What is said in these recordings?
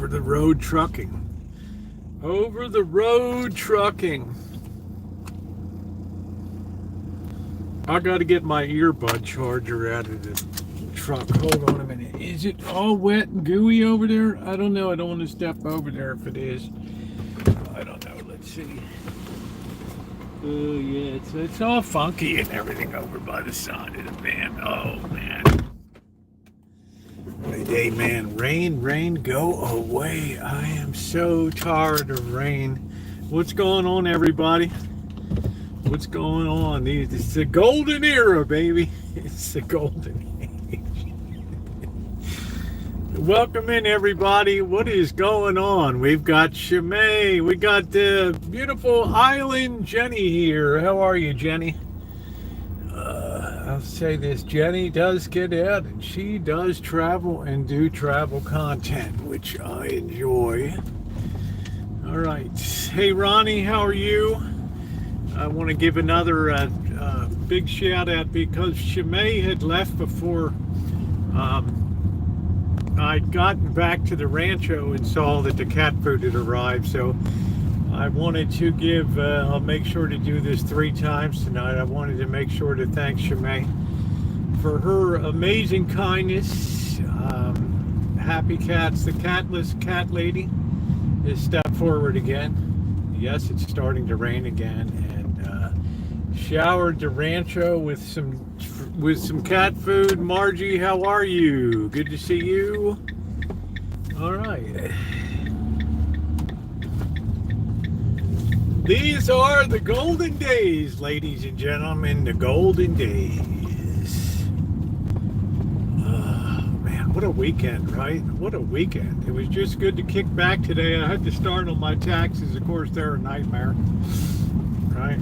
over the road trucking. Over the road trucking. I got to get my earbud charger out of the truck. Hold on a minute. Is it all wet and gooey over there? I don't know. I don't want to step over there if it is. I don't know. Let's see. Oh, yeah. It's all funky and everything over by the side of the van. Oh, man. Hey, man. Rain, go away. I am so tired of rain. What's going on, everybody? What's going on? It's the golden era, baby. It's the golden age. Welcome in, everybody. What is going on? We've got Shimei. We got the beautiful Island Jenny here. How are you, Jenny? I'll say this. Jenny does get out, and she does travel and do travel content, which I enjoy. All right. Hey, Ronnie, how are you? I want to give another big shout out because Shimei had left before I'd gotten back to the Rancho and saw that the cat food had arrived. So I wanted to give, I'll make sure to do this 3 times tonight. I wanted to make sure to thank Shimei for her amazing kindness. Happy Cats, the catless cat lady, has stepped forward again. Yes, it's starting to rain again, and showered the Rancho with some cat food. Margie, how are you? Good to see you. All right. These are the golden days, ladies and gentlemen, the golden days. Man, what a weekend, right? What a weekend. It was just good to kick back today. I had to start on my taxes. Of course, they're a nightmare, right?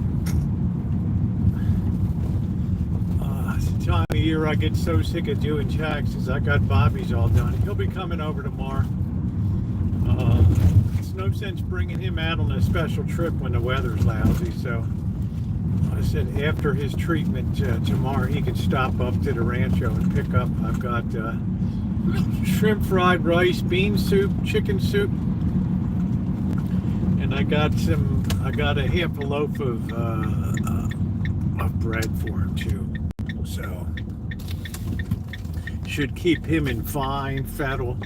It's the time of year I get so sick of doing taxes. I got Bobby's all done. He'll be coming over tomorrow. It's no sense bringing him out on a special trip when the weather's lousy. So I said after his treatment tomorrow, he could stop up to the Rancho and pick up. I've got shrimp fried rice, bean soup, chicken soup, and I got a half a loaf of bread for him too. So should keep him in fine fettle.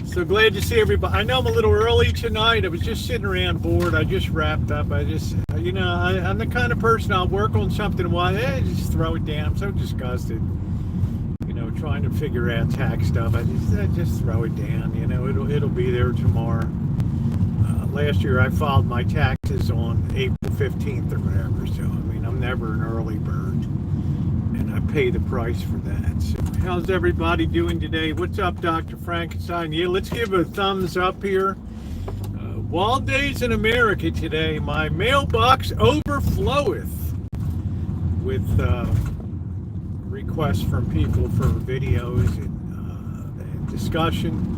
So glad to see everybody. I know I'm a little early tonight. I was just sitting around bored. I just wrapped up. I'm the kind of person, I'll work on something a while, just throw it down. I'm so disgusted, trying to figure out tax stuff. I just throw it down. It'll be there tomorrow. Last year I filed my taxes on April 15th or whatever. So I'm never an early bird, and I pay the price for that. So how's everybody doing today? What's up, Dr. Frankenstein? Yeah, let's give a thumbs up here. Wild days in America today. My mailbox overfloweth with requests from people for videos and discussion.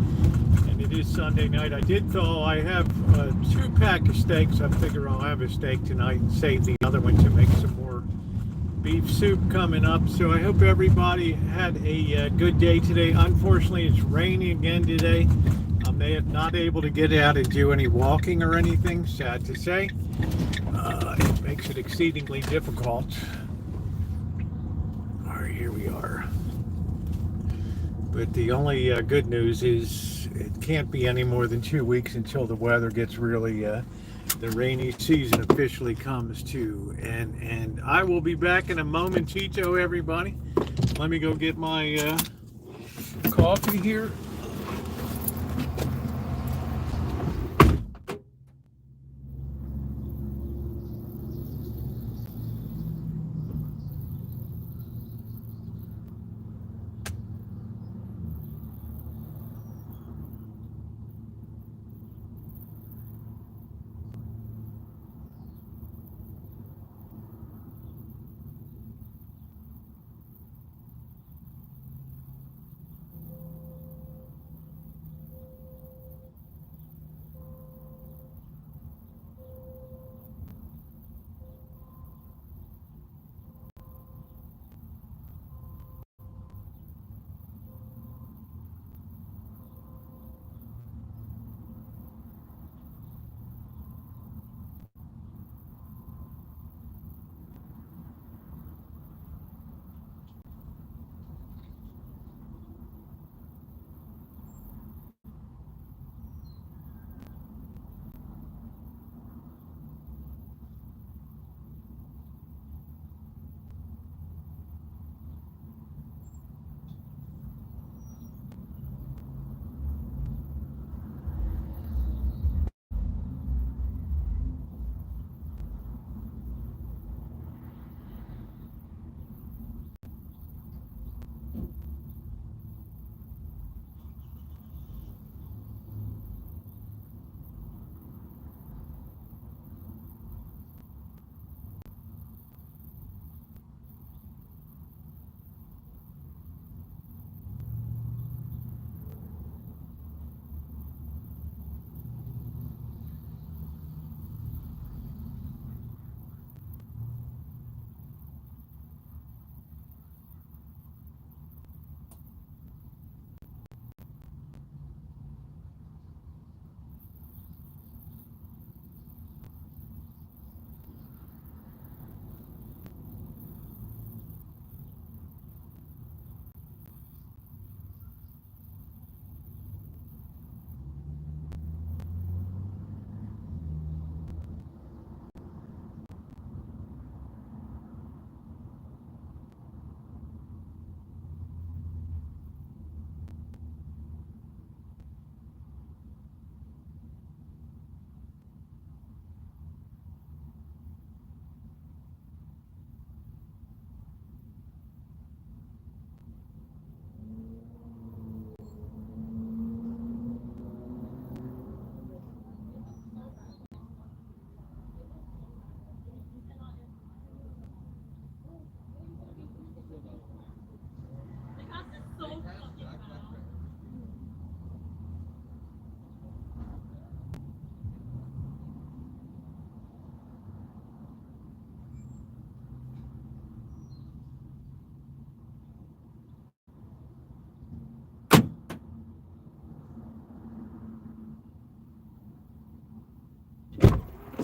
And it is Sunday night. I did thaw. I have 2 pack of steaks. I figure I'll have a steak tonight and save the other one to make some more beef soup coming up. So I hope everybody had a good day today. Unfortunately, it's raining again today. I'm not able to get out and do any walking or anything, sad to say. It makes it exceedingly difficult. All right, here we are. But the only good news is it can't be any more than 2 weeks until the weather gets really the rainy season officially comes to, and I will be back in a momentito, everybody. Let me go get my coffee here.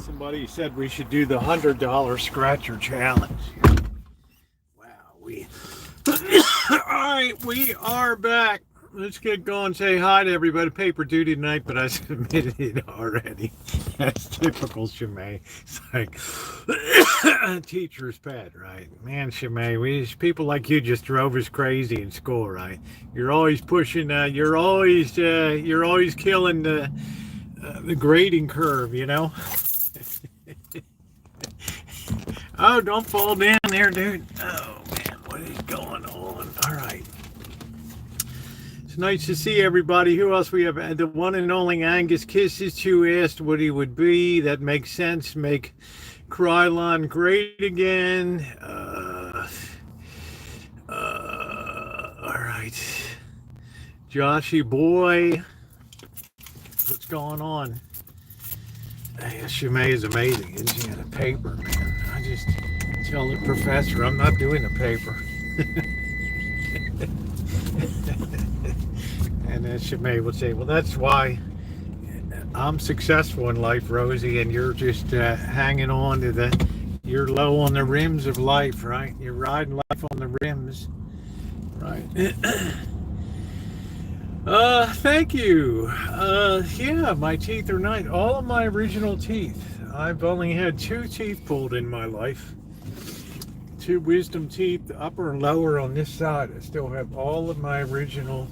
Somebody said we should do the $100 scratcher challenge. Wow, all right, we are back. Let's get going. Say hi to everybody. Paper duty tonight, but I submitted it already. That's typical Shimei. It's like teacher's pet, right? Man, Shimei, people like you just drove us crazy in school, right? You're always pushing. You're always killing the grading curve, you know. Oh, don't fall down there, dude. Oh man, what is going on? All right. It's nice to see everybody. Who else we have? The one and only Angus Kisses, who asked what he would be. That makes sense. Make Krylon great again. All right. Joshy boy. What's going on? Hey, Shimei is amazing. Isn't she? On a paper, man. I just tell the professor I'm not doing the paper. And then Shimei would say, well, that's why I'm successful in life, Rosie, and you're just hanging on to you're low on the rims of life, right? You're riding life on the rims, right? Thank you. Yeah, my teeth are nice. All of my original teeth. I've only had 2 teeth pulled in my life. 2 wisdom teeth, upper and lower on this side. I still have all of my original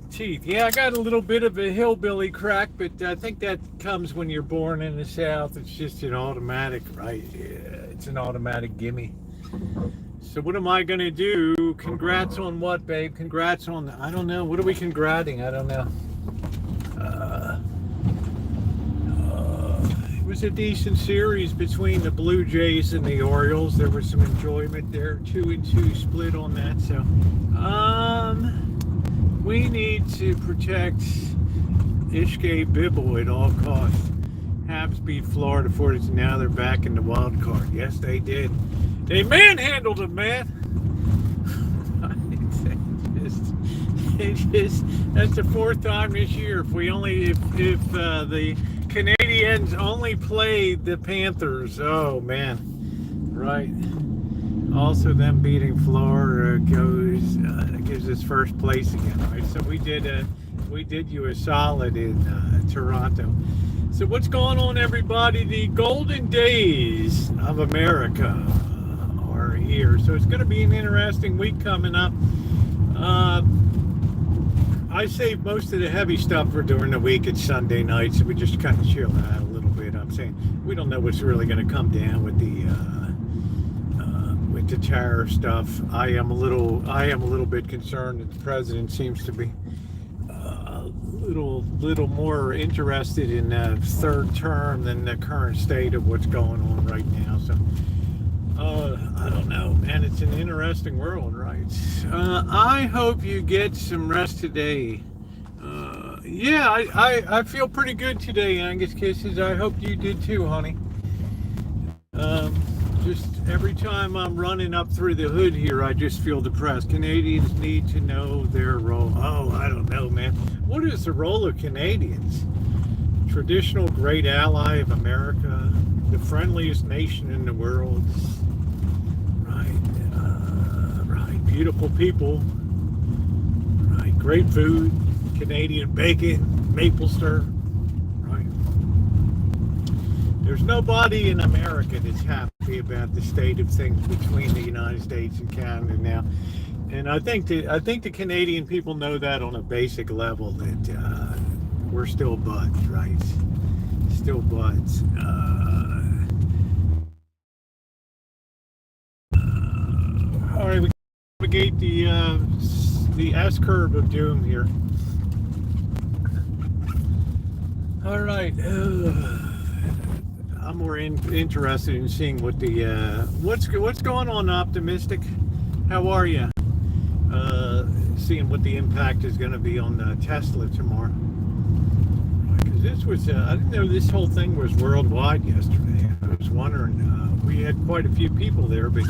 teeth. Yeah, I got a little bit of a hillbilly crack, but I think that comes when you're born in the South. It's just an automatic, right? Yeah, it's an automatic gimme. So what am I going to do? Congrats on what, babe? Congrats on, I don't know. What are we congrating? I don't know. It was a decent series between the Blue Jays and the Orioles. There was some enjoyment there. 2-2 split on that. So, we need to protect Ishke Bibble at all costs. Habs beat Florida 40. Now they're back in the wild card. Yes, they did. They manhandled him, man. That's the 4th time this year. If the Canadians only played the Panthers, oh man, right. Also, them beating Florida gives us first place again, right? So we did you a solid in Toronto. So what's going on, everybody? The golden days of America are here. So it's going to be an interesting week coming up. I save most of the heavy stuff for during the week. It's Sunday night, so we just kind of chill out a little bit. I'm saying we don't know what's really going to come down with the tariff stuff. I am a little bit concerned that the president seems to be a little more interested in the 3rd term than the current state of what's going on right now. So I don't know, man. It's an interesting world, right? I hope you get some rest today. Yeah, I feel pretty good today, Angus Kisses. I hope you did too, honey. Just every time I'm running up through the hood here, I just feel depressed. Canadians need to know their role. Oh, I don't know, man. What is the role of Canadians? Traditional great ally of America, the friendliest nation in the world. Right, beautiful people. Right, great food, Canadian bacon, maple syrup. There's nobody in America that's happy about the state of things between the United States and Canada now, and I think the Canadian people know that on a basic level that we're still buds, right? Still buds. All right, we navigate the S curve of doom here. All right. I'm more interested in seeing what what's going on, Optimistic. How are you? Seeing what the impact is going to be on Tesla tomorrow. Because this was I didn't know this whole thing was worldwide yesterday. I was wondering. We had quite a few people there, but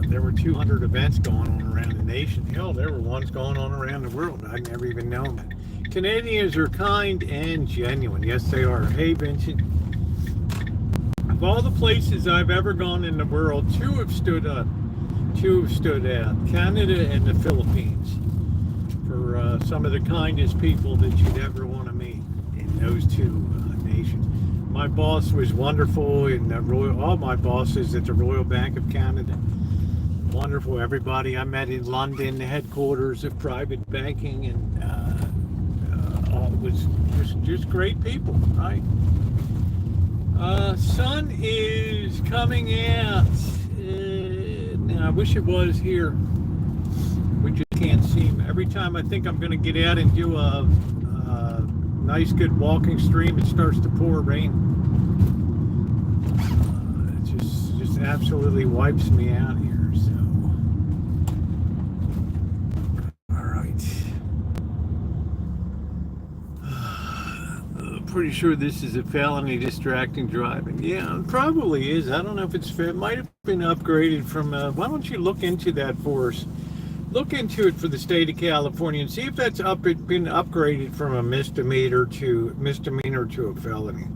there were 200 events going on around the nation. Hell, there were ones going on around the world. I'd never even known that. Canadians are kind and genuine. Yes, they are. Hey, Vincent. Of all the places I've ever gone in the world, two have stood out. Canada and the Philippines, for some of the kindest people that you'd ever want to meet in those two nations. My boss was wonderful in the all my bosses at the Royal Bank of Canada. Wonderful. Everybody I met in London, the headquarters of private banking, and all was just great people, right? Sun is coming out. Now I wish it was here. We just can't see him. Every time I think I'm going to get out and do a nice, good walking stream, it starts to pour rain. It just absolutely wipes me out here. So, all right. Pretty sure this is a felony, distracting driving. Yeah, it probably is. I don't know if it's fair. It might have been upgraded from. Why don't you look into that for us? Look into it for the state of California and see if that's been upgraded from a misdemeanor to a felony.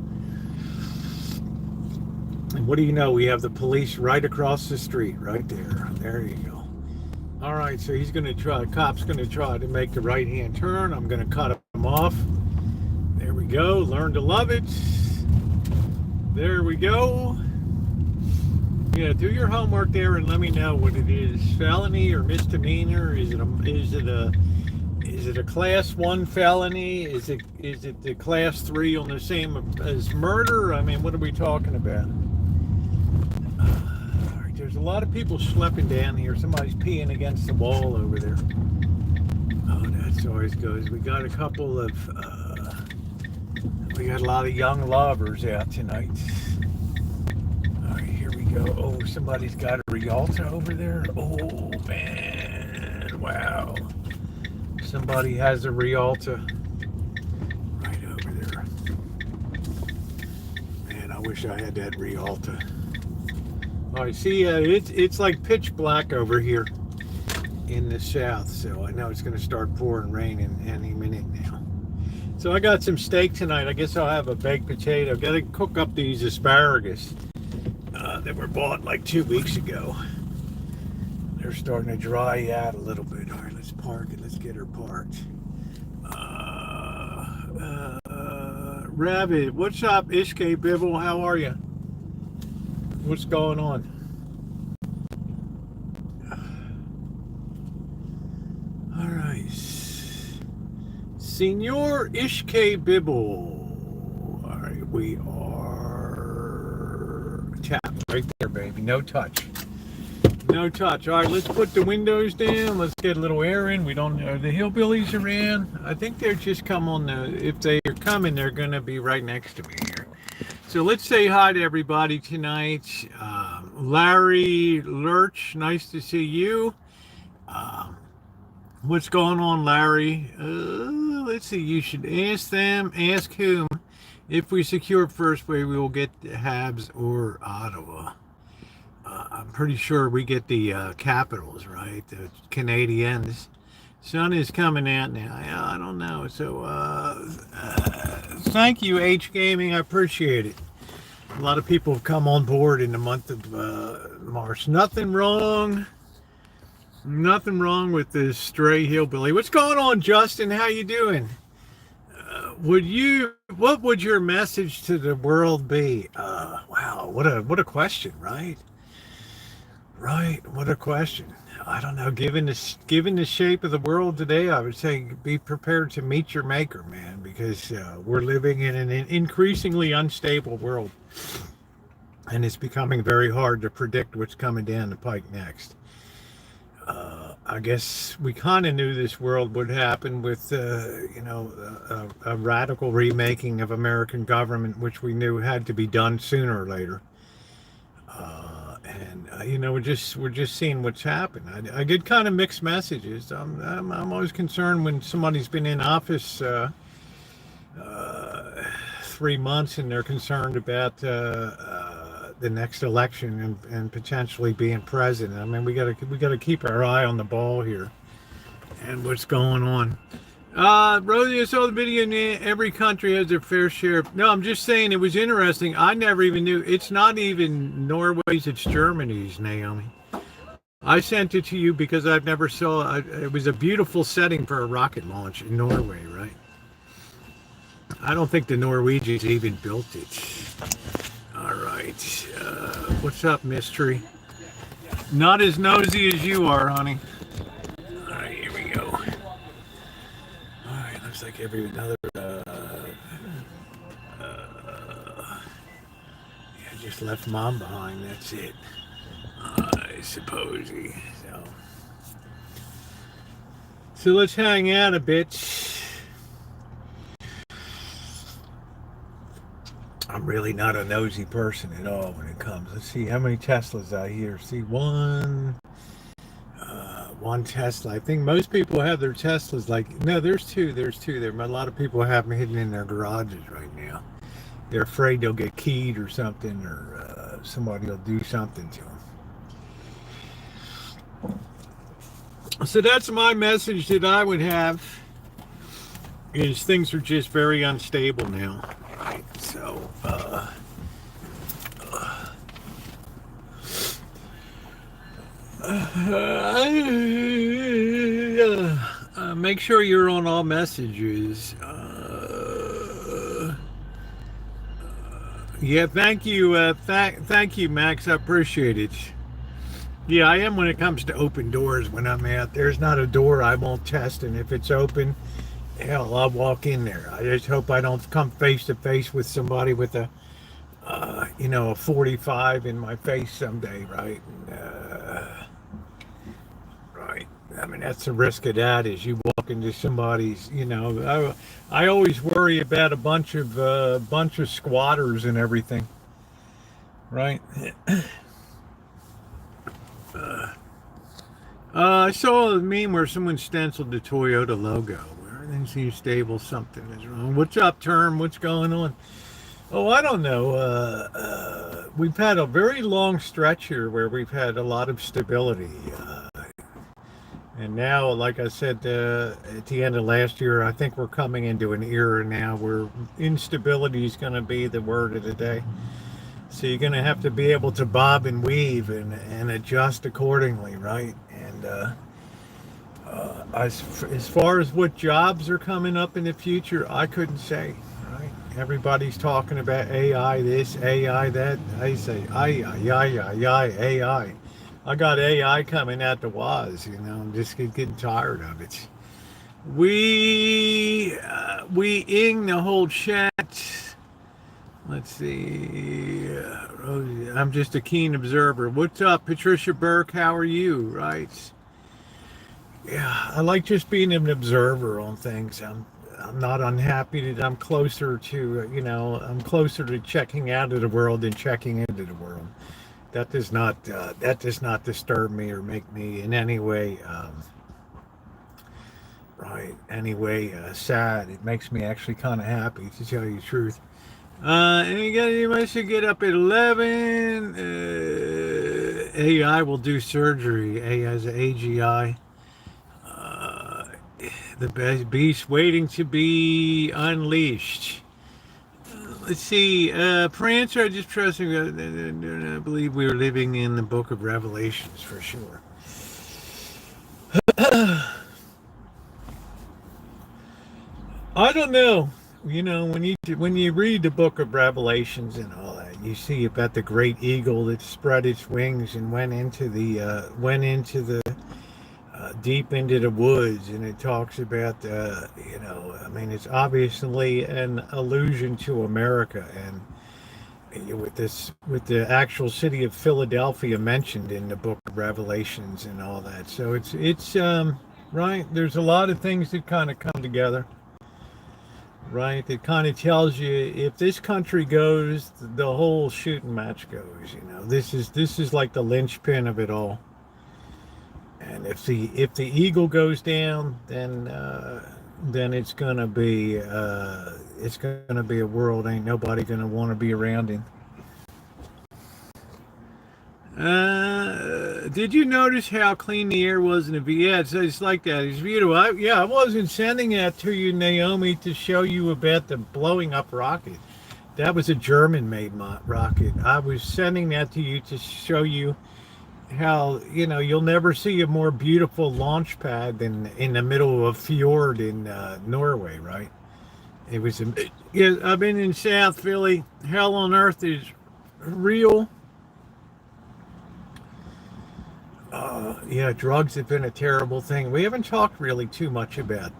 And what do you know? We have the police right across the street, right there. There you go. All right, so he's going to try. The cop's going to try to make the right-hand turn. I'm going to cut him off. There we go. Learn to love it. There we go. Yeah, do your homework there and let me know what it is. Felony or misdemeanor? Is it a class 1 felony? Is it the class 3 on the same as murder? I mean, what are we talking about? All right, there's a lot of people schlepping down here. Somebody's peeing against the wall over there. Oh, that's always good. We got a couple of we got a lot of young lovers out tonight. Oh, somebody's got a Rialto over there. Oh, man. Wow. Somebody has a Rialto right over there. Man, I wish I had that Rialto. Oh, I see. It's like pitch black over here in the south, so I know it's going to start pouring rain in any minute now. So I got some steak tonight. I guess I'll have a baked potato. Got to cook up these asparagus that were bought like 2 weeks ago. They're starting to dry out a little bit. All right, let's park it. Let's get her parked. Rabbit, what's up, Ishke Bibble? How are you? What's going on? All right. Senor Ishke Bibble. All right, we are tapped right there, baby. No touch. No touch. All right, let's put the windows down. Let's get a little air in. We don't know. The hillbillies are in. I think they're just come on the, if they are coming, they're going to be right next to me here. So let's say hi to everybody tonight. Larry Lurch, nice to see you. What's going on, Larry? Let's see. You should ask them. Ask whom? If we secure first way, we will get the Habs or Ottawa. I'm pretty sure we get the Capitals, right? The Canadiens. Sun is coming out now. I don't know. So thank you, H Gaming. I appreciate it. A lot of people have come on board in the month of March. Nothing wrong with this stray hillbilly. What's going on, Justin? How you doing? What would your message to the world be? Wow, what a question, right? Right, what a question. I don't know. Given the shape of the world today, I would say be prepared to meet your maker, man, because we're living in an increasingly unstable world, and it's becoming very hard to predict what's coming down the pike next. I guess we kind of knew this world would happen with, a radical remaking of American government, which we knew had to be done sooner or later. We're just seeing what's happened. I get kind of mixed messages. I'm always concerned when somebody's been in office 3 months and they're concerned about the next election and potentially being president. I mean, we gotta keep our eye on the ball here and what's going on. Rosie, I saw the video. Every country has their fair share. No, I'm just saying it was interesting. I never even knew. It's not even Norway's, it's Germany's, Naomi. I sent it to you because I've never saw. It was a beautiful setting for a rocket launch in Norway, right? I don't think the Norwegians even built it. All right. What's up, mystery? Not as nosy as you are, honey. All right, here we go. All right, looks like another. Yeah, I just left mom behind. That's it. I suppose. So let's hang out a bit. I'm really not a nosy person at all when it comes. Let's see how many Teslas I hear. See, one Tesla. I think most people have their Teslas. Like, no, there's two. There, a lot of people have them hidden in their garages right now. They're afraid they'll get keyed or something, or somebody will do something to them. So that's my message that I would have. Is things are just very unstable now. Right, so make sure you're on all messages. Yeah, thank you, thank you, Max. I appreciate it. Yeah, I am when it comes to open doors. When I'm out, there's not a door I won't test, and if it's open, hell, I'll walk in there. I just hope I don't come face to face with somebody with a 45 in my face someday, right? Right. I mean, that's the risk of that. Is you walk into somebody's, I always worry about a bunch of squatters and everything, right? I saw a meme where someone stenciled the Toyota logo. Everything seems stable. Something is wrong. What's up, Term? What's going on? Oh, I don't know. We've had a very long stretch here where we've had a lot of stability. And now, like I said, at the end of last year, I think we're coming into an era now where instability is going to be the word of the day. So you're going to have to be able to bob and weave and adjust accordingly, right? And as far as what jobs are coming up in the future, I couldn't say, right? Everybody's talking about AI this, AI that. I say, AI. I got AI coming out the waz, I'm just getting tired of it. We ing the whole chat. Let's see. Rosie, I'm just a keen observer. What's up, Patricia Burke? How are you? Right. Yeah, I like just being an observer on things. I'm not unhappy that I'm closer to, I'm closer to checking out of the world than checking into the world. That does not disturb me or make me in any way, sad. It makes me actually kind of happy, to tell you the truth. And you must get up at 11. AI will do surgery. AI has an AGI. The best beast waiting to be unleashed. Let's see. Prancer, I just trust him. I believe we are living in the book of Revelations for sure. I don't know. When you read the book of Revelations and all that, you see about the great eagle that spread its wings and went into the deep into the woods, and it talks about it's obviously an allusion to America, and with the actual city of Philadelphia mentioned in the book of Revelations and all that. So it's right. There's a lot of things that kind of come together. Right, it kind of tells you if this country goes, the whole shooting match goes. This is like the linchpin of it all. And if the eagle goes down, then it's gonna be a world ain't nobody gonna want to be around in. Did you notice how clean the air was in the V? Yeah, it's like that. It's beautiful. I wasn't sending that to you, Naomi, to show you about the blowing up rocket. That was a German-made rocket. I was sending that to you to show you how, you'll never see a more beautiful launch pad than in the middle of a fjord in Norway, right? It was, yeah, I've been in South Philly. Hell on earth is real. Yeah, drugs have been a terrible thing. We haven't talked really too much about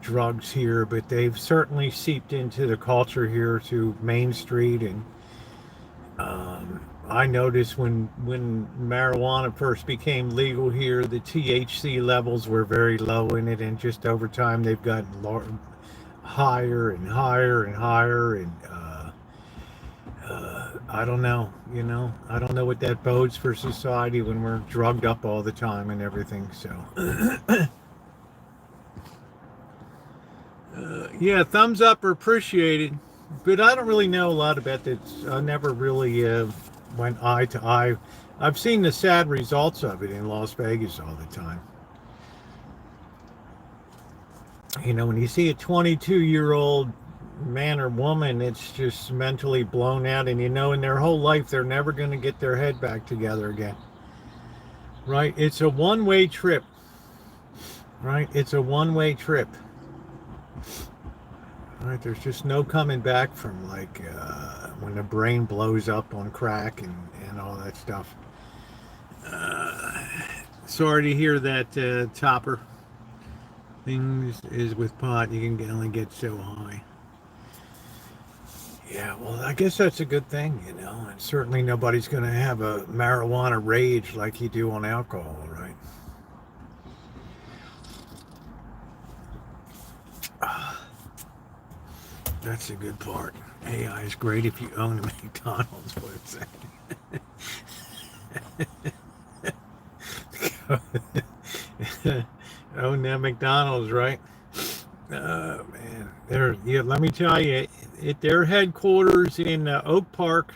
drugs here, but they've certainly seeped into the culture here to Main Street. And I noticed when marijuana first became legal here, the THC levels were very low in it, and just over time they've gotten higher and higher and higher. And I don't know, I don't know what that bodes for society when we're drugged up all the time and everything. So, yeah, thumbs up are appreciated, but I don't really know a lot about this. I never really went eye to eye. I've seen the sad results of it in Las Vegas all the time. When you see a 22-year-old man or woman that's just mentally blown out, and in their whole life they're never going to get their head back together again, right? It's a one-way trip, right? It's a one-way trip, right? There's just no coming back from when the brain blows up on crack and all that stuff. Sorry to hear that, Topper. Things is with pot, you can only get so high. Yeah, well, I guess that's a good thing, and certainly nobody's going to have a marijuana rage like you do on alcohol, right? That's a good part. AI is great if you own a McDonald's, what it's saying. Own that McDonald's, right? Oh, man. Let me tell you, at their headquarters in Oak Brook,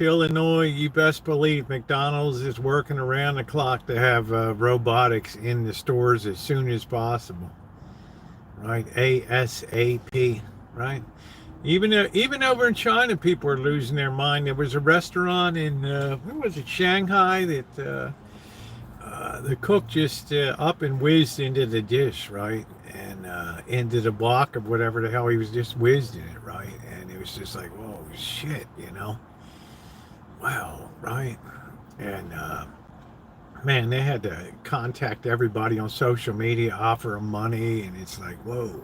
Illinois, you best believe McDonald's is working around the clock to have robotics in the stores as soon as possible, right? ASAP, right? Even over in China, people are losing their mind. There was a restaurant in where was it, Shanghai, that the cook just up and whizzed into the dish, right? And into the block of whatever the hell he was just whizzed in it, right? And it was just like, whoa, shit, wow, right? And man, they had to contact everybody on social media, offer them money, and it's like, whoa.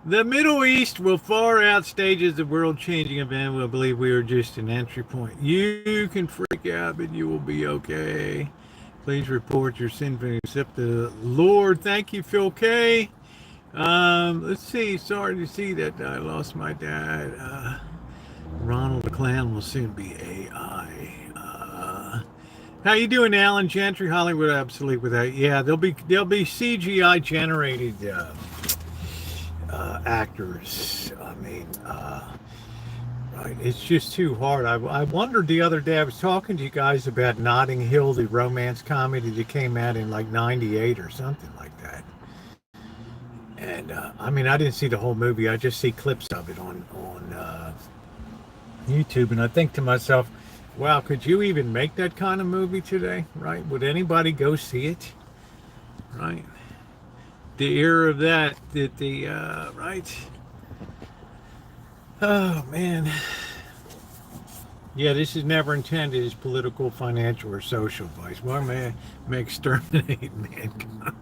The Middle East will far outstage the world-changing event. We'll believe we are just an entry point. You can freak out, but you will be okay. Please report your sin and accept the Lord. Thank you, Phil K. Let's see. Sorry to see that I lost my dad. Ronald the Clown will soon be AI. How you doing, Alan Gentry? Hollywood Absolute without. Yeah, there'll be CGI generated actors. I mean, right, it's just too hard. I wondered the other day, I was talking to you guys about Notting Hill, the romance comedy that came out in like 98 or something like that. And I mean, I didn't see the whole movie. I just see clips of it on YouTube, and I think to myself, wow, could you even make that kind of movie today, right? Would anybody go see it, right? The era of that right? Oh, man. Yeah, this is never intended as political, financial, or social advice. Well, may exterminate mankind.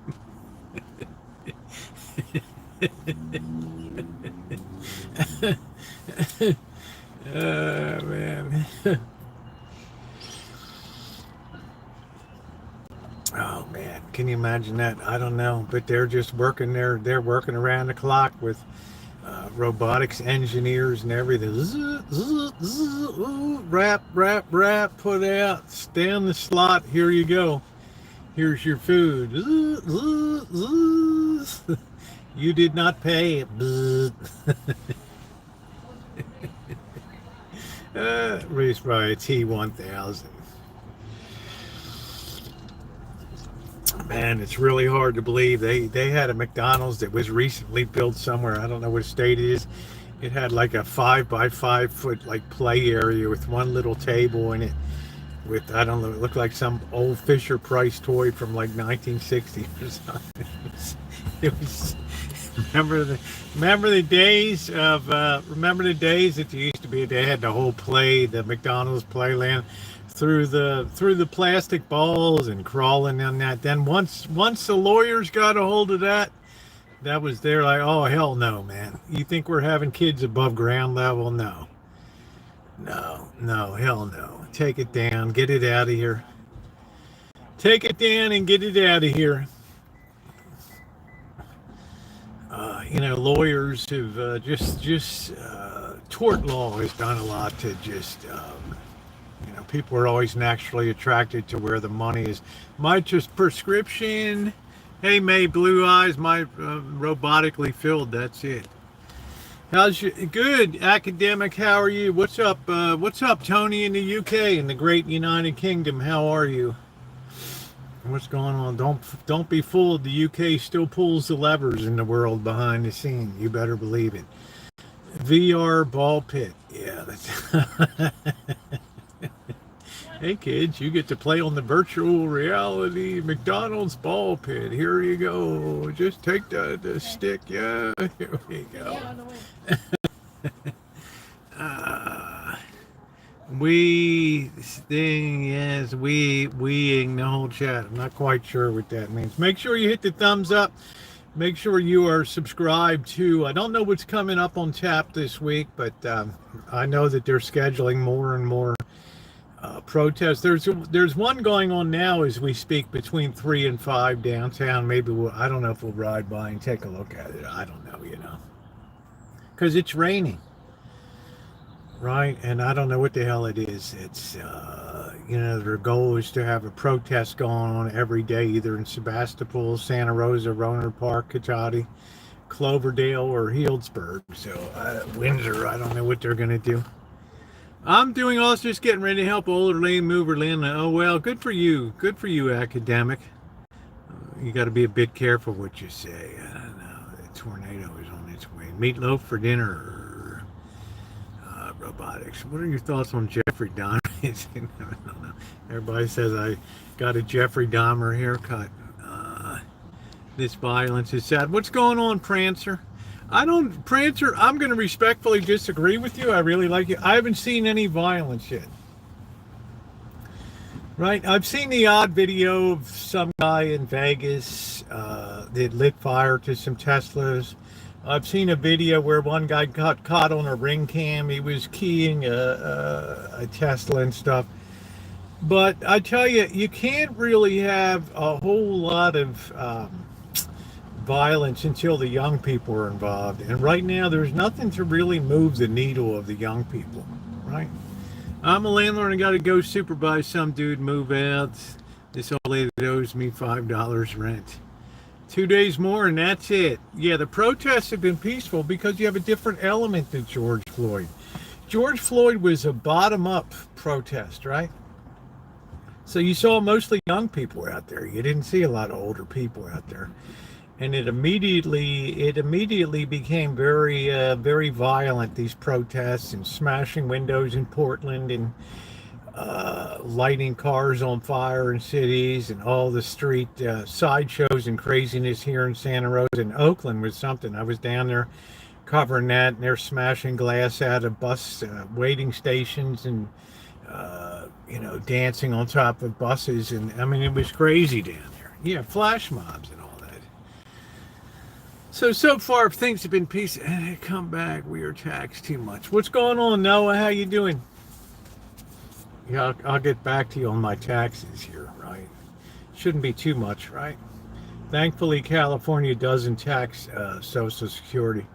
Oh, man. Oh, man, can you imagine that? I don't know, but they're just working there. They're working around the clock with robotics engineers and everything. Wrap, put out, stay on the slot. Here you go. Here's your food. You did not pay. Raised by a T1000. Man, it's really hard to believe they had a McDonald's that was recently built somewhere. I don't know what state it is. It had like a 5 by 5 foot like play area with one little table in it. With, I don't know, it looked like some old Fisher Price toy from like 1960 or something. It was remember the days of remember the days that you used to be, they had the whole the McDonald's playland through the plastic balls and crawling on that. Then once the lawyers got a hold of that was, they're like, oh hell no, man. You think we're having kids above ground level? No, hell no. Take it down, get it out of here. Take it down and get it out of here. Lawyers have just tort law has done a lot to just people are always naturally attracted to where the money is. My just prescription. Hey May, blue eyes, my robotically filled. That's it. How's you? Good, academic. How are you? What's up? What's up, Tony in the UK, in the great United Kingdom? How are you? What's going on? Don't be fooled. The UK still pulls the levers in the world behind the scene. You better believe it. VR ball pit. Yeah, that's. Hey kids, you get to play on the virtual reality McDonald's ball pit. Here you go. Just take the stick. Yeah, here we go. Weeing the whole chat. I'm not quite sure what that means. Make sure you hit the thumbs up. Make sure you are subscribed to. I don't know what's coming up on tap this week, but I know that they're scheduling more and more protests. There's one going on now as we speak between 3 and 5 downtown. Maybe I don't know if we'll ride by and take a look at it. I don't know, because it's raining, right? And I don't know what the hell it is. It's their goal is to have a protest going on every day, either in Sebastopol, Santa Rosa, Rohnert Park, Cotati, Cloverdale, or Healdsburg. So Windsor, I don't know what they're going to do. I'm doing all this, just getting ready to help older lane mover Lynn. Oh, well, good for you. Good for you, academic. You got to be a bit careful what you say. I don't know. The tornado is on its way. Meatloaf for dinner. Robotics. What are your thoughts on Jeffrey Dahmer? No. Everybody says I got a Jeffrey Dahmer haircut. This violence is sad. What's going on, Prancer? Prancer, I'm going to respectfully disagree with you. I really like you. I haven't seen any violence yet. Right? I've seen the odd video of some guy in Vegas that lit fire to some Teslas. I've seen a video where one guy got caught on a ring cam. He was keying a Tesla and stuff. But I tell you, you can't really have a whole lot of violence until the young people are involved. And right now, there's nothing to really move the needle of the young people, right? I'm a landlord and got to go supervise some dude move out. This old lady owes me $5 rent. 2 days more and that's it. Yeah, the protests have been peaceful because you have a different element than George Floyd. George Floyd was a bottom-up protest, right? So you saw mostly young people out there. You didn't see a lot of older people out there. And it immediately became very, very violent, these protests, and smashing windows in Portland and lighting cars on fire in cities, and all the street sideshows and craziness here in Santa Rosa. And Oakland was something. I was down there covering that, and they're smashing glass out of bus waiting stations and dancing on top of buses. And I mean, it was crazy down there. Yeah, flash mobs and all that. So far things have been peaceful. Come back, we are taxed too much. What's going on, Noah? How you doing? Yeah, I'll get back to you on my taxes here, right? Shouldn't be too much, right? Thankfully, California doesn't tax Social Security.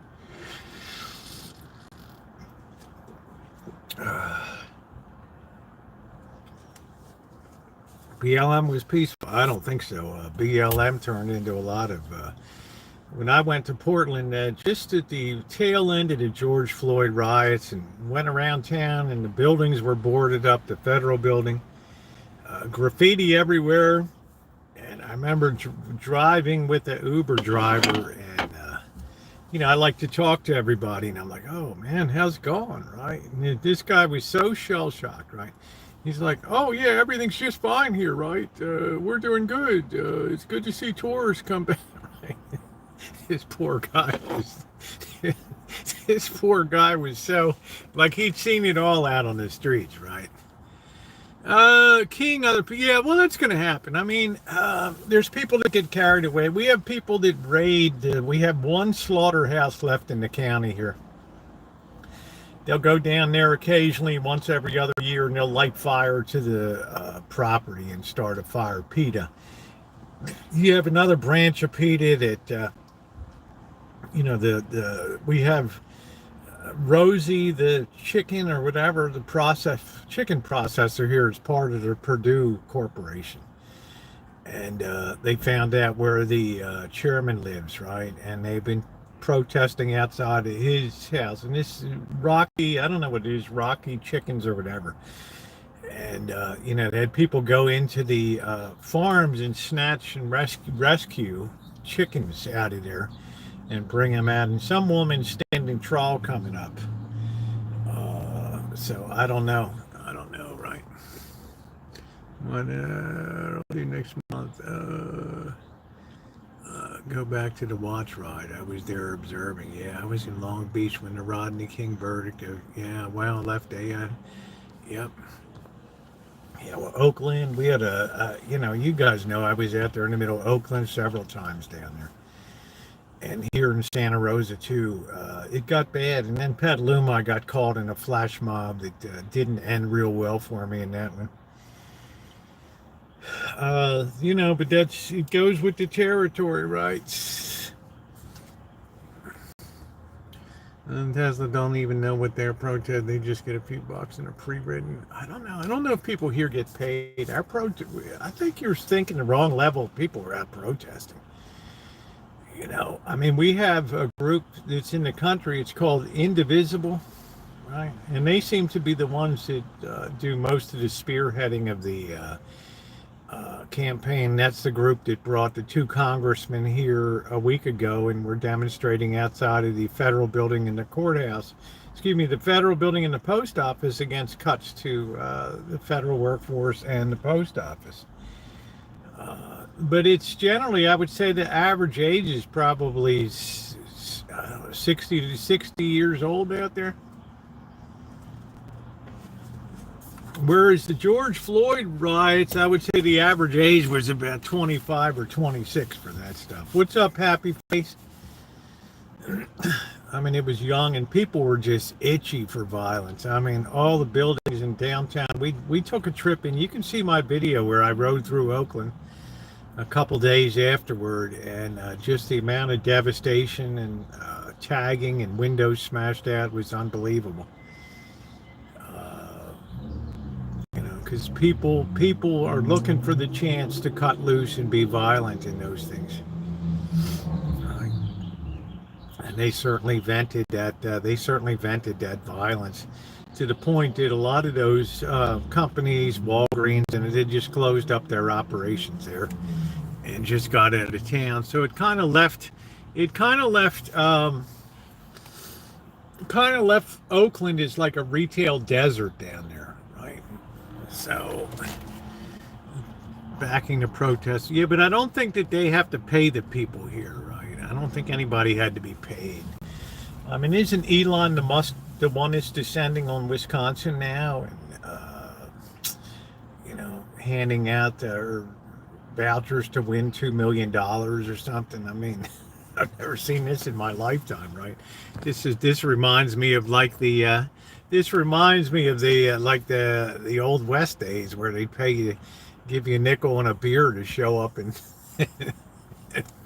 BLM was peaceful. I don't think so. BLM turned into a lot of when I went to Portland, just at the tail end of the George Floyd riots, and went around town, and the buildings were boarded up, the federal building, graffiti everywhere. And I remember driving with the Uber driver, and I like to talk to everybody, and I'm like, "Oh man, how's it going?" Right? And this guy was so shell shocked, right? He's like, "Oh yeah, everything's just fine here, right? We're doing good. It's good to see tourists come back." Right? This poor guy was, this poor guy was so, like, he'd seen it all out on the streets, right? King other people, yeah, well, that's going to happen. I mean, there's people that get carried away. We have people that raid. We have one slaughterhouse left in the county here. They'll go down there occasionally, once every other year, and they'll light fire to the property and start a fire. PETA. You have another branch of PETA that, we have Rosie, the chicken or whatever, the chicken processor here is part of the Purdue Corporation. And they found out where the chairman lives, right? And they've been protesting outside of his house. And this Rocky, I don't know what it is, Rocky Chickens or whatever. And, they had people go into the farms and snatch and rescue chickens out of there and bring them out. And some woman standing trial coming up. So I don't know, right? What I'll do next month? Go back to the watch ride. I was there observing. Yeah, I was in Long Beach when the Rodney King verdict. Left day. Yep. Yeah, well, Oakland. We had you guys know I was out there in the middle of Oakland several times down there. And here in Santa Rosa too, it got bad. And then Petaluma, I got caught in a flash mob that didn't end real well for me in that one. But it goes with the territory, right? And Tesla don't even know what they're protesting. They just get a few bucks and are pre-written. I don't know. I don't know if people here get paid. I think you're thinking the wrong level of people are out protesting. We have a group that's in the country. It's called Indivisible, right? And they seem to be the ones that do most of the spearheading of the campaign. That's the group that brought the two congressmen here a week ago and were demonstrating outside of the federal building and the courthouse. The federal building and the post office against cuts to the federal workforce and the post office. But it's generally, I would say the average age is probably 60 to 60 years old out there. Whereas the George Floyd riots, I would say the average age was about 25 or 26 for that stuff. What's up, Happy Face? It was young and people were just itchy for violence. All the buildings in downtown. We took a trip, and you can see my video where I rode through Oakland a couple days afterward, and just the amount of devastation and tagging and windows smashed out was unbelievable. Because people are looking for the chance to cut loose and be violent in those things. And they certainly vented that. That violence to the point that a lot of those companies, Walgreens, and they just closed up their operations there and just got out of town. So it kind of left Oakland as like a retail desert down there, right? So backing the protests, yeah, but I don't think that they have to pay the people here, right? I don't think anybody had to be paid. Isn't Elon the one that's descending on Wisconsin now, and handing out their vouchers to win $2 million or something? I've never seen this in my lifetime, right? This reminds me of like the the old West days where they'd pay you, give you a nickel and a beer to show up and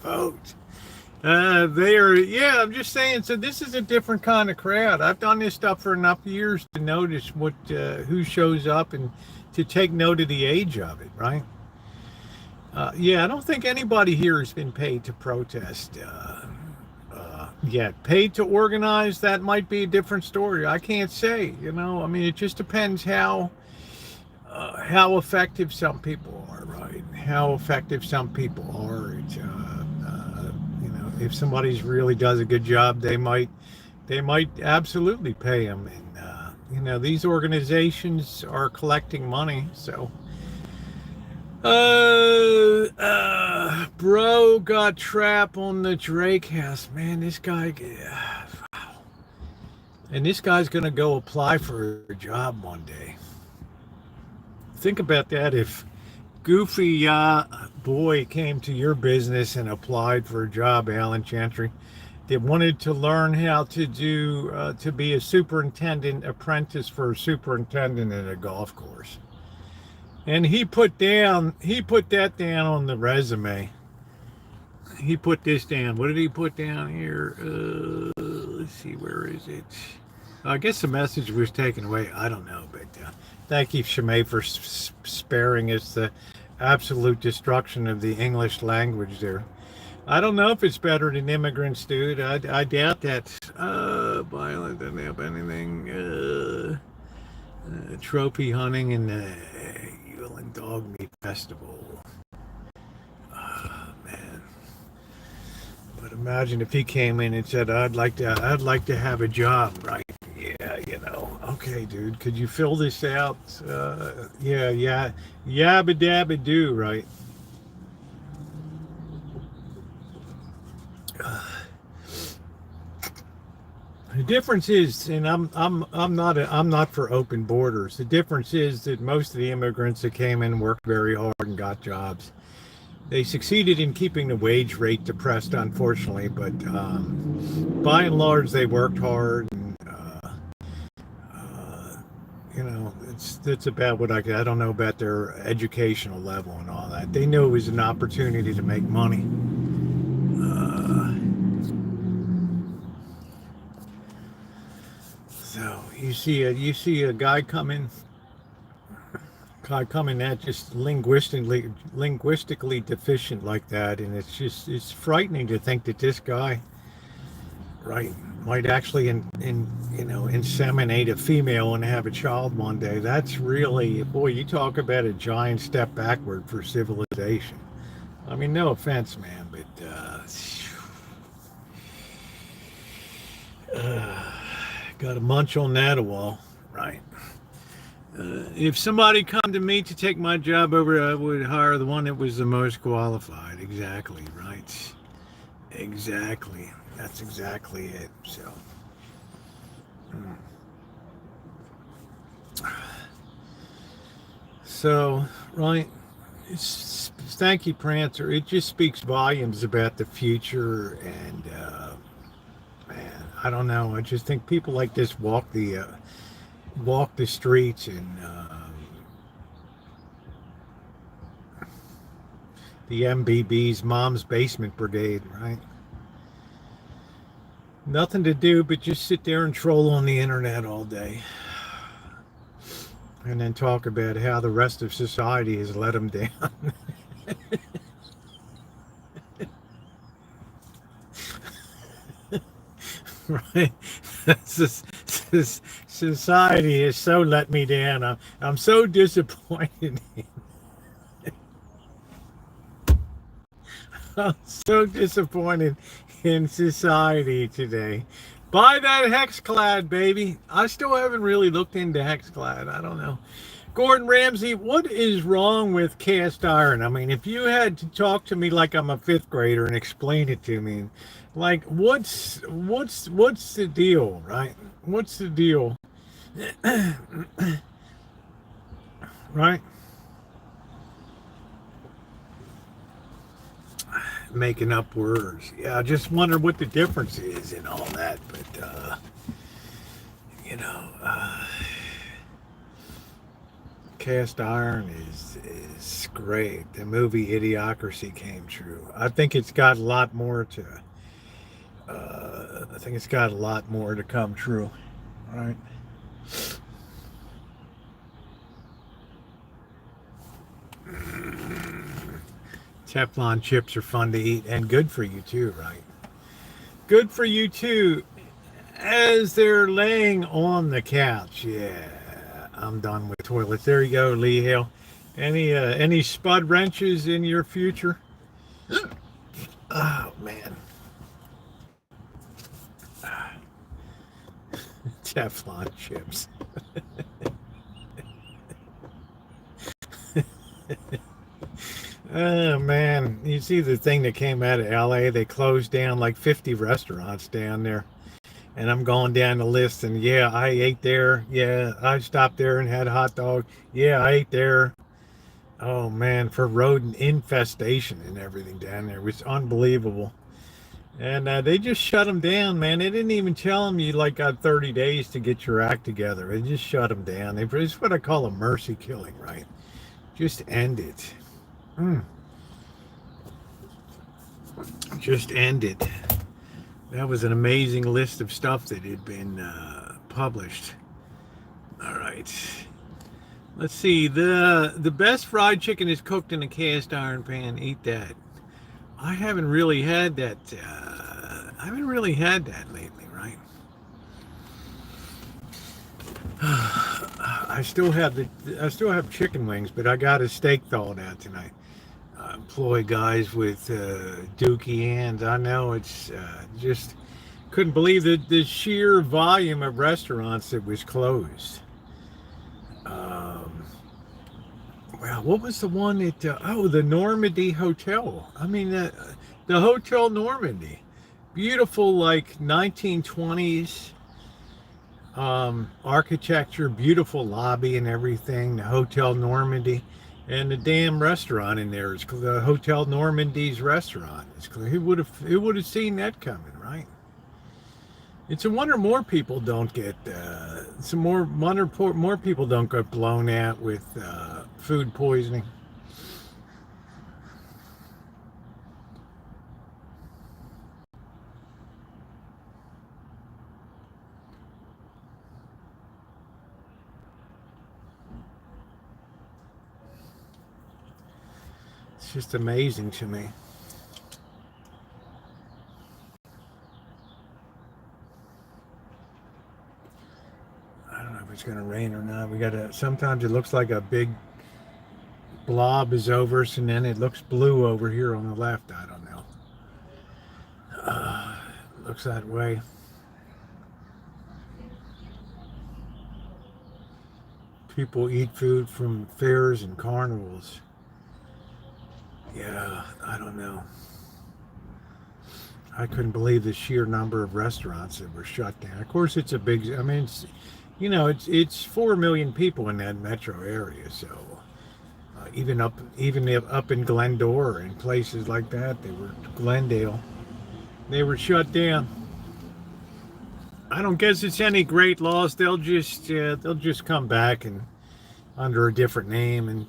vote. I'm just saying, so this is a different kind of crowd. I've done this stuff for enough years to notice who shows up and to take note of the age of it, right? Yeah, I don't think anybody here has been paid to protest yet. Paid to organize, that might be a different story. I can't say. I mean, it just depends how effective some people are, right? How effective some people are. If somebody's really does a good job, they might absolutely pay them. And these organizations are collecting money, so. Bro got trapped on the Drake house. Man, this guy, and this guy's gonna go apply for a job one day. Think about that. If Goofy boy came to your business and applied for a job, Alan Chantry, that wanted to learn how to to be a superintendent apprentice for a superintendent at a golf course. And he put that down on the resume. He put this down. What did he put down here? Let's see, where is it? I guess the message was taken away. I don't know, but thank you, Shimei, for sparing us the absolute destruction of the English language there. I don't know if it's better than immigrants, dude. I doubt that. Violent doesn't have anything. Trophy hunting and and Dog Meat Festival. Man. But imagine if he came in and said, I'd like to have a job, right? Yeah, okay, dude, could you fill this out? Yeah, yabba dabba do, right? The difference is, and I'm not for open borders. The difference is that most of the immigrants that came in worked very hard and got jobs. They succeeded in keeping the wage rate depressed, unfortunately, but by and large, they worked hard. And, it's about what I don't know about their educational level and all that. They knew it was an opportunity to make money. So you see a guy coming that just linguistically deficient like that, and it's frightening to think that this guy, right, might actually inseminate a female and have a child one day. That's really, boy, you talk about a giant step backward for civilization. I mean, no offense, man, but got to munch on that a while, right? If somebody come to me to take my job over, I would hire the one that was the most qualified. Exactly, right? Exactly. That's exactly it. So, right. Thank you, Prancer. It just speaks volumes about the future, and man, I don't know. I just think people like this walk the streets, and the MBB's Mom's Basement Brigade, right? Nothing to do but just sit there and troll on the internet all day. And then talk about how the rest of society has let them down. Right? Society has so let me down. I'm so disappointed. I'm so disappointed in society today. Buy that Hexclad, baby. I still haven't really looked into Hexclad. I don't know. Gordon Ramsay, what is wrong with cast iron? I mean, if you had to talk to me like I'm a fifth grader and explain it to me, like what's the deal, right? What's the deal? Right? Making up words. Yeah, I just wonder what the difference is in all that. But cast iron is great. The movie Idiocracy came true. I think it's got a lot more to. I think it's got a lot more to come true. Right. Teflon chips are fun to eat and good for you too, right? Good for you too. As they're laying on the couch. Yeah, I'm done with toilets. There you go, Lee Hale. Any spud wrenches in your future? Oh man. Teflon chips. Oh man, you see the thing that came out of LA? They closed down like 50 restaurants down there. And I'm going down the list, and yeah, I ate there. Yeah, I stopped there and had a hot dog. Yeah, I ate there. Oh man, for rodent infestation and everything down there. It was unbelievable. And they just shut them down, man. They didn't even tell them you like got 30 days to get your act together. They just shut them down. It's what I call a mercy killing, right? Just end it. Just end it. That was an amazing list of stuff that had been published. All right. Let's see. The best fried chicken is cooked in a cast iron pan. Eat that. I haven't really had that. I haven't really had that lately, right? I still have chicken wings, but I got a steak thawed out tonight. Employ guys with dookie hands. I know it's just couldn't believe the sheer volume of restaurants that was closed. Well, what was the one that? The Normandy Hotel. I mean, the Hotel Normandy, beautiful like 1920s architecture, beautiful lobby and everything. The Hotel Normandy. And the damn restaurant in there is the Hotel Normandy's restaurant. It's clear. Who would have seen that coming, right? It's a wonder more people don't get more people don't get blown out with food poisoning. It's just amazing to me. I don't know if it's going to rain or not. Sometimes it looks like a big blob is over us, and then it looks blue over here on the left. I don't know. It looks that way. People eat food from fairs and carnivals. Yeah, I don't know. I couldn't believe the sheer number of restaurants that were shut down. Of course, it's a big. I mean, it's 4 million people in that metro area. So even up in Glendora and places like that, Glendale, they were shut down. I don't guess it's any great loss. They'll just come back and under a different name, and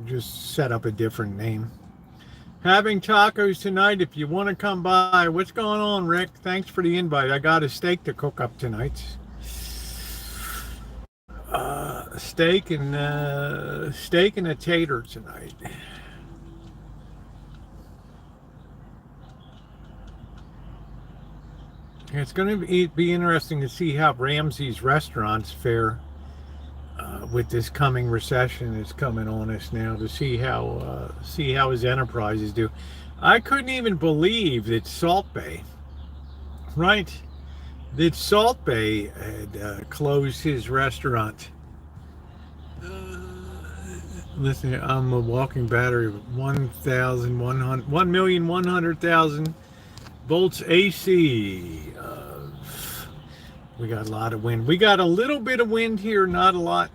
just set up a different name. Having tacos tonight. If you want to come by. What's going on, Rick? Thanks for the invite. I got a steak to cook up tonight. Steak and a tater tonight. It's going to be interesting to see how Ramsey's restaurants fare with this coming recession that's coming on us now, to see how his enterprises do. I couldn't even believe that Salt Bay, right? That Salt Bay had closed his restaurant. Listen, I'm a walking battery of 1,100,000 volts AC. We got a lot of wind. We got a little bit of wind here, not a lot.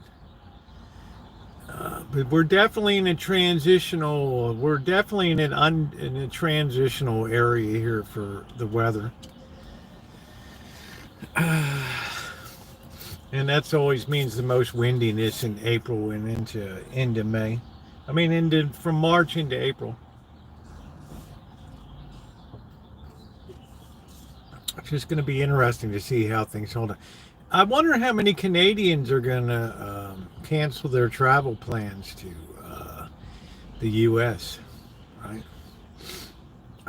But we're definitely in a transitional. We're definitely in a transitional area here for the weather. And that's always means the most windiness in April and into May. I mean, from March into April. It's just going to be interesting to see how things hold up. I wonder how many Canadians are going to cancel their travel plans to the U.S.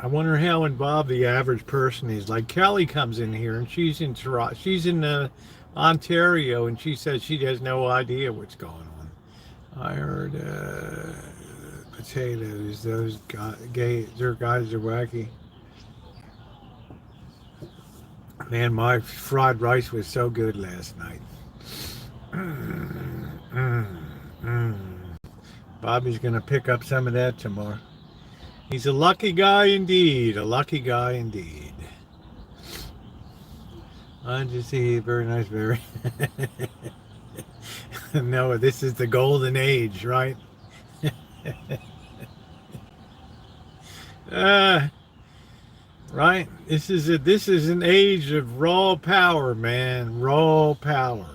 I wonder how involved the average person is. Like Kelly comes in here and she's in Ontario, and she says she has no idea what's going on. I heard potatoes. Those their guys are wacky. Man, my fried rice was so good last night. Bobby's gonna pick up some of that tomorrow. He's a lucky guy indeed. A lucky guy indeed. I just see very nice, very. No, this is the golden age, right? Right. This is an age of raw power, man. Raw power.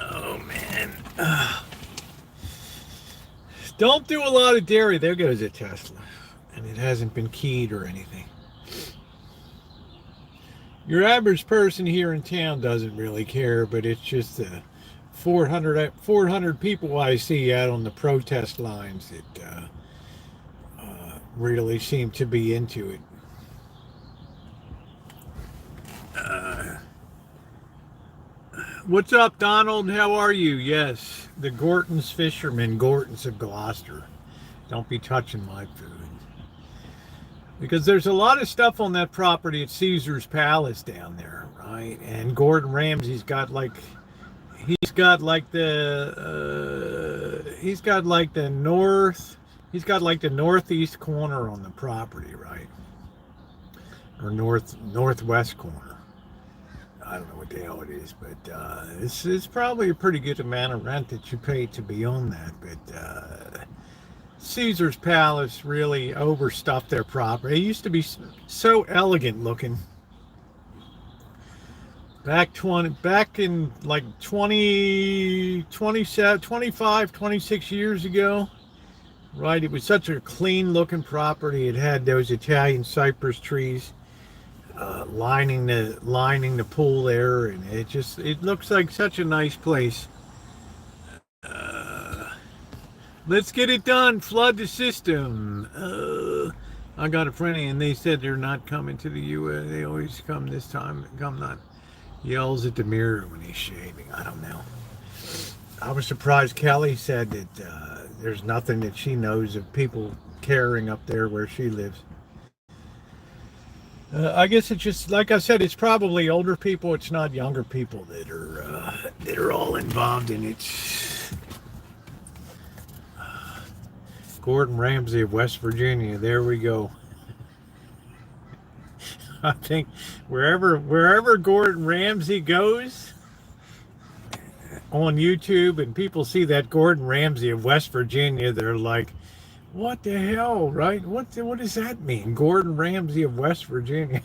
Oh man. Don't do a lot of dairy. There goes a Tesla. And it hasn't been keyed or anything. Your average person here in town doesn't really care, but it's just the 400 people I see out on the protest lines that really seem to be into it. What's up, Donald? How are you? Yes, the Gorton's fishermen, Gorton's of Gloucester. Don't be touching my food. Because there's a lot of stuff on that property at Caesar's Palace down there, right? And Gordon Ramsay's got like the northeast corner on the property, right? Or northwest corner. I don't know what the hell it is, but it's probably a pretty good amount of rent that you pay to be on that. But Caesar's Palace really overstuffed their property. It used to be so elegant looking. Back in like 25, 26 years ago, right? It was such a clean looking property. It had those Italian cypress trees lining the pool there, and it looks like such a nice place. Let's get it done. Flood the system. I got a friend and they said they're not coming to the U.S. They always come this time. Come not. Yells at the mirror when he's shaving. I don't know. I was surprised Kelly said that there's nothing that she knows of people caring up there where she lives. I guess it's just, like I said, it's probably older people. It's not younger people that are all involved in it. Gordon Ramsay of West Virginia. There we go. I think wherever Gordon Ramsay goes on YouTube and people see that Gordon Ramsay of West Virginia, they're like, what the hell, right? What does that mean? Gordon Ramsay of West Virginia.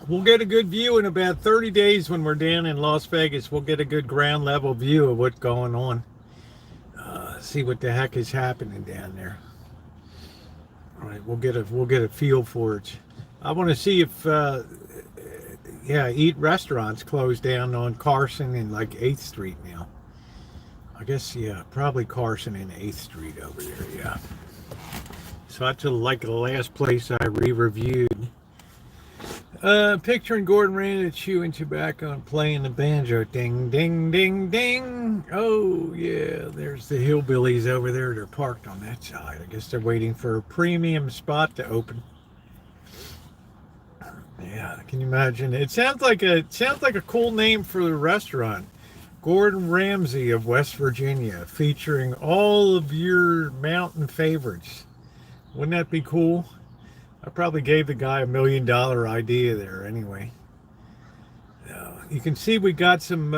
We'll get a good view in about 30 days when we're down in Las Vegas. We'll get a good ground level view of what's going on. See what the heck is happening down there. All right, we'll get a feel for it. I want to see if Eat Restaurants closed down on Carson and like 8th Street now. I guess probably Carson and 8th Street over there. Yeah. So that's like the last place I re-reviewed. Picturing Gordon Ramsay chewing tobacco and playing the banjo. Ding, ding, ding, ding. Oh, yeah. There's the hillbillies over there. They're parked on that side. I guess they're waiting for a premium spot to open. Yeah, can you imagine? It sounds like a cool name for the restaurant. Gordon Ramsay of West Virginia, featuring all of your mountain favorites. Wouldn't that be cool? I probably gave the guy $1 million idea there anyway. You can see we got some,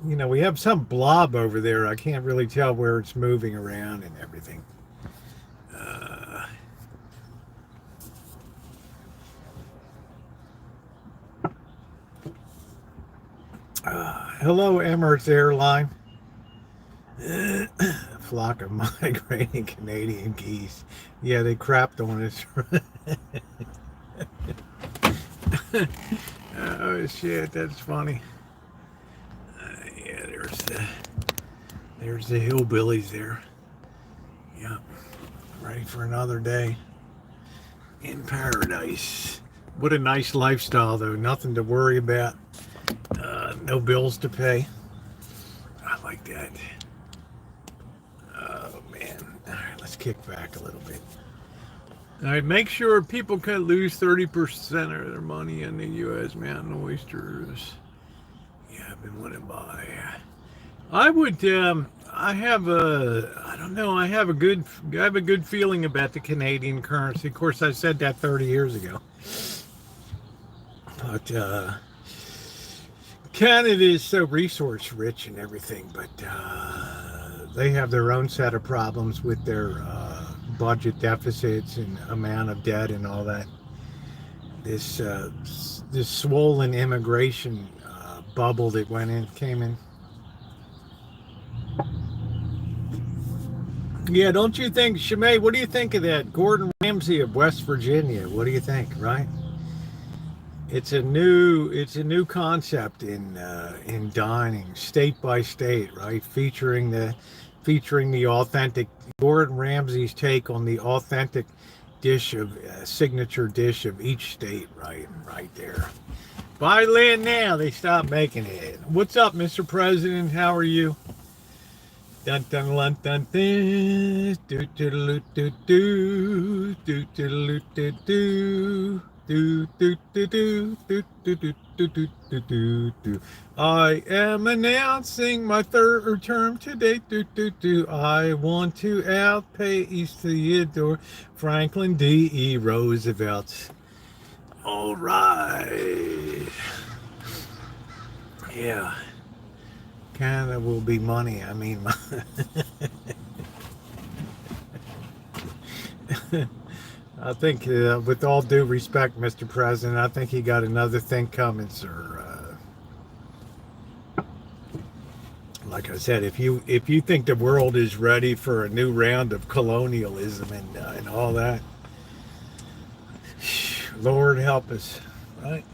we have some blob over there. I can't really tell where it's moving around and everything. Hello, Emirates Airline. A flock of migrating Canadian geese. Yeah, they crapped on us. Oh shit, that's funny. Yeah, there's the hillbillies there. Yep, ready for another day in paradise. What a nice lifestyle, though. Nothing to worry about. No bills to pay. I like that. Oh man. All right, let's kick back a little bit. All right, make sure people can lose 30% of their money in the U.S. mountain oysters. Yeah, I've been wanting to buy. I would. I don't know. I have a good feeling about the Canadian currency. Of course, I said that 30 years ago. But Canada is so resource rich and everything, but they have their own set of problems with their budget deficits and amount of debt and all that. This swollen immigration bubble that came in. Yeah, don't you think, Shimei? What do you think of that? Gordon Ramsay of West Virginia. What do you think? Right? It's a new concept in dining, state by state, right? Featuring the authentic Gordon Ramsay's take on the authentic signature dish of each state, right there. Buy land now. They stopped making it. What's up, Mr. President? How are you? Dun dun dun dun dun. Do do do do do do do do do. Do, do, do, do, do, do, do, do, do, do, do. I am announcing my third term today. Do, do, do. I want to outpace Theodore Franklin D.E. Roosevelt. All right. Yeah. Canada will be money. I mean, I think, with all due respect, Mr. President, I think he got another thing coming, sir. Like I said, if you think the world is ready for a new round of colonialism and all that, Lord help us, right?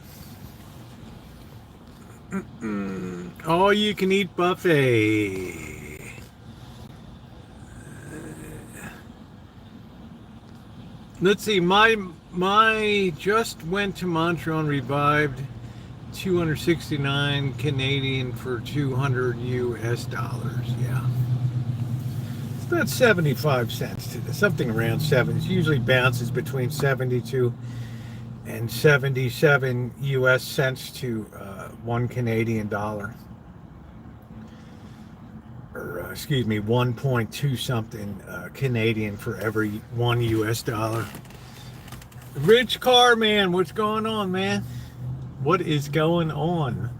All you can eat buffet. Let's see, my just went to Montreal and revived 269 Canadian for 200 US dollars. Yeah. It's about 75 cents to something around 7. It usually bounces between 72 and 77 US cents to 1 Canadian dollar. Or excuse me, 1.2 something Canadian for every 1 US dollar. Rich Car Man, what's going on, man? What is going on?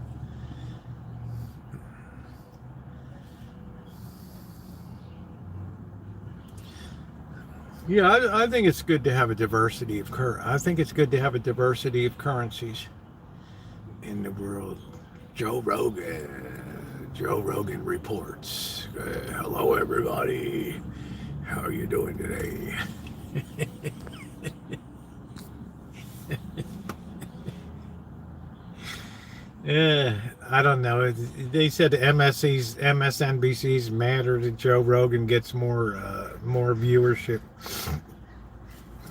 Yeah, I think it's good to have a diversity of I think it's good to have a diversity of currencies in the world. Joe Rogan reports. Hello, everybody. How are you doing today? Yeah, I don't know. They said MSNBC's matter that Joe Rogan gets more viewership.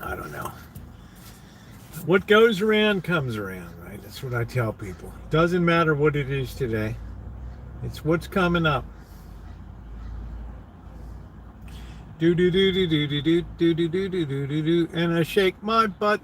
I don't know. What goes around comes around, right? That's what I tell people. Doesn't matter what it is today. It's what's coming up. Do do do do do do do do do do do do do do, and I shake my butt.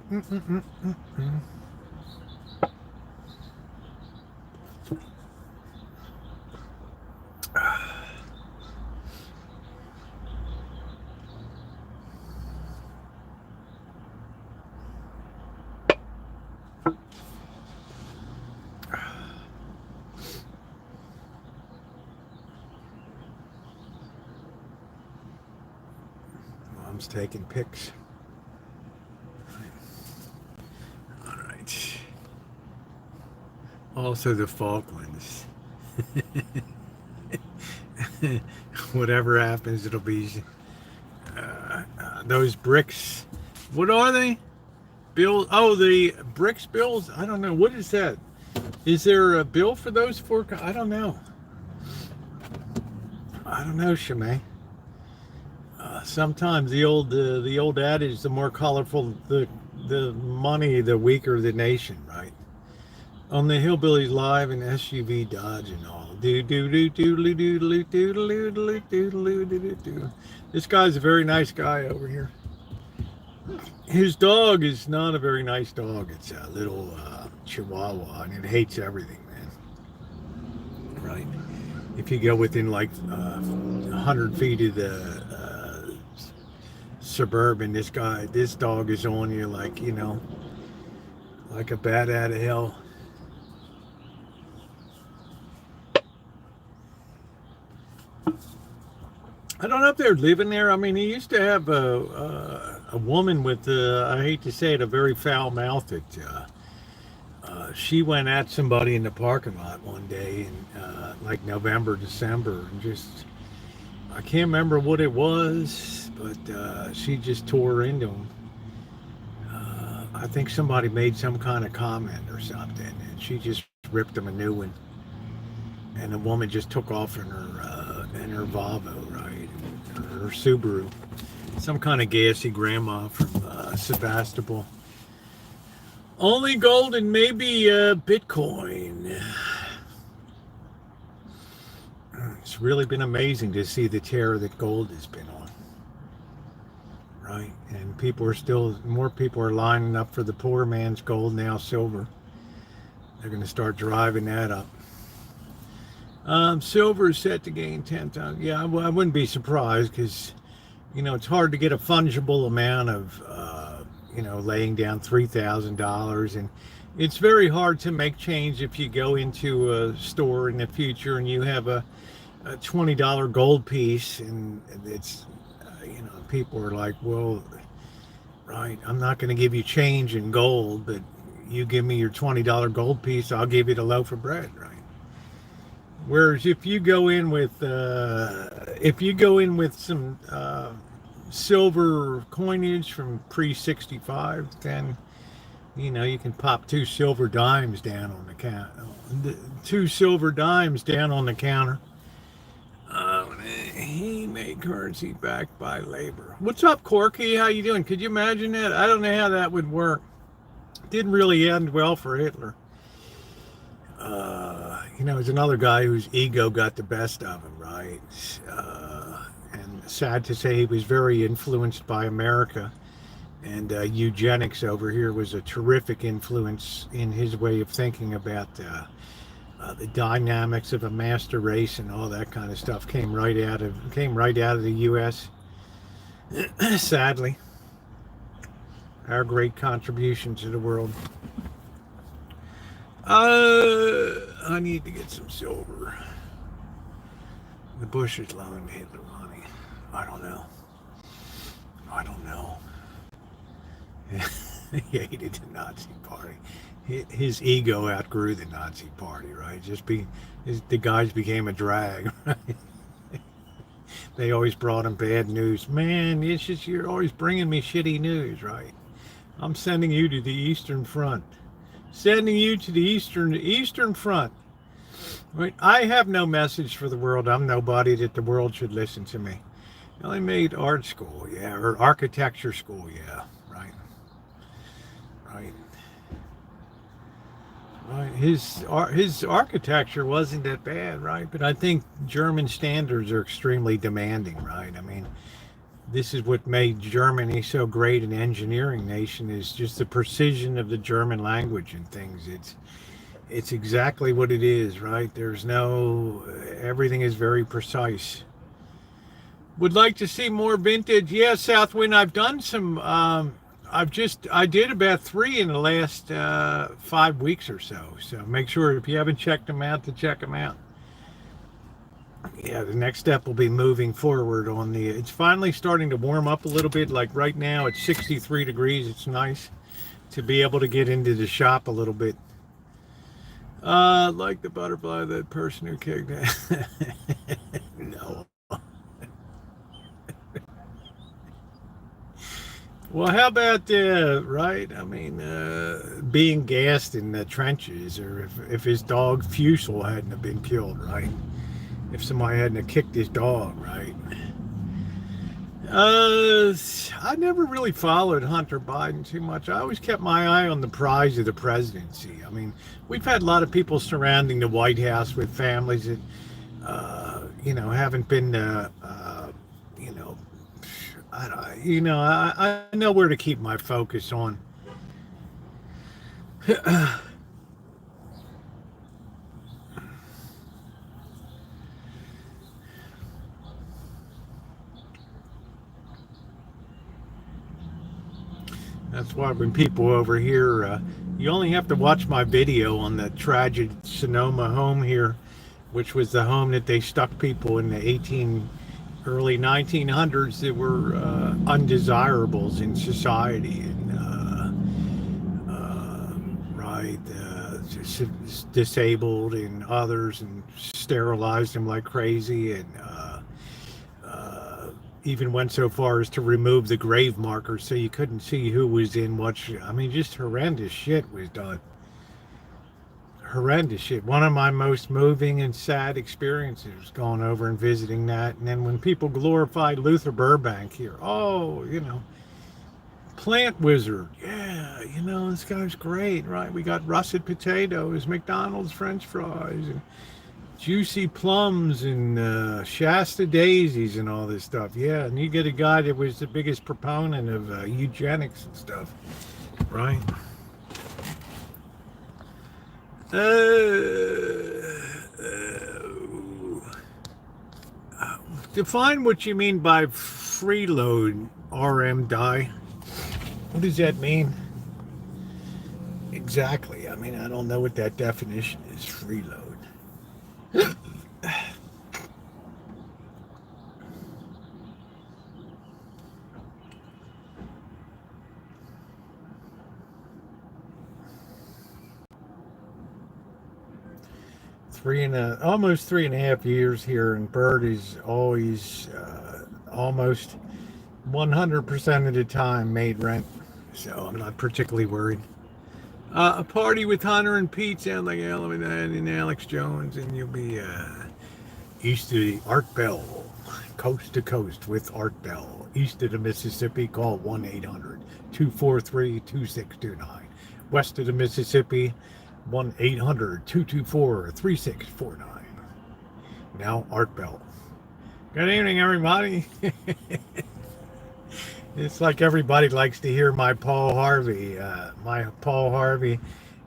Mom's taking pics. All right. Also the Falklands. Whatever happens, it'll be those BRICS. What are they? Bill? Oh, the BRICS bills. I don't know. What is that? Is there a bill for those four? I don't know. Shemay. Sometimes the old adage, the more colorful the money, the weaker the nation, right? On the Hillbillies Live and SUV Dodge and all. This guy's a very nice guy over here. His dog is not a very nice dog. It's a little Chihuahua, and it hates everything, man. Right? If you go within like 100 feet of the Suburban, this dog is on you like, like a bat out of hell. I don't know if they're living there. I mean, he used to have a woman with, I hate to say it, a very foul mouth. She went at somebody in the parking lot one day in like November, December, and just, I can't remember what it was, but she just tore into him. I think somebody made some kind of comment or something, and she just ripped him a new one. And the woman just took off in her Volvo, right? Her Subaru. Some kind of gassy grandma from Sebastopol. Only gold and maybe Bitcoin. It's really been amazing to see the terror that gold has been on. Right? And more people are lining up for the poor man's gold, now silver. They're going to start driving that up. Silver is set to gain 10 times. Yeah, I wouldn't be surprised because, it's hard to get a fungible amount of, laying down $3,000. And it's very hard to make change if you go into a store in the future and you have a $20 gold piece and it's, people are like, well, right, I'm not going to give you change in gold, but you give me your $20 gold piece, I'll give you the loaf of bread, right? Whereas if you go in with some silver coinage from pre-65, then you can pop two silver dimes down on the counter. He made currency backed by labor. What's up, Corky? How you doing? Could you imagine that? I don't know how that would work. Didn't really end well for Hitler. He's another guy whose ego got the best of him, right? And sad to say, he was very influenced by America, and eugenics over here was a terrific influence in his way of thinking about the dynamics of a master race and all that kind of stuff. Came right out of the U.S. Sadly, our great contribution to the world. I need to get some silver. The Bush is loaning Hitler money. I don't know. He hated the Nazi party. His ego outgrew the Nazi party, right? The guys became a drag, right? They always brought him bad news. Man, you're always bringing me shitty news, right? I'm sending you to the Eastern Front. Sending you to the Eastern Front. Right? I have no message for the world. I'm nobody that the world should listen to me. I made art school, yeah, or architecture school, yeah, right. His architecture wasn't that bad, right? But I think German standards are extremely demanding, right? I mean, this is what made Germany so great an engineering nation, is just the precision of the German language and things. It's exactly what it is, right? Everything is very precise. Would like to see more vintage. Yeah, Southwind, I've done some, I did about 3 in the last 5 weeks or so. So make sure if you haven't checked them out to check them out. Yeah, the next step will be moving forward it's finally starting to warm up a little bit. Like right now it's 63 degrees. It's nice to be able to get into the shop a little bit. Like the butterfly, that person who kicked it. No. Well, how about right? I mean, being gassed in the trenches, or if his dog Fusel hadn't have been killed, right? If somebody hadn't have kicked his dog, right? I never really followed Hunter Biden too much. I always kept my eye on the prize of the presidency. I mean, we've had a lot of people surrounding the White House with families that, haven't been, I know where to keep my focus on. That's why when people over here, you only have to watch my video on the tragic Sonoma home here, which was the home that they stuck people in the early 1900s that were undesirables in society, and disabled and others, and sterilized them like crazy, and even went so far as to remove the grave markers so you couldn't see who was in what. I mean, just horrendous shit was done. Horrendous shit. One of my most moving and sad experiences going over and visiting that. And then when people glorify Luther Burbank here, plant wizard, yeah, this guy's great, right? We got russet potatoes, McDonald's French fries, and juicy plums, and Shasta daisies, and all this stuff. Yeah, and you get a guy that was the biggest proponent of eugenics and stuff, right? Define what you mean by freeload, RM die. What does that mean? Exactly. I mean, I don't know what that definition is, freeload. 3.5 years here, and Bird is always almost 100% of the time made rent, so I'm not particularly worried. A party with Hunter and Pete sound like Ellen and Alex Jones, and you'll be east of the Art Bell, coast to coast with Art Bell. East of the Mississippi, call 1-800-243-2629. West of the Mississippi, 1-800-224-3649. Now Art Bell. Good evening, everybody. It's like everybody likes to hear my Paul Harvey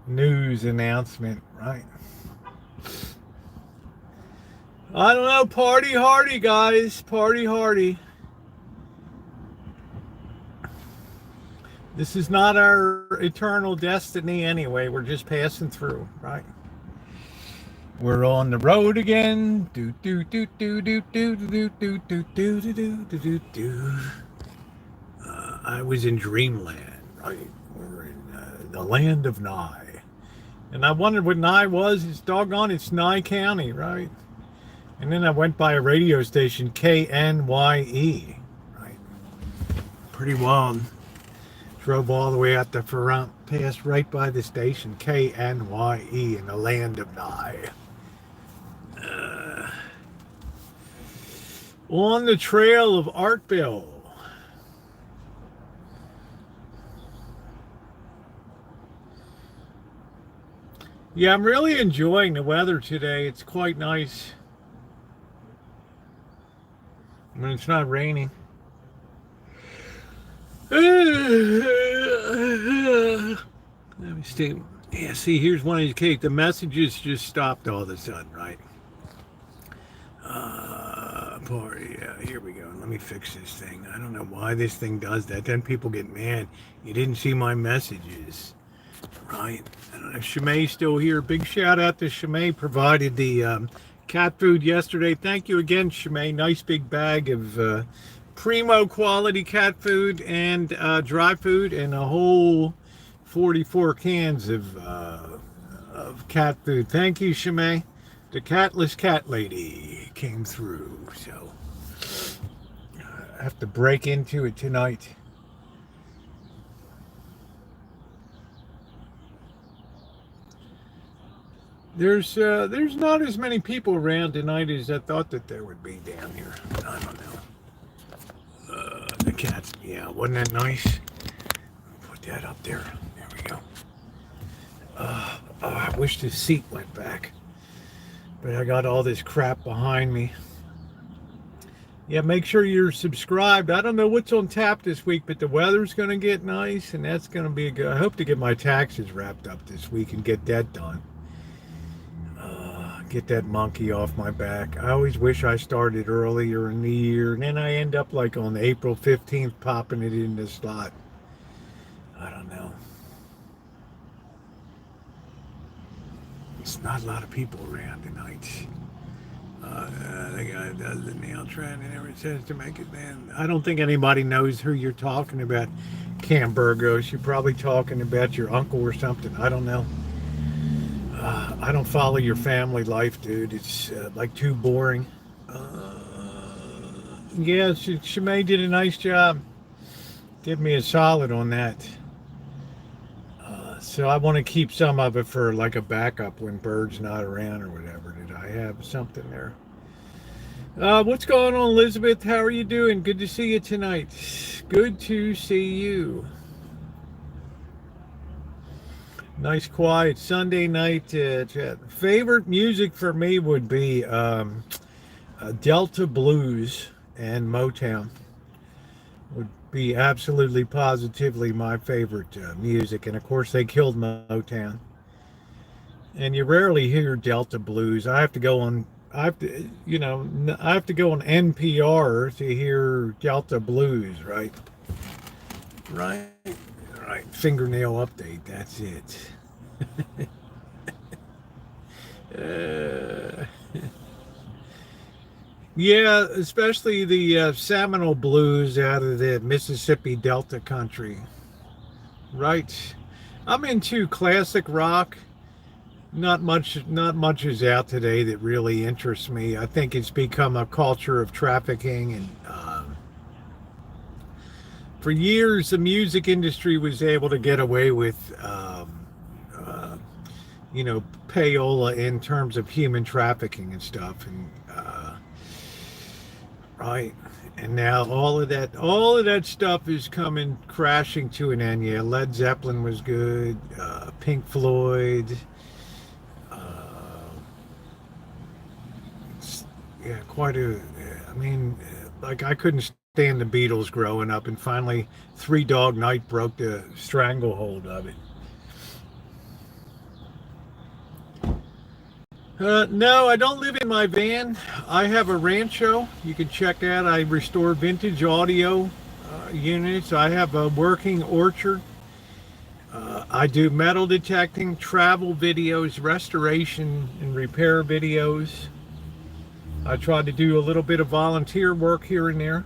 news announcement, right? I don't know, party hardy, guys, party hardy. This is not our eternal destiny anyway. We're just passing through, right? We're on the road again. Do do do do do do do do do do do do do do. I was in Dreamland, right? We're in the land of Nye, and I wondered what Nye was. It's doggone, it's Nye County, right? And then I went by a radio station, KNYE, right? Pretty wild. Drove all the way out the front, passed right by the station, KNYE, in the land of Nye. On the trail of Artville. Yeah, I'm really enjoying the weather today. It's quite nice. I mean, it's not raining. Let me see. Yeah, see, here's one of these cases. The messages just stopped all of a sudden, right? Party. Yeah, here we go. Let me fix this thing. I don't know why this thing does that. Then people get mad. You didn't see my messages, right? I don't know if Shimei's still here. Big shout out to Shimei. Provided the cat food yesterday. Thank you again, Shimei. Nice big bag of primo quality cat food and dry food, and a whole 44 cans of cat food. Thank you, Shimei. The catless cat lady came through, so I have to break into it tonight. There's not as many people around tonight as I thought that there would be down here. I don't know. The cats, yeah, wasn't that nice? Put that up there. There we go. Oh, I wish the seat went back, but I got all this crap behind me. Yeah, make sure you're subscribed. I don't know what's on tap this week, but the weather's going to get nice, and that's going to be a good. I hope to get my taxes wrapped up this week and get that done. Get that monkey off my back. I always wish I started earlier in the year, and then I end up like on April 15th popping it in the slot. I don't know. It's not a lot of people around tonight. The guy does the nail trend and never says to make it then. I don't think anybody knows who you're talking about, Camburgos. You're probably talking about your uncle or something. I don't know. I don't follow your family life, dude. It's like too boring. Yeah, Shemay did a nice job. Did me a solid on that. So I want to keep some of it for like a backup when Bird's not around or whatever. Did I have something there? What's going on, Elizabeth? How are you doing? Good to see you tonight. Good to see you. Nice quiet Sunday night chat. Favorite music for me would be Delta Blues and Motown. Would be absolutely positively my favorite music, and of course they killed Motown. And you rarely hear Delta Blues. I have to go on NPR to hear Delta Blues, right? Right. Fingernail update, that's it. Yeah, especially the Seminole blues out of the Mississippi Delta country. Right. I'm into classic rock. Not much is out today that really interests me. I think it's become a culture of trafficking, and for years the music industry was able to get away with payola in terms of human trafficking and stuff, and right. And now all of that stuff is coming crashing to an end. Yeah, Led Zeppelin was good, Pink Floyd, yeah, like I couldn't stand the Beatles growing up, and finally Three Dog Night broke the stranglehold of it. No, I don't live in my van. I have a Rancho. You can check that. I restore vintage audio units. I have a working orchard. I do metal detecting, travel videos, restoration and repair videos. I try to do a little bit of volunteer work here and there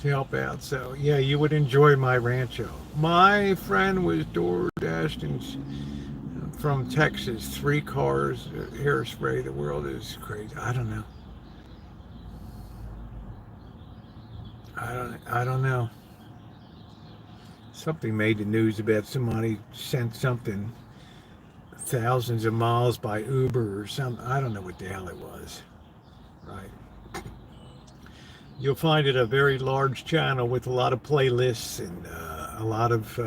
to help out. So yeah, you would enjoy my Rancho. My friend was door dashing from Texas, 3 cars, hairspray. The world is crazy. I don't know. I don't know. Something made the news about somebody sent something thousands of miles by Uber or something. I don't know what the hell it was. Right. You'll find it a very large channel with a lot of playlists and a lot of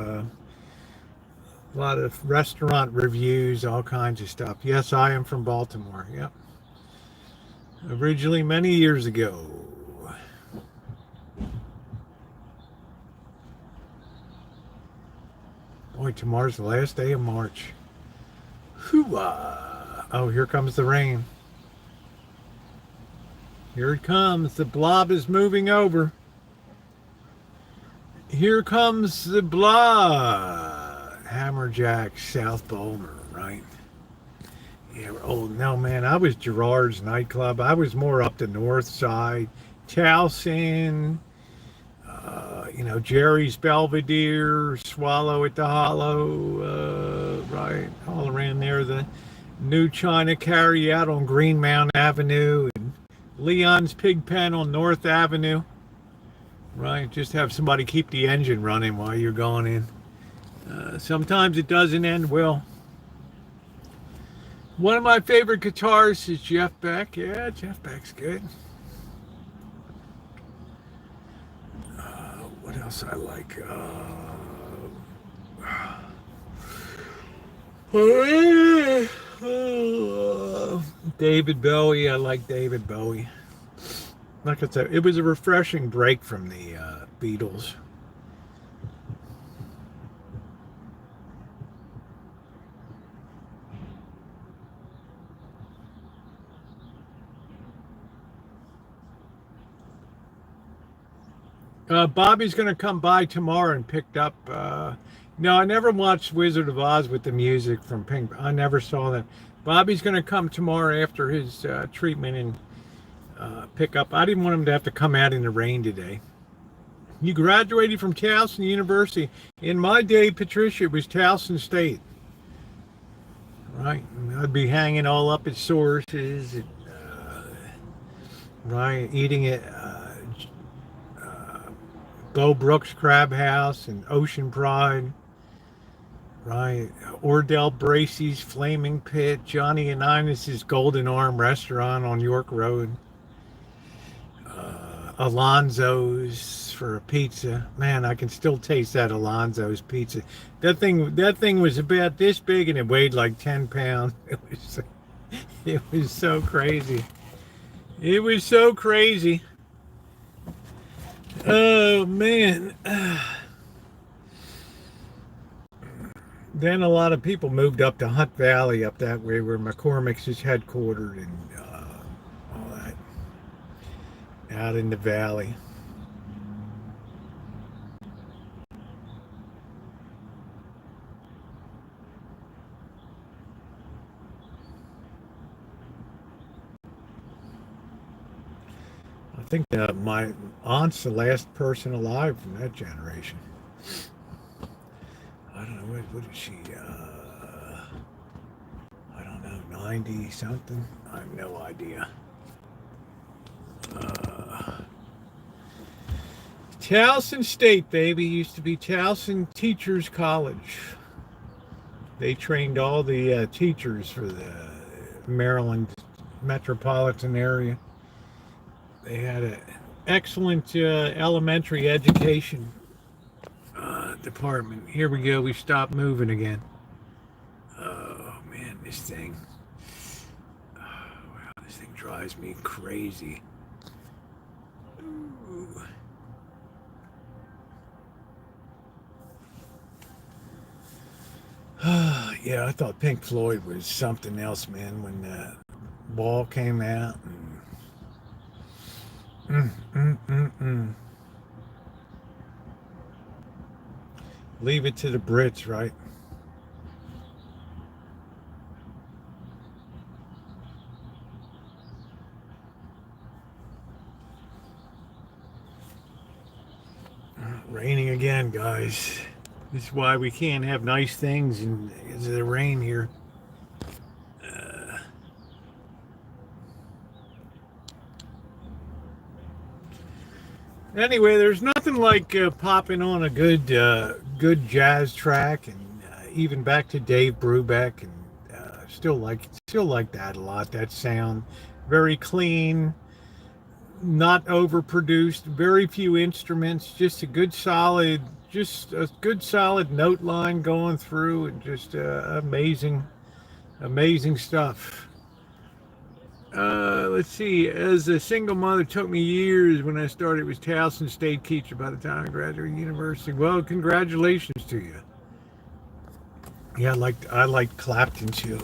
restaurant reviews, all kinds of stuff. Yes, I am from Baltimore. Yep. Originally many years ago. Boy, tomorrow's the last day of March. Hoo-ah. Oh, here comes the rain. Here it comes. The blob is moving over. Here comes the blob. Hammerjack, South Bulmer, right? Yeah, oh, no, man. I was Gerard's nightclub. I was more up the north side. Towson, Jerry's Belvedere, Swallow at the Hollow, right, all around there. The New China Carry Out on Greenmount Avenue, and Leon's Pig Pen on North Avenue, right? Just have somebody keep the engine running while you're going in. Sometimes it doesn't end well. One of my favorite guitarists is Jeff Beck. Yeah, Jeff Beck's good. What else I like? David Bowie. I like David Bowie. Like I said, it was a refreshing break from the Beatles. Bobby's going to come by tomorrow and picked up. No, I never watched Wizard of Oz with the music from Pink. I never saw that. Bobby's going to come tomorrow after his treatment and pick up. I didn't want him to have to come out in the rain today. You graduated from Towson University. In my day, Patricia, it was Towson State. Right? I'd be hanging all up at sources, and, right? Eating at Bo Brooks Crab House and Ocean Pride. Right? Ordell Bracey's Flaming Pit. Johnny and Inez's Golden Arm Restaurant on York Road. Alonzo's for a pizza. Man, I can still taste that Alonzo's pizza. That thing was about this big and it weighed like 10 pounds. It was so crazy. It was so crazy. Oh man. Then a lot of people moved up to Hunt Valley up that way where McCormick's is headquartered and all that out in the valley. I think my aunt's the last person alive from that generation. I don't know, what is she, I don't know, 90 something? I have no idea. Towson State, baby, used to be Towson Teachers College. They trained all the teachers for the Maryland metropolitan area. They had an excellent elementary education department. Here we go. We stopped moving again. Oh man, this thing. Oh, wow, this thing drives me crazy. Ooh. Yeah, I thought Pink Floyd was something else, man, when the Wall came out. Leave it to the Brits, right? Raining again, guys. This is why we can't have nice things because of the rain here. Anyway, there's nothing like popping on a good jazz track, and even back to Dave Brubeck, and still like that a lot. That sound, very clean, not overproduced, very few instruments, just a good solid note line going through, and just amazing stuff. Let's see. As a single mother, it took me years. When I started, it was Towson State teacher by the time I graduated university. Well, congratulations to you. Yeah, I liked Clapton too.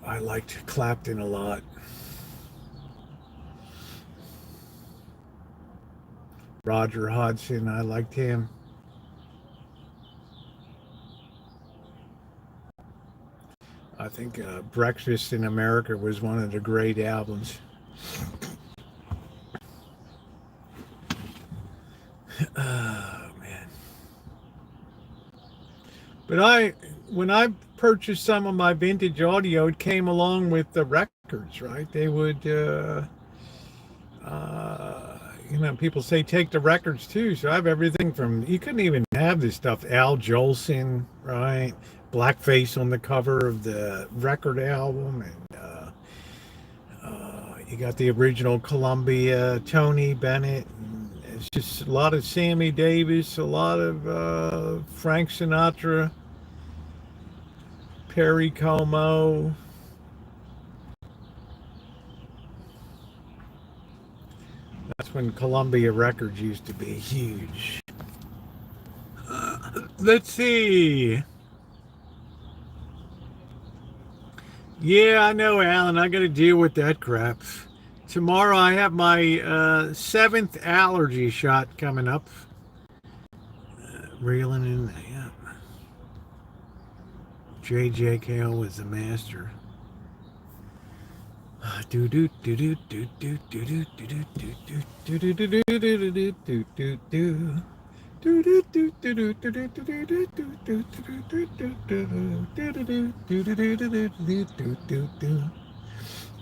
I liked Clapton a lot. Roger Hodgson, I liked him. I think Breakfast in America was one of the great albums. Oh man. But when I purchased some of my vintage audio, it came along with the records, right? They would people say take the records too. So I have everything from, you couldn't even have this stuff. Al Jolson, right? blackface on the cover of the record album, and you got the original Columbia, Tony Bennett. And it's just a lot of Sammy Davis, a lot of Frank Sinatra, Perry Como. That's when Columbia Records used to be huge. Let's see. Yeah, I know, Alan. I got to deal with that crap. Tomorrow I have my 7th allergy shot coming up. Reeling in, yeah. JJKO was the master. Do do do do do do do do do do do do do do do do do.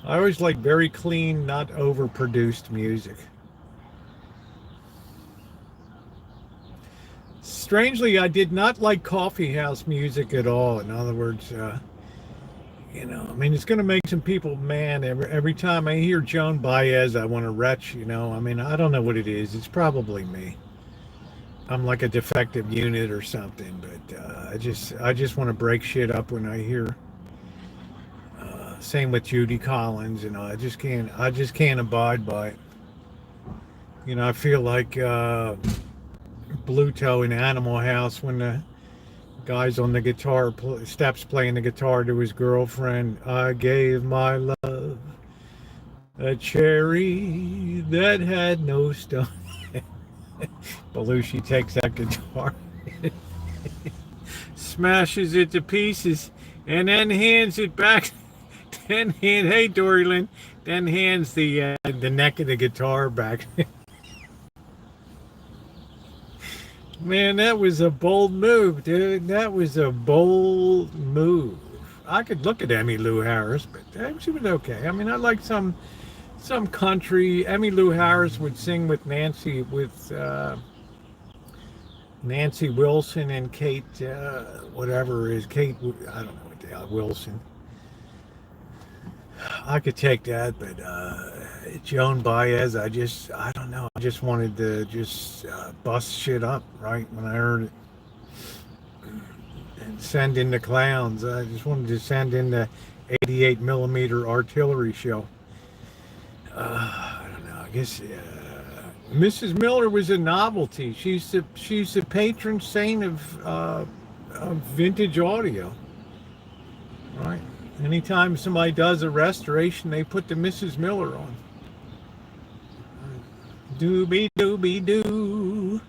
I always like very clean, not overproduced music. Strangely, I did not like coffee house music at all. In other words, you know, I mean, it's going to make some people mad. Every time I hear Joan Baez, I want to retch, you know. I mean, I don't know what it is. It's probably me. I'm like a defective unit or something, but I just want to break shit up when I hear. Same with Judy Collins, you know. I just can't abide by it. You know, I feel like Bluto in Animal House when the guy's on the guitar steps playing the guitar to his girlfriend. I gave my love a cherry that had no stone. Belushi takes that guitar, smashes it to pieces, and then hands it back. Hey Dory Lynn, then hands the neck of the guitar back. Man, that was a bold move, dude. That was a bold move. I could look at Emmylou Harris, but she was okay. I mean, I like some country. Emmylou Harris would sing with Nancy Wilson and Kate, whatever it is, Kate, I don't know what the hell, Wilson. I could take that, but Joan Baez, I don't know. I just wanted to just bust shit up right when I heard it. And send in the clowns. I just wanted to send in the 88 millimeter artillery show. I don't know. I guess Mrs. Miller was a novelty. She's the patron saint of vintage audio, right? Anytime somebody does a restoration, they put the Mrs. Miller on. Doobie doobie doo.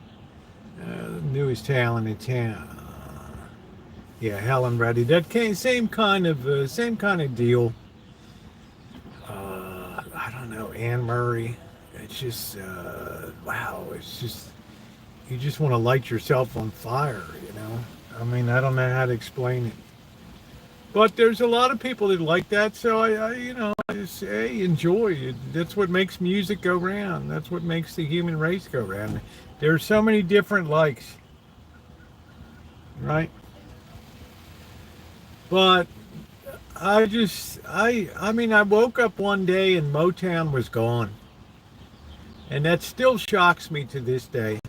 Newest talent in town. Yeah, Helen Reddy. That same kind of deal. I don't know, Anne Murray. It's just wow. It's just you just want to light yourself on fire, you know. I mean, I don't know how to explain it. But there's a lot of people that like that, so I just say enjoy it. That's what makes music go round. That's what makes the human race go round. There's so many different likes, right? But I woke up one day and Motown was gone, and that still shocks me to this day,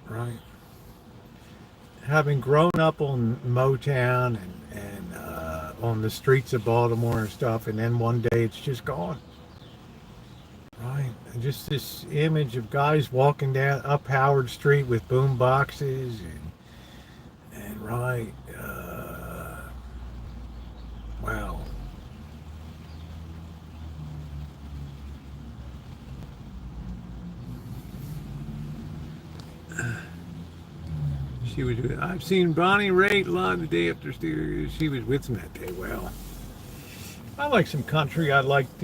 right? Having grown up on Motown and on the streets of Baltimore and stuff, and then one day it's just gone. Right? And just this image of guys walking down up Howard Street with boom boxes and right. Wow. She was. I've seen Bonnie Raitt live the day after she was with me that day. Well, I like some country. I liked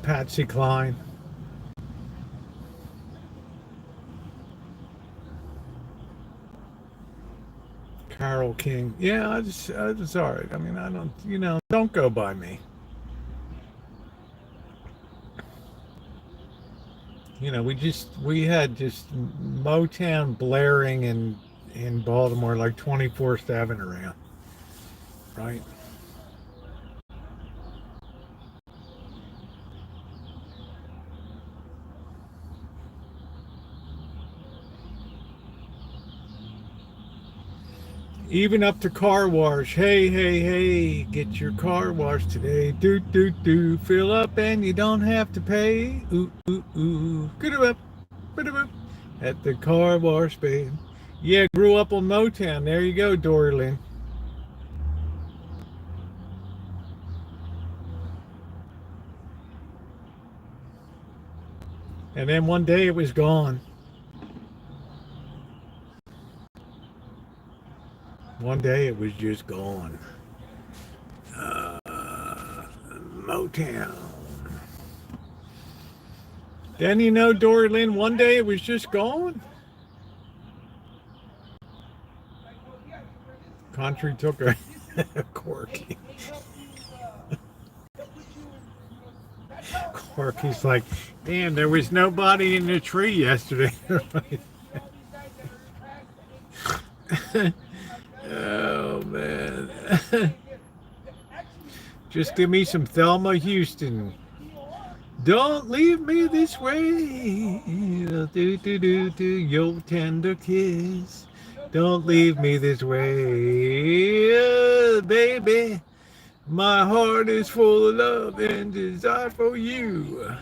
Patsy Cline. Carole King. Yeah, I was all right. I mean, I don't, don't go by me. We had just Motown blaring and in Baltimore, like 24/7 around, right? Even up to car wash. Hey, hey, hey, get your car washed today. Do, do, do. Fill up and you don't have to pay. Ooh, ooh, ooh. Get it up. Put it up. At the car wash, babe. Yeah, grew up on Motown. There you go, Dorlin. And then one day it was gone. One day it was just gone. Motown. Then you know, Dorlin, one day it was just gone. Country took a Corky. Corky's like, damn, there was nobody in the tree yesterday. Oh, man. Just give me some Thelma Houston. Don't leave me this way. Do, do, do, do, your tender kiss. Don't leave me this way, baby. My heart is full of love and desire for you.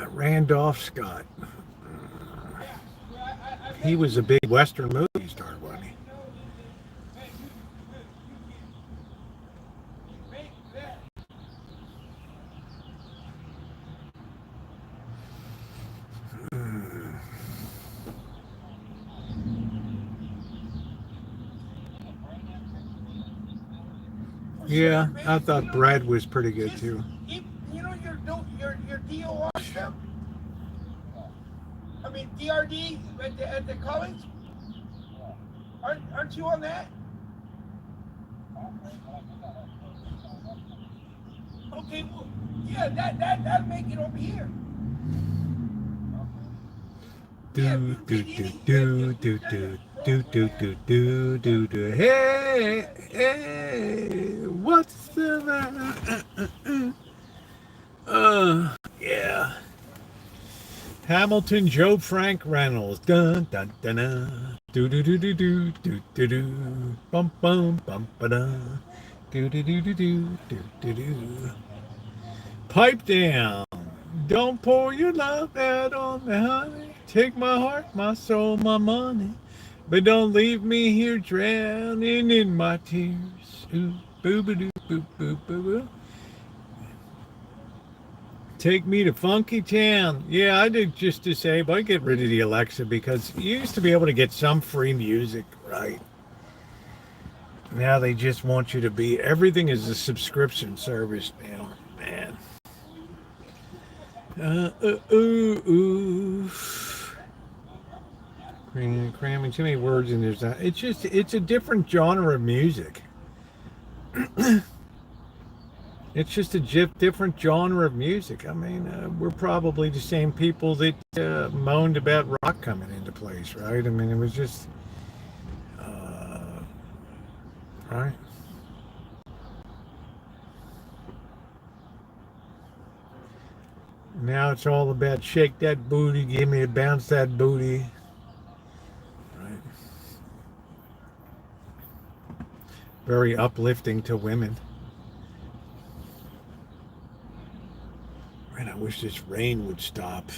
Randolph Scott. He was a big Western movie star, wasn't he? Yeah, I thought Brad was pretty good too. You know your DOR stuff? I mean DRD at the college? Aren't you on that? Okay, well, yeah, that'll make it over here. Do do do do do do do do do do do do. Hey, hey, what's the matter? Yeah. Hamilton, Joe Frank Reynolds. Dun dun dun dun. Do do do do do do do do. Bum bum bum ba da. Do do do do do do do do. Pipe down. Don't pour your love out on me, honey. Take my heart, my soul, my money. But don't leave me here drowning in my tears. Ooh, boo boo doo boo boo boo boo. Take me to Funky Town. Yeah, I did just disable. I get rid of the Alexa because you used to be able to get some free music, right? Now they just want you to be. Everything is a subscription service now, man. Ooh. Cramming too many words in there. It's a different genre of music. It's just a different genre of music. I mean, we're probably the same people that moaned about rock coming into place, right? I mean, it was just, right? Now it's all about shake that booty, give me a bounce that booty. Right? Very uplifting to women. Man, I wish this rain would stop.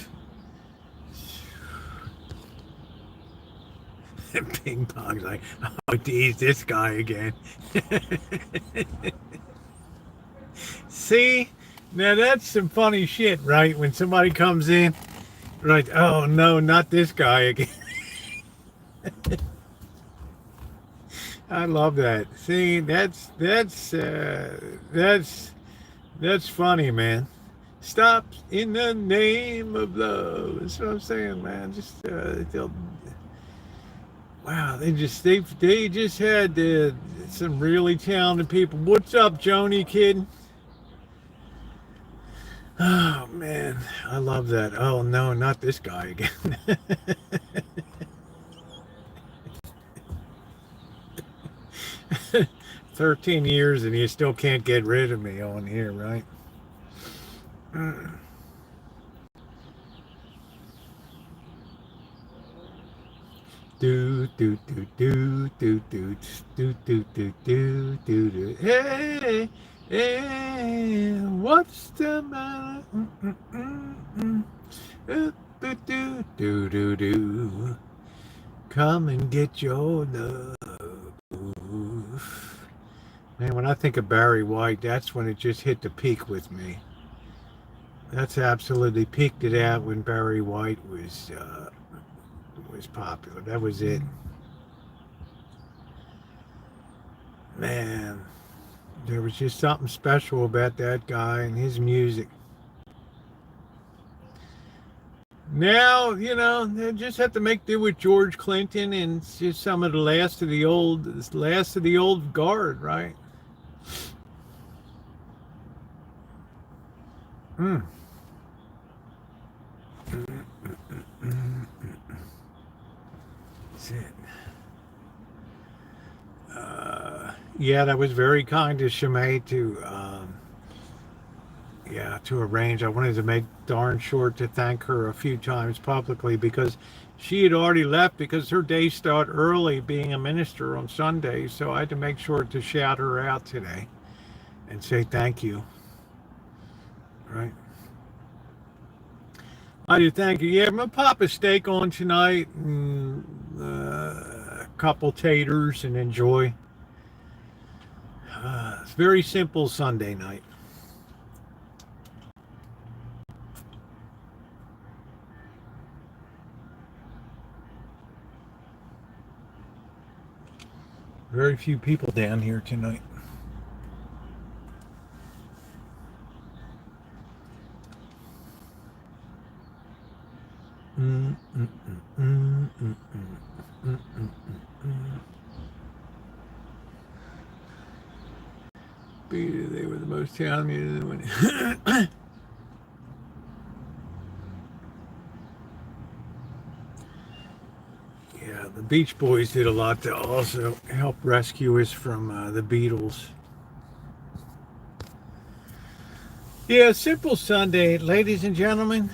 Ping pong's like, oh, geez, this guy again. See? Now that's some funny shit, right? When somebody comes in, right? Oh no, not this guy again. I love that. See, that's funny, man. Stop in the name of love. That's what I'm saying, man. Just wow, they just had some really talented people. What's up, Joni kid? Oh man, I love that. Oh no, not this guy again. 13 years and you still can't get rid of me on here, right? Do do do do do do do do do do do do. Hey, hey, what's the matter? Do do do do do. Come and get your love. Man, when I think of Barry White, that's when it just hit the peak with me. That's absolutely peaked it out when Barry White was popular. That was it. Man, there was just something special about that guy and his music. Now, they just have to make do with George Clinton and it's just some of the last of the old guard, right? Mm. That's it. Yeah, that was very kind of Shimei to arrange. I wanted to make darn sure to thank her a few times publicly because she had already left because her days start early being a minister on Sundays. So I had to make sure to shout her out today and say thank you. Right. I do thank you. Yeah, I'm gonna pop a steak on tonight and a couple taters and enjoy. It's very simple Sunday night. Very few people down here tonight. They were the most talented. Yeah, the Beach Boys did a lot to also help rescue us from the Beatles. Yeah, simple Sunday, ladies and gentlemen.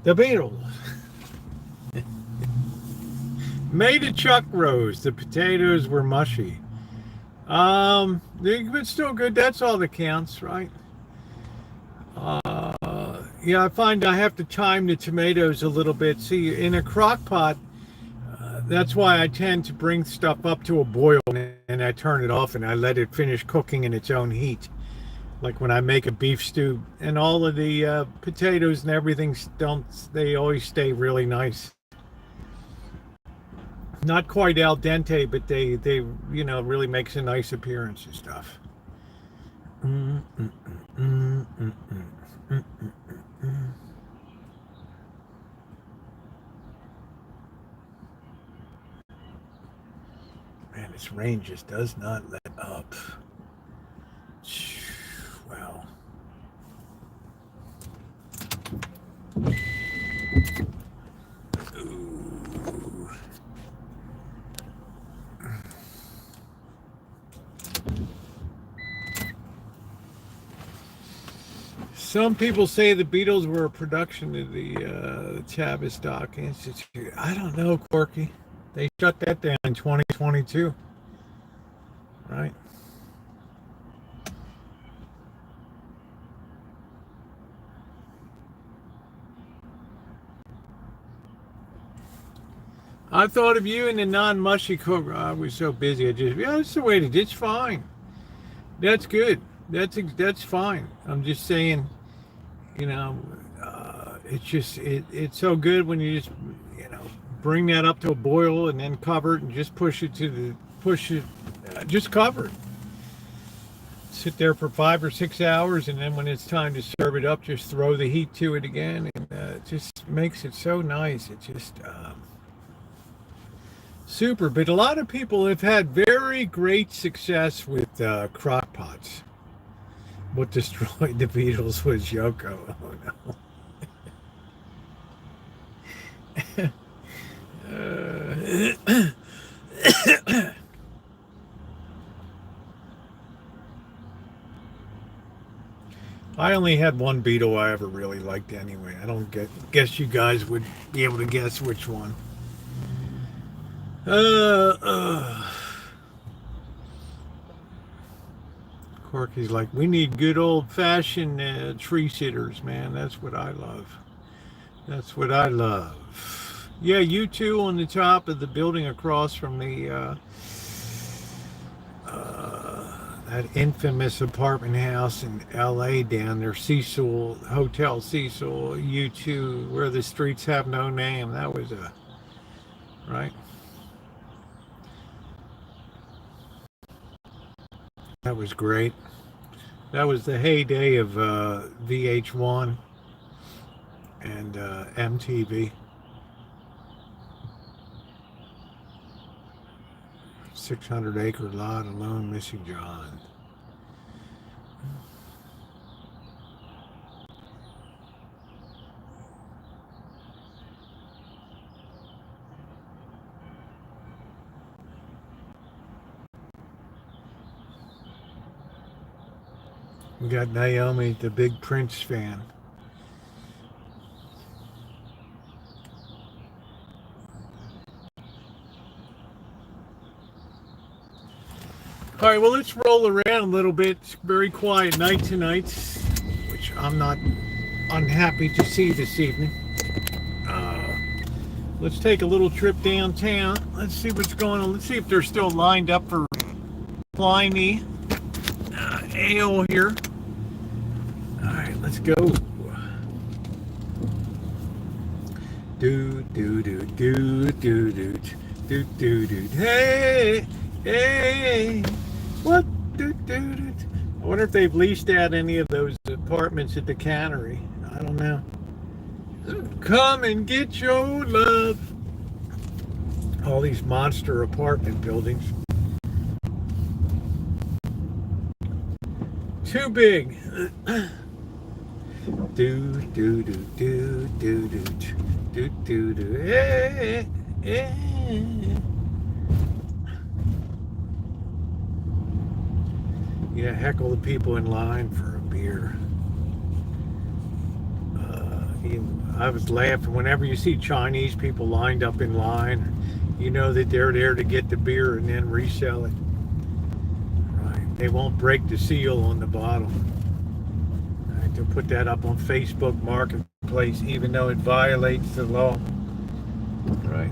The Beatles. Made a chuck roast. The potatoes were mushy. But still good. That's all that counts, right? Yeah, I find I have to time the tomatoes a little bit. See, in a crock pot, that's why I tend to bring stuff up to a boil and I turn it off and I let it finish cooking in its own heat. Like when I make a beef stew and all of the potatoes and everything they always stay really nice. Not quite al dente, but they really makes a nice appearance and stuff. Man, this rain just does not let up. Well. Ooh. Some people say the Beatles were a production of the Tavistock Institute. I don't know, Corky. They shut that down in 2022, right? I thought of you in the non-mushy cook. I was so busy. That's the way it's fine. That's good. That's fine. I'm just saying, it's so good when you just, bring that up to a boil and then cover it and just just cover it. Sit there for 5 or 6 hours and then when it's time to serve it up, just throw the heat to it again and it just makes it so nice. It just super. But a lot of people have had very great success with crock pots. What destroyed the Beatles was Yoko. Oh no. I only had one Beetle I ever really liked anyway. I don't guess you guys would be able to guess which one. Corky's like, we need good old-fashioned tree sitters, man. That's what I love. That's what I love. Yeah, you two on the top of the building across from the that infamous apartment house in LA down there, Cecil Hotel Cecil. You two, where the streets have no name. That was a right. That was great. That was the heyday of VH1 and MTV. 600-acre lot alone, missing John. We got Naomi, the big Prince fan. All right, well, let's roll around a little bit. It's a very quiet night tonight, which I'm not unhappy to see this evening. Let's take a little trip downtown. Let's see what's going on. Let's see if they're still lined up for Pliny Ale here. All right, let's go. Do do do do do do do do do. Hey, hey, what? Do do do. I wonder if they've leased out any of those apartments at the cannery. I don't know. Come and get your love. All these monster apartment buildings. Too big. Do do do do do do do do do. Hey, hey. Yeah, heckle the people in line for a beer. I was laughing whenever you see Chinese people lined up in line. You know that they're there to get the beer and then resell it. Right? They won't break the seal on the bottle. Right? They'll put that up on Facebook Marketplace, even though it violates the law. Right?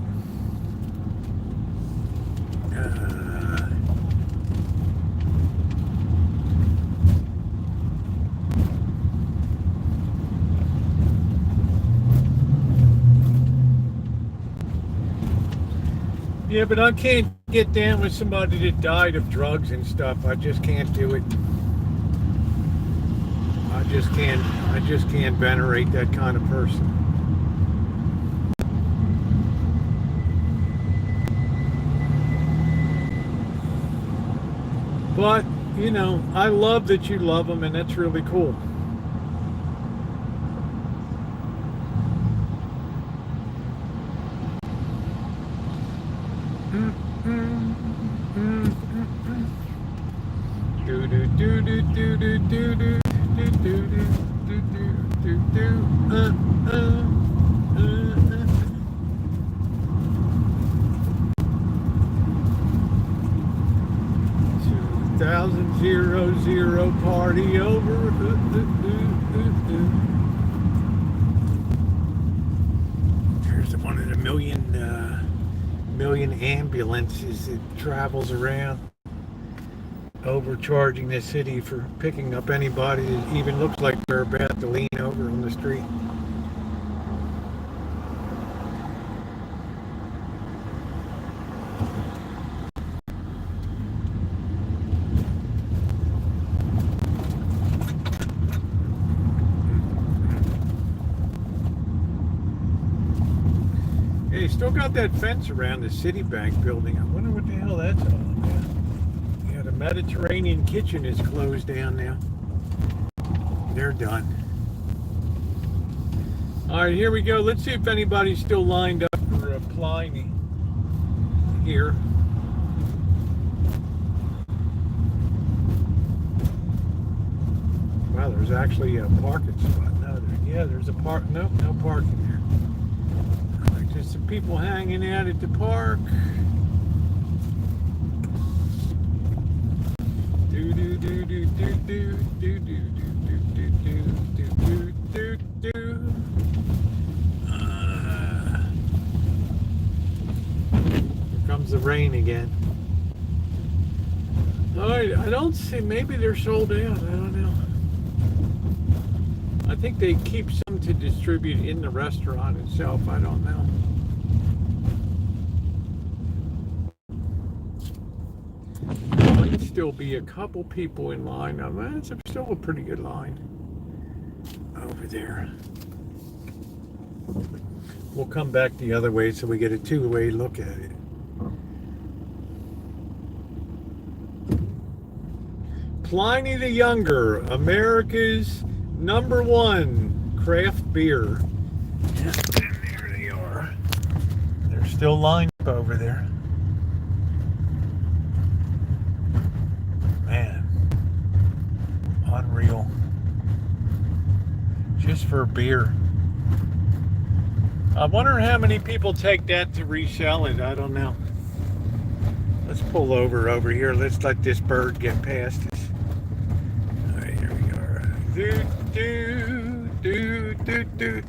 Yeah, but I can't get down with somebody that died of drugs and stuff. I just can't do it. I just can't venerate that kind of person. But, you know, I love that you love them, and that's really cool. Do do do do do do do do do do do do do. 2000 party over. There's one of the million ambulances that travels around, overcharging the city for picking up anybody that even looks like they're about to lean over on the street. Hey, still got that fence around the Citibank building. I wonder what the hell that's all about. Yeah, the Mediterranean kitchen is closed down now. They're done. All right, here we go. Let's see if anybody's still lined up for Pliny here. Wow, there's was actually a parking spot. No, there's a park. Nope, no parking there. All right, just some people hanging out at the park. Do do do do do do do do do do do do do do. Here comes the rain again. All right, I don't see. Maybe they're sold out. I don't know. I think they keep some to distribute in the restaurant itself. I don't know. Might still be a couple people in line. Now that's still a pretty good line over there. We'll come back the other way so we get a two-way look at it. Pliny the Younger, America's #1 craft beer. Yeah, there they are. They're still lined up over there. Man, unreal. Just for beer. I wonder how many people take that to resell it. I don't know. Let's pull over here. Let's let this bird get past us. All right, here we go. Do do do do do.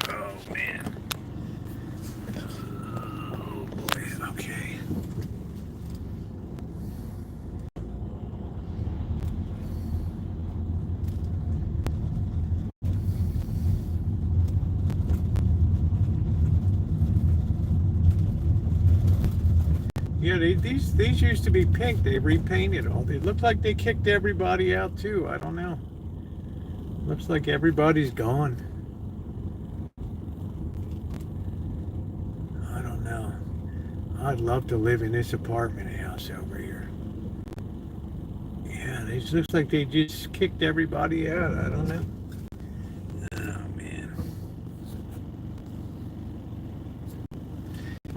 Oh man. Oh boy. Okay. Yeah, these used to be pink. They repainted all. They look like they kicked everybody out too. I don't know. Looks like everybody's gone. I don't know. I'd love to live in this apartment house over here. Yeah, it looks like they just kicked everybody out. I don't know. Oh man.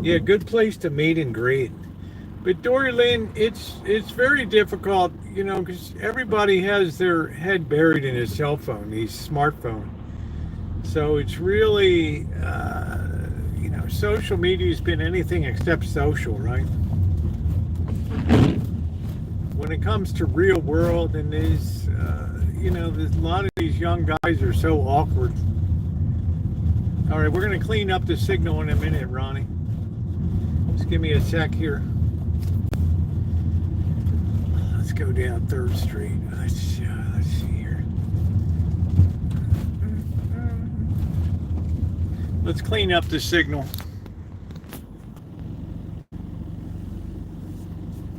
Yeah, good place to meet and greet. But Dory Lynn, it's very difficult, you know, because everybody has their head buried in a cell phone, these smartphone. So it's really, you know, social media has been anything except social, right? When it comes to real world and these, you know, there's a lot of these young guys are so awkward. All right, we're going to clean up the signal in a minute, Ronnie. Just give me a sec here. Let's go down 3rd Street. Let's see here. Let's clean up the signal.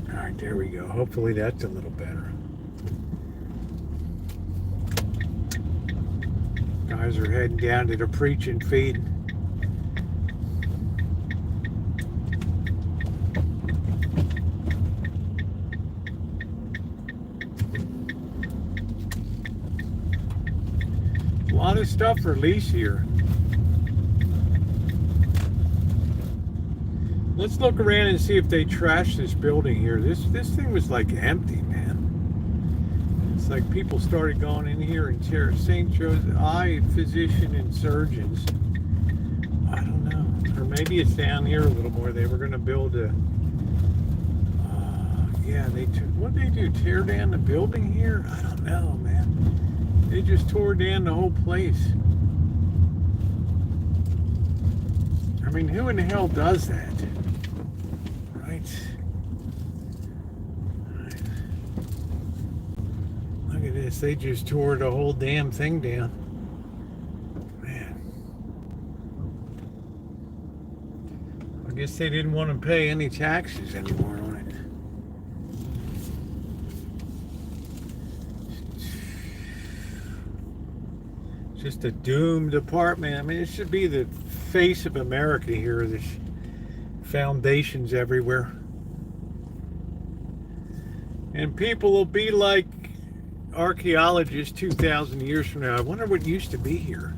All right, there we go. Hopefully that's a little better. Guys are heading down to the preaching feed. A lot of stuff for lease here. Let's look around and see if they trashed this building here. This thing was like empty, man. It's like people started going in here and St. Joe's Eye Physician and Surgeons. I don't know. Or maybe it's down here a little more. They were going to build a... yeah, what did they do? Tear down the building here? I don't know, man. They just tore down the whole place. I mean, who in the hell does that? Right? Look at this. They just tore the whole damn thing down. Man. I guess they didn't want to pay any taxes anymore on it. Just a doomed apartment. I mean, it should be the face of America here. There's foundations everywhere. And people will be like archaeologists 2,000 years from now. I wonder what used to be here.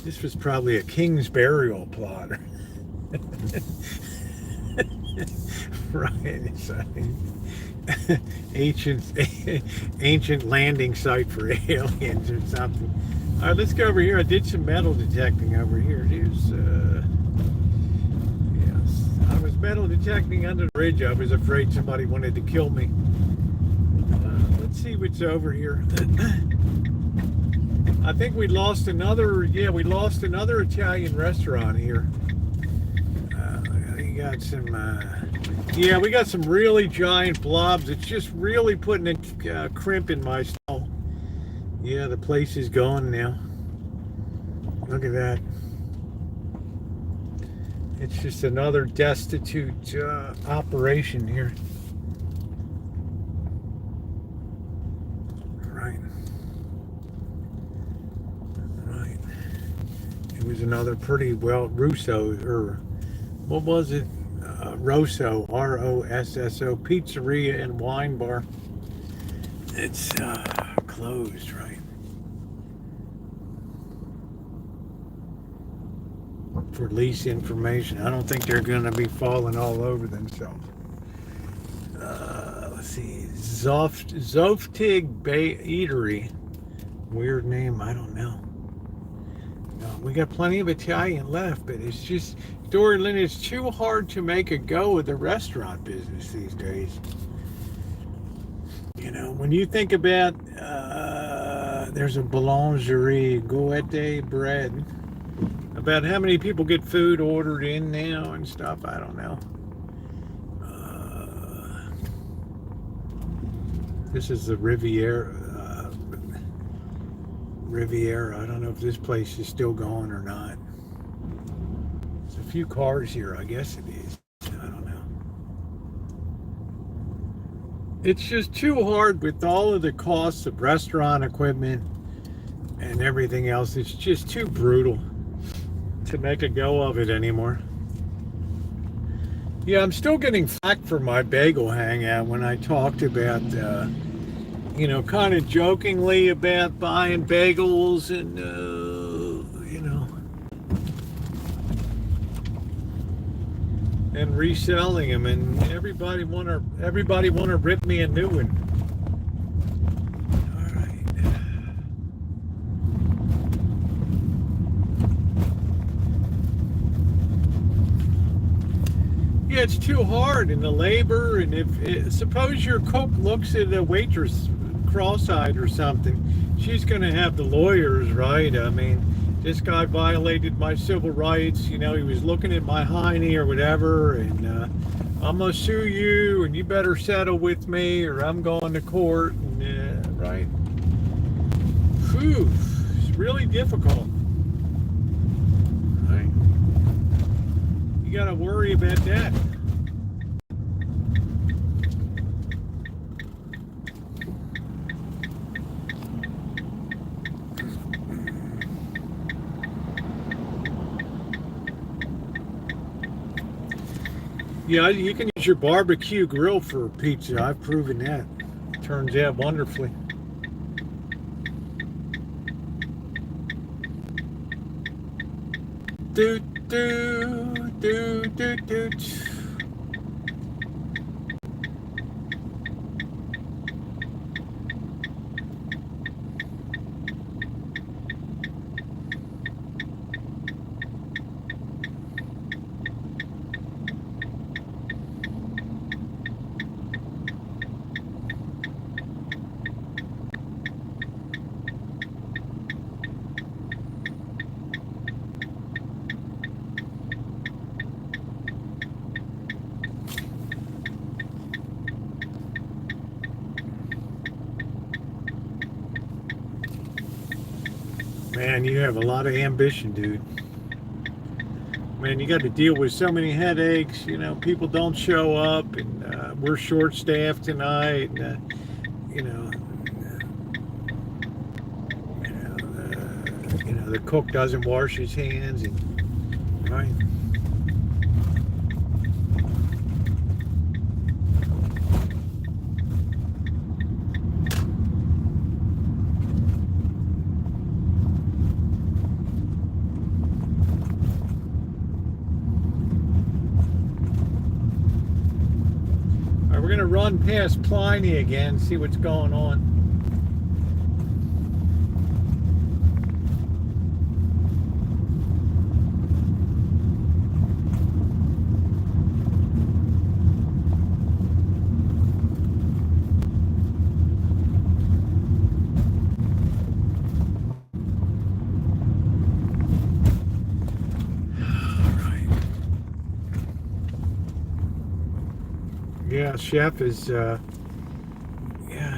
This was probably a king's burial plot. Right. It's ancient, ancient landing site for aliens or something. All right, let's go over here. I did some metal detecting over here. Here's, yes, I was metal detecting under the bridge. I was afraid somebody wanted to kill me. Let's see what's over here. I think we lost another, yeah, we lost another Italian restaurant here. We got some, yeah, we got some really giant blobs. It's just really putting a crimp in my stall. Yeah, the place is gone now. Look at that. It's just another destitute operation here. Right. Right. It was another pretty well Russo, or what was it? Rosso, R-O-S-S-O, pizzeria and wine bar. It's closed, right? For lease information. I don't think they're going to be falling all over themselves. Let's see. Zoftig Bay Eatery. Weird name, I don't know. No, we got plenty of Italian left, but it's just, Dory Lynn, it's too hard to make a go of the restaurant business these days. You know, when you think about, there's a boulangerie, goûter bread, about how many people get food ordered in now and stuff, I don't know. This is the Riviera. I don't know if this place is still going or not. There's a few cars here, I guess it is. I don't know. It's just too hard with all of the costs of restaurant equipment and everything else. It's just too brutal to make a go of it anymore. Yeah, I'm still getting flack for my bagel hangout when I talked about, you know, kind of jokingly about buying bagels and, you know, and reselling them, and everybody wanna rip me a new one. All right. Yeah, it's too hard, and the labor, and suppose your cook looks at a waitress cross-eyed or something, she's going to have the lawyers, right? I mean, this guy violated my civil rights, you know, he was looking at my hiney or whatever, and I'm going to sue you, and you better settle with me, or I'm going to court, and, right? Whew, it's really difficult, right? You got to worry about that. Yeah, you can use your barbecue grill for pizza. I've proven that. It turns out wonderfully. Doot, doot, doot, doot, doot. Man, you have a lot of ambition, dude. Man, you got to deal with so many headaches. You know, people don't show up, and we're short-staffed tonight. You know, the cook doesn't wash his hands, and right. we're gonna run past Pliny again, see what's going on. Yeah, Chef is,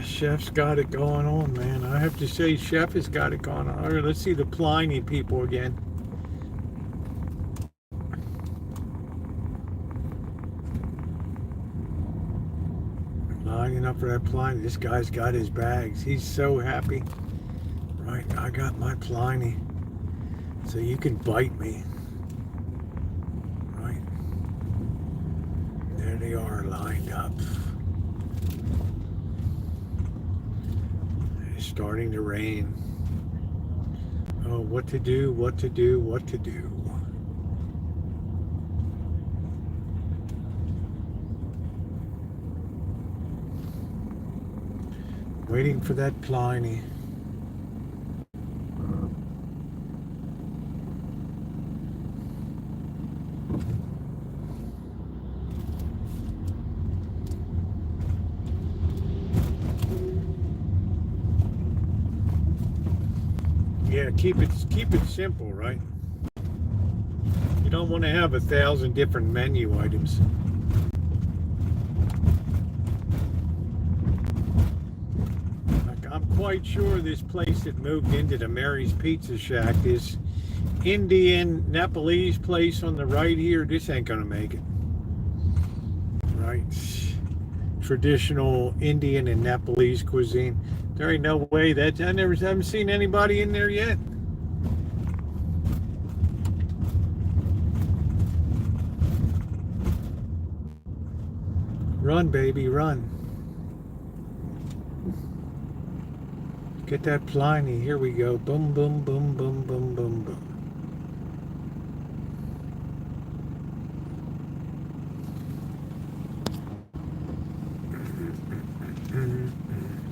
Chef's got it going on, man. I have to say, Chef has got it going on. All right, let's see the Pliny people again. Lining up for that Pliny. This guy's got his bags. He's so happy. Right, I got my Pliny. So you can bite me. Right. There they are lined up. It's starting to rain. Oh, what to do, what to do, what to do. Waiting for that Pliny. Yeah, keep it simple, right? You don't want to have 1,000 different menu items. Like, I'm quite sure this place that moved into the Mary's Pizza Shack, this Indian Nepalese place on the right here, this ain't gonna make it. Right? Traditional Indian and Nepalese cuisine. There ain't no way that I haven't seen anybody in there yet. Run, baby, run. Get that Pliny. Here we go. Boom, boom, boom, boom, boom, boom, boom.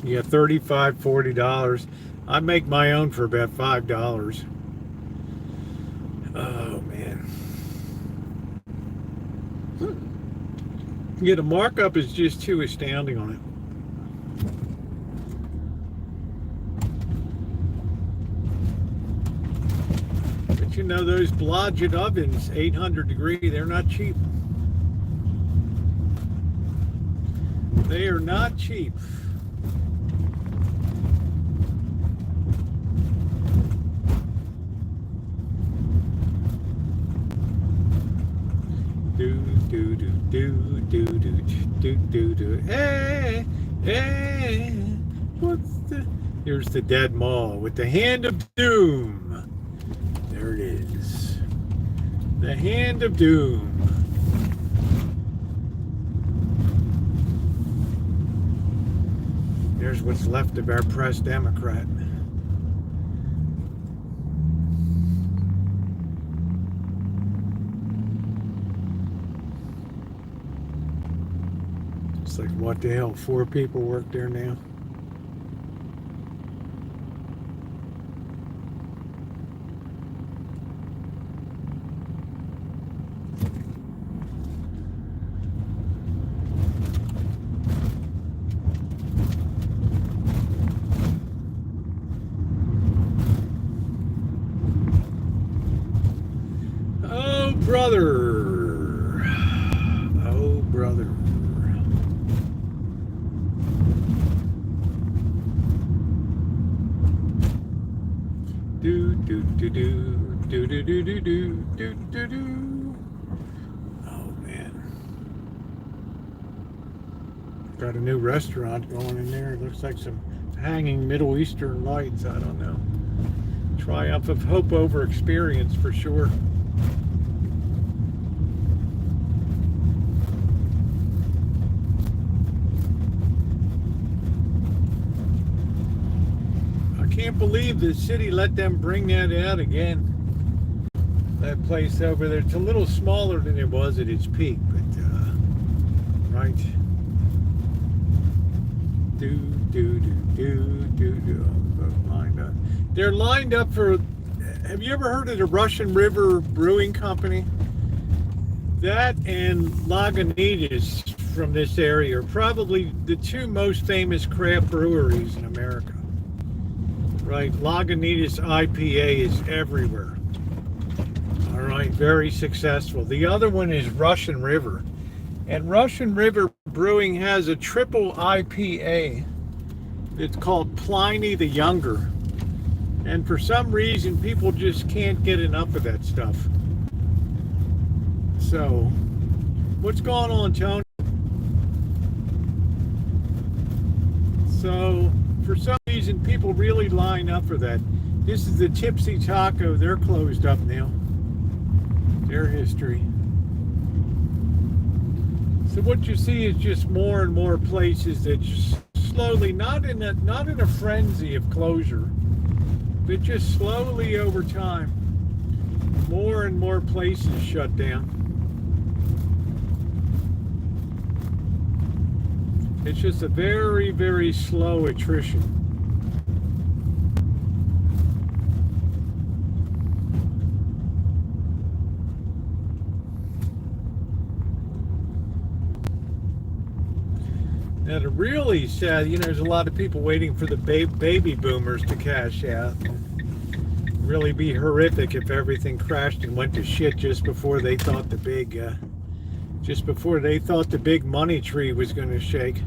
Yeah, $35, $40. I make my own for about $5. Oh man. Yeah, the markup is just too astounding on it. But you know, those Blodgett ovens, 800 degree, they're not cheap. They are not cheap. Do do do do do do do do do. Hey, hey, what's the? Here's the dead mall with the hand of doom. There it is. The hand of doom. There's what's left of our press Democrat. It's like, what the hell? 4 people work there now. Oh, brother. Oh, brother. Do do do do do do do do do do do do. Oh man, got a new restaurant going in there. It looks like some hanging Middle Eastern lights. I don't know. Triumph of hope over experience for sure. Can't believe the city let them bring that out again. That place over there, it's a little smaller than it was at its peak, but right. Lined up. They're lined up for. Have you ever heard of the Russian River Brewing Company? That and Lagunitas from this area are probably the two most famous craft breweries in America. Right, Lagunitas IPA is everywhere. All right, very successful. The other one is Russian River. And Russian River Brewing has a triple IPA. It's called Pliny the Younger. And for some reason, people just can't get enough of that stuff. So, what's going on, Tony? So, for some reason, people really line up for that. This is the Tipsy Taco. They're closed up now. Their history. So what you see is just more and more places that just slowly, not in a frenzy of closure, but just slowly over time, more and more places shut down. It's just a very, very slow attrition. Now, the really sad, there's a lot of people waiting for the baby boomers to cash out. It'd really be horrific if everything crashed and went to shit just before they thought the big money tree was going to shake.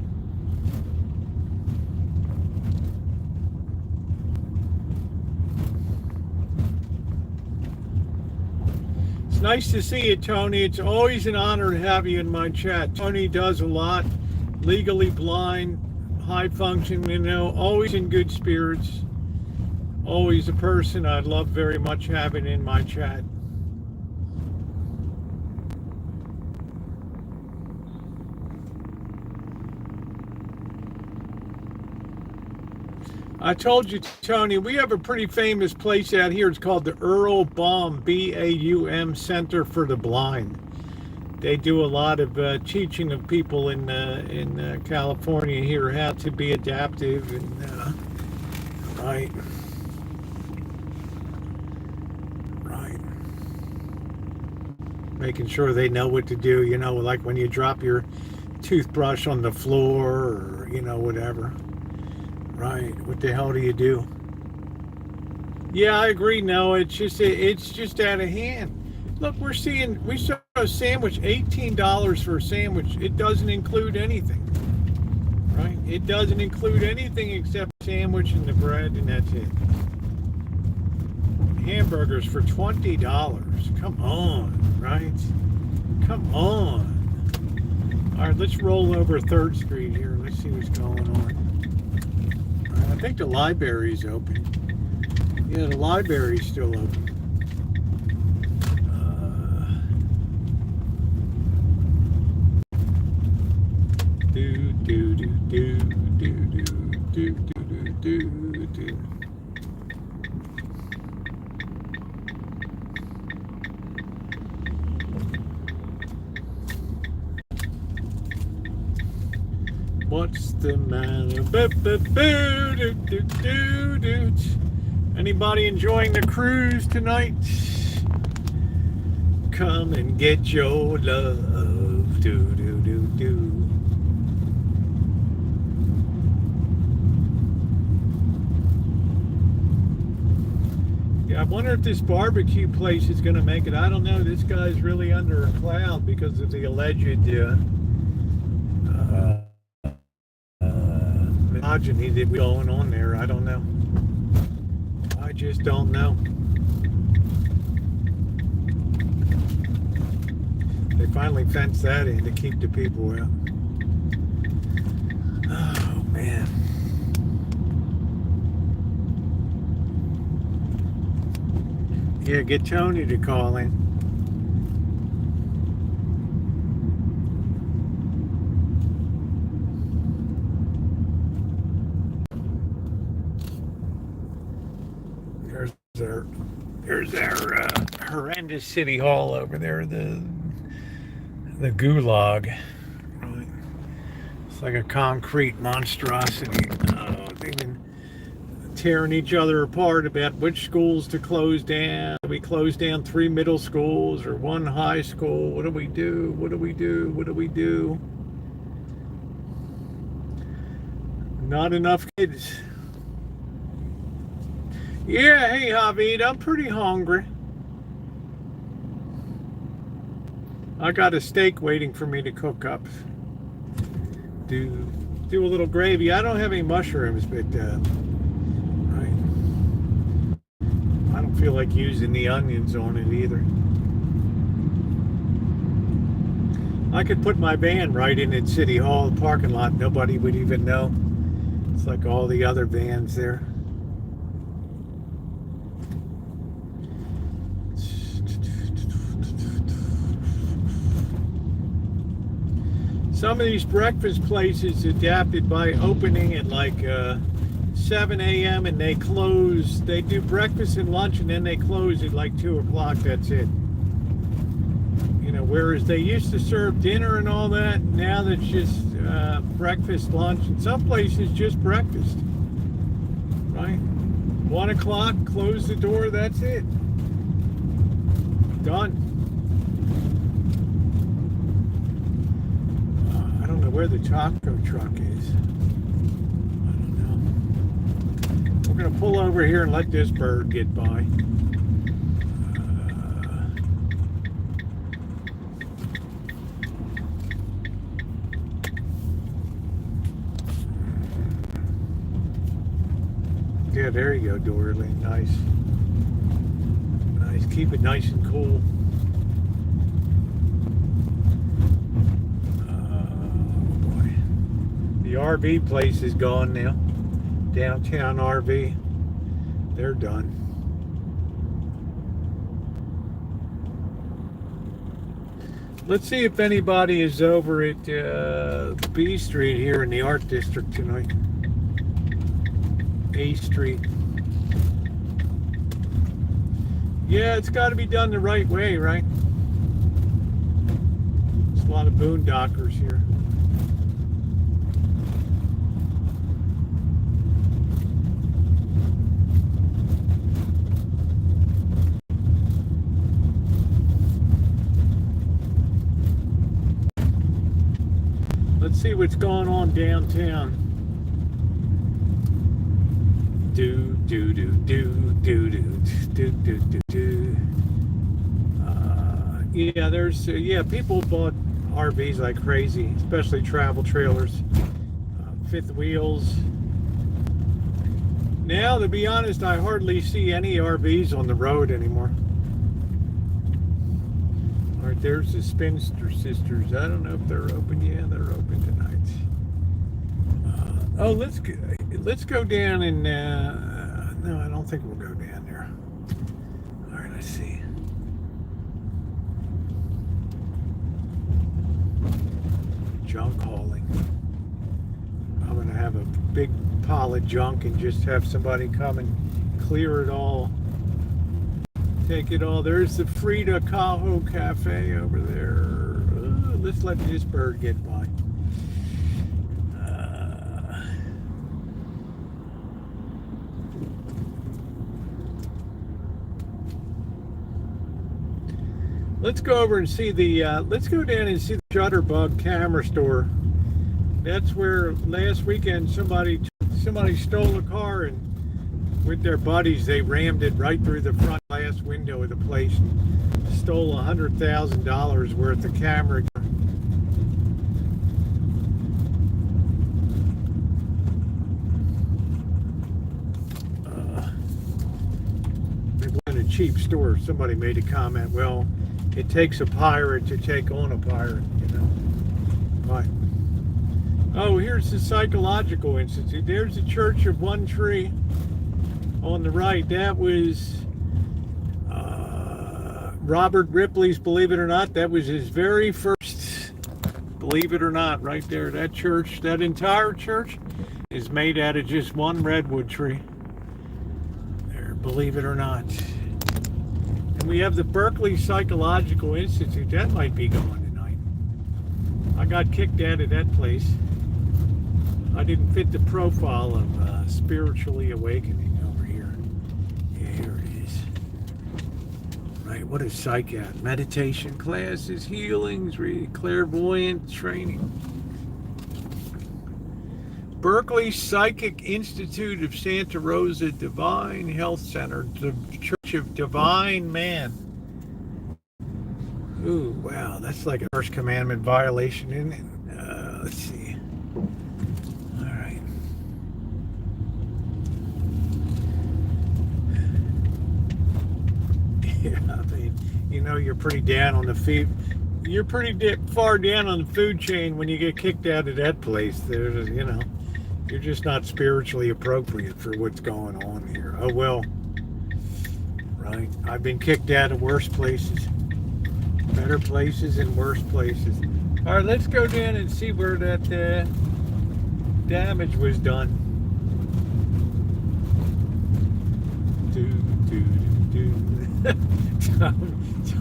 It's nice to see you, Tony. It's always an honor to have you in my chat. Tony does a lot. Legally blind, high function, always in good spirits. Always a person I love very much having in my chat. I told you, Tony, we have a pretty famous place out here. It's called the Earl Baum, B-A-U-M, Center for the Blind. They do a lot of teaching of people in California here how to be adaptive and right. Making sure they know what to do, like when you drop your toothbrush on the floor or, whatever. Right. What the hell do you do? Yeah, I agree. No, it's just out of hand. Look, we saw a sandwich, $18 for a sandwich. It doesn't include anything, right? It doesn't include anything except sandwich and the bread, and that's it. Hamburgers for $20. Come on, right? Come on. All right, let's roll over 3rd Street here. Let's see what's going on. All right, I think the library's open. Yeah, the library's still open. What's the matter? Anybody enjoying the cruise tonight? Come and get your love. Do. Yeah, I wonder if this barbecue place is going to make it. I don't know. This guy's really under a cloud because of the alleged misogyny that was going on there. I don't know. I just don't know. They finally fenced that in to keep the people out. Oh, man. Yeah, get Tony to call in. There's our horrendous city hall over there, the gulag. Right. It's like a concrete monstrosity. Oh, they've been tearing each other apart about which schools to close down. We close down 3 middle schools or 1 high school. What do we do? What do we do? What do we do? Not enough kids. Yeah, hey, Javid, I'm pretty hungry. I got a steak waiting for me to cook up. Do a little gravy. I don't have any mushrooms, but I don't feel like using the onions on it either. I could put my van right in at City Hall parking lot. Nobody would even know. It's like all the other vans there. Some of these breakfast places adapted by opening at like 7 a.m. and they close. They do breakfast and lunch and then they close at like 2 o'clock. That's it. You know, whereas they used to serve dinner and all that, now that's just breakfast, lunch, and some places just breakfast. Right? 1 o'clock, close the door, that's it. Done. I don't know where the taco truck is. I don't know. We're going to pull over here and let this bird get by. Yeah, there you go, Dorley. Nice. Nice. Keep it nice and cool. Boy. The RV place is gone now. Downtown RV. They're done. Let's see if anybody is over at B Street here in the Art District tonight. A Street. Yeah, it's got to be done the right way, right? There's a lot of boondockers here. Let's see what's going on downtown. Yeah, there's people bought RVs like crazy, especially travel trailers, fifth wheels. Now, to be honest, I hardly see any RVs on the road anymore. All right, there's the Spinster Sisters. I don't know if they're open. Yeah, they're open tonight. Oh, let's go down and no, I don't think we'll go down there. All right, let's see. Junk hauling. I'm gonna have a big pile of junk and just have somebody come and clear it all. Take it all. There's the Frida Kahlo Cafe over there. Let's let this bird get by. Let's go over and see the, let's go down and see the Shutterbug camera store. That's where last weekend somebody stole a car and with their buddies, they rammed it right through the front glass window of the place and stole $100,000 worth of camera. They went in a cheap store. Somebody made a comment, well, it takes a pirate to take on a pirate, you know. But, oh, here's the Psychological Institute. There's the Church of One Tree on the right. That was Robert Ripley's, believe it or not. That was his very first, believe it or not, right there. That church, that entire church is made out of just one redwood tree. There, believe it or not. We have the Berkeley Psychological Institute. That might be going tonight. I got kicked out of that place. I didn't fit the profile of spiritually awakening over here. Yeah, here it is. Right, what is psych at? Meditation classes, healings, clairvoyant training. Berkeley Psychic Institute of Santa Rosa Divine Health Center, the Church of Divine Man. Ooh, wow, that's like a first commandment violation, isn't it? Let's see. All right. Yeah, I mean, you know, you're pretty down on the food. You're pretty far down on the food chain when you get kicked out of that place. There's, you know, you're just not spiritually appropriate for what's going on here. Oh well. Right. I've been kicked out of worse places. Better places and worse places. All right, let's go down and see where that damage was done.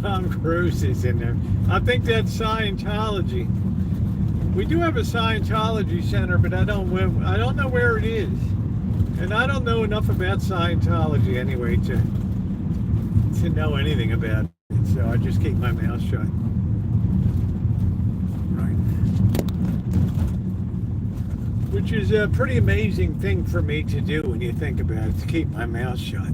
Tom Cruise is in there. I think that's Scientology. We do have a Scientology center, but I don't know where it is, and I don't know enough about Scientology anyway to know anything about it. So I just keep my mouth shut. Right. Which is a pretty amazing thing for me to do when you think about it, to keep my mouth shut.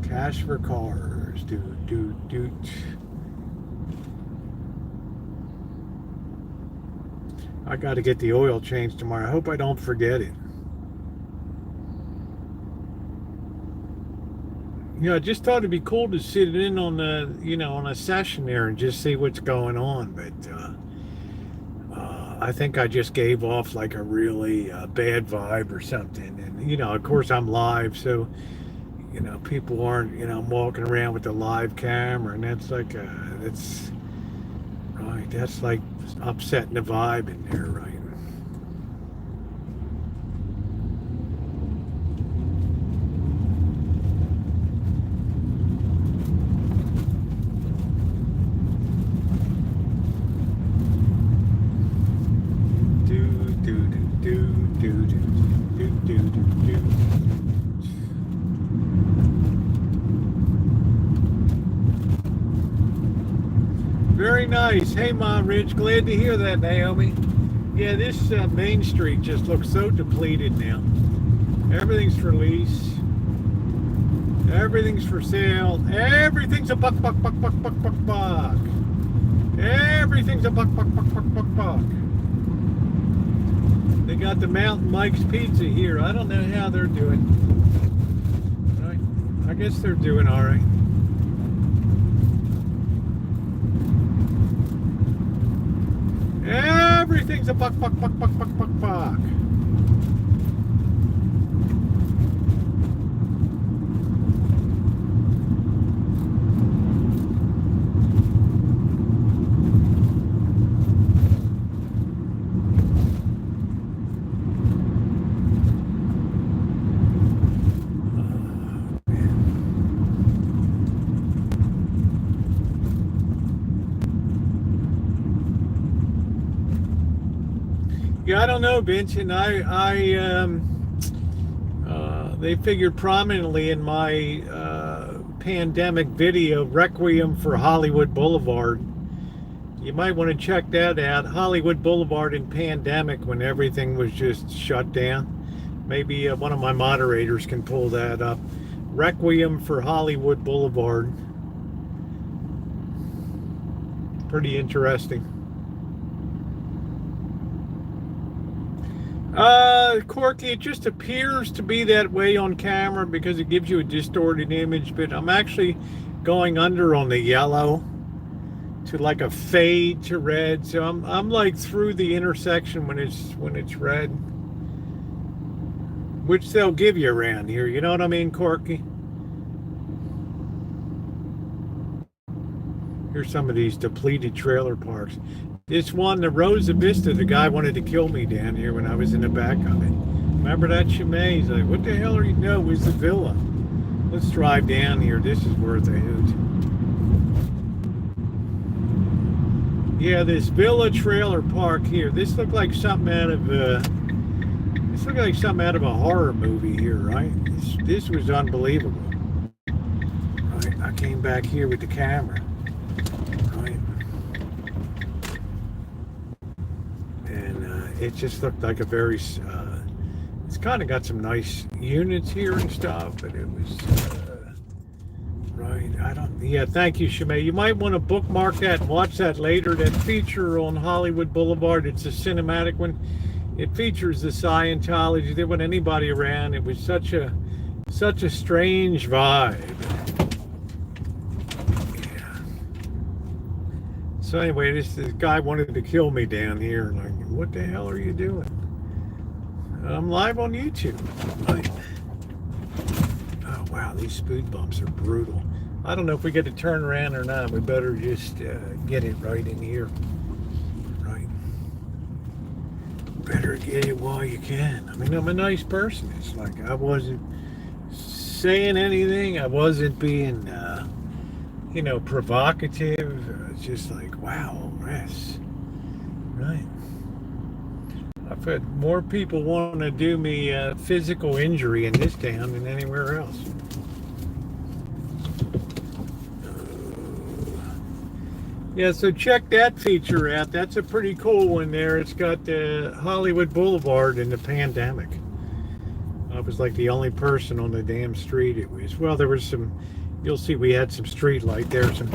Cash for cars. Doot. I got to get the oil changed tomorrow. I hope I don't forget it. You know, I just thought it'd be cool to sit in on on a session there and just see what's going on. But I think I just gave off like a really bad vibe or something. And, you know, of course I'm live, so, you know, people aren't, you know, I'm walking around with the live camera, and that's like, that's like upsetting the vibe in there, right? Very nice. Hey, Mom Rich, glad to hear that, Naomi. Yeah, this Main Street just looks so depleted now. Everything's for lease. Everything's for sale. Everything's a buck. Everything's a buck. They got the Mountain Mike's Pizza here. I don't know how they're doing. Right? I guess they're doing all right. Everything's a buck. Yeah, I don't know, Vincent. They figured prominently in my pandemic video, Requiem for Hollywood Boulevard. You might want to check that out. Hollywood Boulevard in pandemic, when everything was just shut down. Maybe one of my moderators can pull that up. Requiem for Hollywood Boulevard. Pretty interesting. Corky, it just appears to be that way on camera because it gives you a distorted image, but I'm actually going under on the yellow to like a fade to red, so I'm like through the intersection when it's red, which they'll give you around here, you know what I mean, Corky? Here's some of these depleted trailer parks. This one, the Rosa Vista, the guy wanted to kill me down here when I was in the back of it. Remember that Chimay? He's like, what the hell are you? No, it was the villa. Let's drive down here. This is worth a hoot. Yeah, this villa trailer park here. This looked like something out of a horror movie here, right? This was unbelievable. Right, I came back here with the camera, right, and it just looked like a very. It's kind of got some nice units here and stuff, but it was. Right, I don't. Yeah, thank you, Shimei. You might want to bookmark that and watch that later. That feature on Hollywood Boulevard. It's a cinematic one. It features the Scientology. There wasn't anybody around. It was such a strange vibe. Yeah. So anyway, this guy wanted to kill me down here. Like, what the hell are you doing? I'm live on YouTube. Right. Oh wow, these speed bumps are brutal. I don't know if we get to turn around or not. We better just get it right in here. Right. Better get it while you can. I mean, I'm a nice person. It's like I wasn't saying anything. I wasn't being, provocative. It's just like, wow, yes. Right. I've had more people want to do me physical injury in this town than anywhere else. Yeah, so check that feature out. That's a pretty cool one there. It's got Hollywood Boulevard in the pandemic. I was like the only person on the damn street. It was, well, there was some, you'll see we had some street light there. Some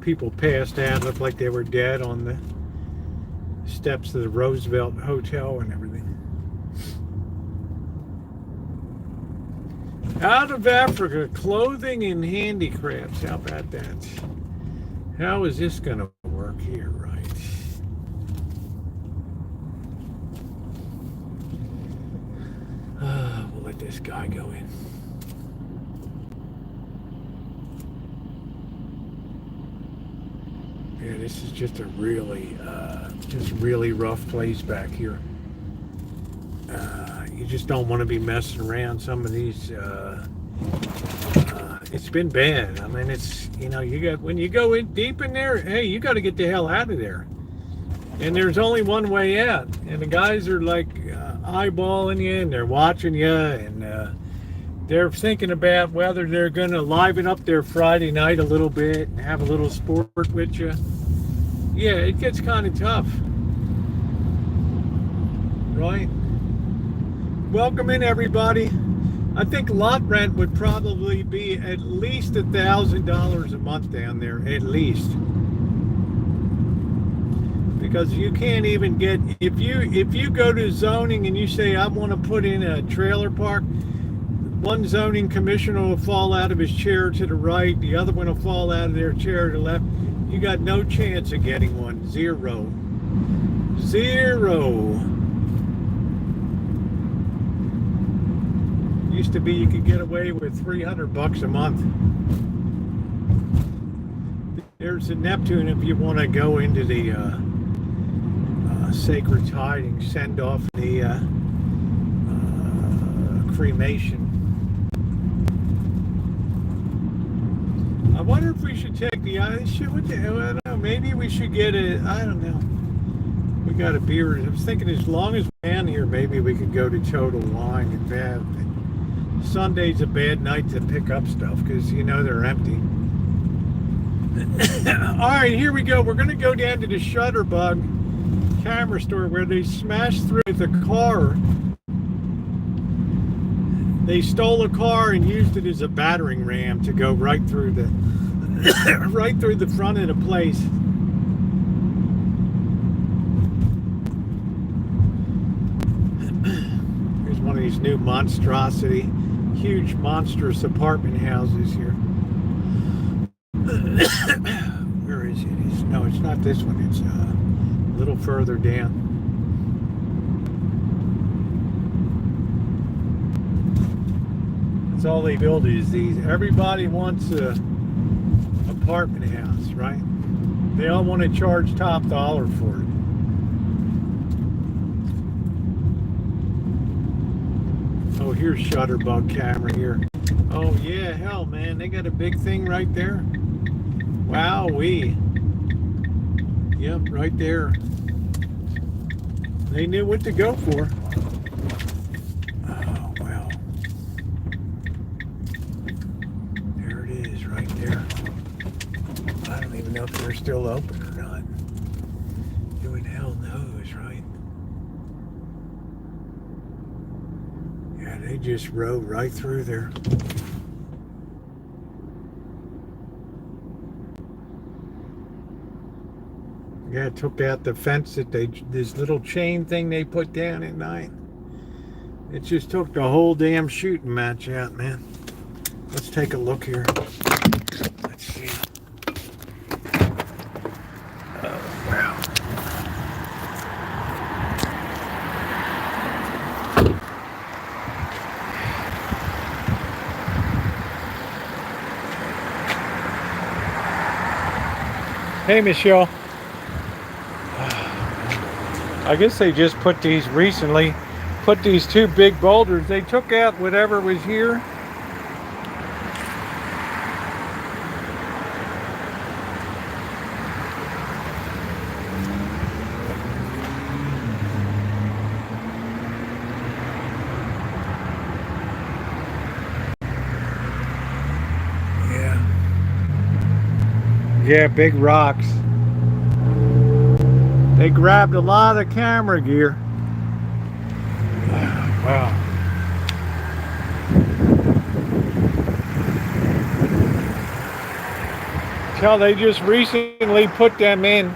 people passed out, looked like they were dead on the steps of the Roosevelt Hotel and everything. Out of Africa, clothing and handicrafts. How about that? How is this going to work here, right? We'll let this guy go in. Yeah, this is just a really rough place back here. You just don't want to be messing around some of these. It's been bad. I mean, it's, when you go in deep in there, hey, you got to get the hell out of there. And there's only one way out. And the guys are like eyeballing you, and they're watching you, and they're thinking about whether they're going to liven up their Friday night a little bit and have a little sport with you. Yeah, it gets kind of tough. Right? Welcome in, everybody. I think lot rent would probably be at least $1,000 a month down there, at least. Because you can't even get, if you go to zoning and you say, I want to put in a trailer park, one zoning commissioner will fall out of his chair to the right, the other one will fall out of their chair to the left. You got no chance of getting one. Zero. Used to be you could get away with $300 a month. There's the Neptune if you want to go into the sacred tiding, send off the cremation. I wonder if we should take the what the hell, I don't know, maybe we should get I don't know. We got a beer. I was thinking as long as we're down here, maybe we could go to Total Wine and Bath. Sunday's a bad night to pick up stuff because they're empty. All right, here we go. We're going to go down to the Shutterbug camera store where they smashed through the car. They stole a car and used it as a battering ram to go right through the right through the front of the place. Here's one of these new monstrosity, huge monstrous apartment houses here. Where is it? No, it's not this one. It's a little further down. That's all they build is these. Everybody wants a apartment house, right? They all want to charge top dollar for it. Oh, here's Shutterbug camera here. Oh yeah, hell man, they got a big thing right there. Wowee. Yep, right there. They knew what to go for. Oh, wow. There it is, right there. I don't even know if they're still open or not. Who in hell knows, right? Yeah, they just rode right through there. Yeah, took out the fence that this little chain thing they put down at night. It just took the whole damn shooting match out, man. Let's take a look here. Let's see. Oh, wow. Hey, Michelle. I guess they just put these recently. Put these two big boulders. They took out whatever was here. Yeah, big rocks. They grabbed a lot of camera gear. Wow. Tell they just recently put them in.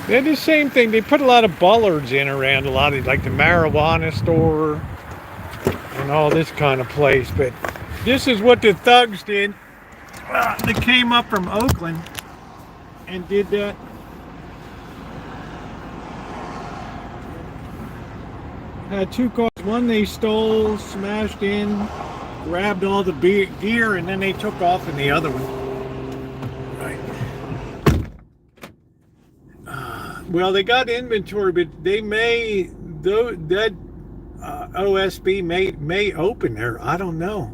They're the same thing. They put a lot of bollards in around a lot of, like the marijuana store and all this kind of place. But this is what the thugs did. They came up from Oakland and did that. Had two cars. One they stole, smashed in, grabbed all the gear, and then they took off in the other one. Right. Well, they got inventory, but they may, though, that OSB may open there. I don't know.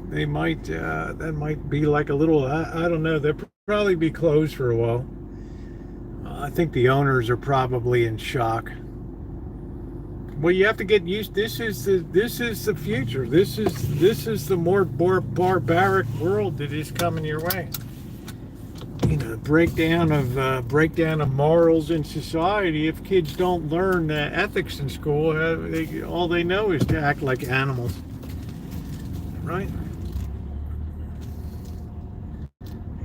They might, that might be like a little, I don't know. They'll probably be closed for a while. I think the owners are probably in shock. Well, you have to get used. This is the future. This is the more barbaric world that is coming your way. You know, breakdown of morals in society. If kids don't learn ethics in school, all they know is to act like animals, right?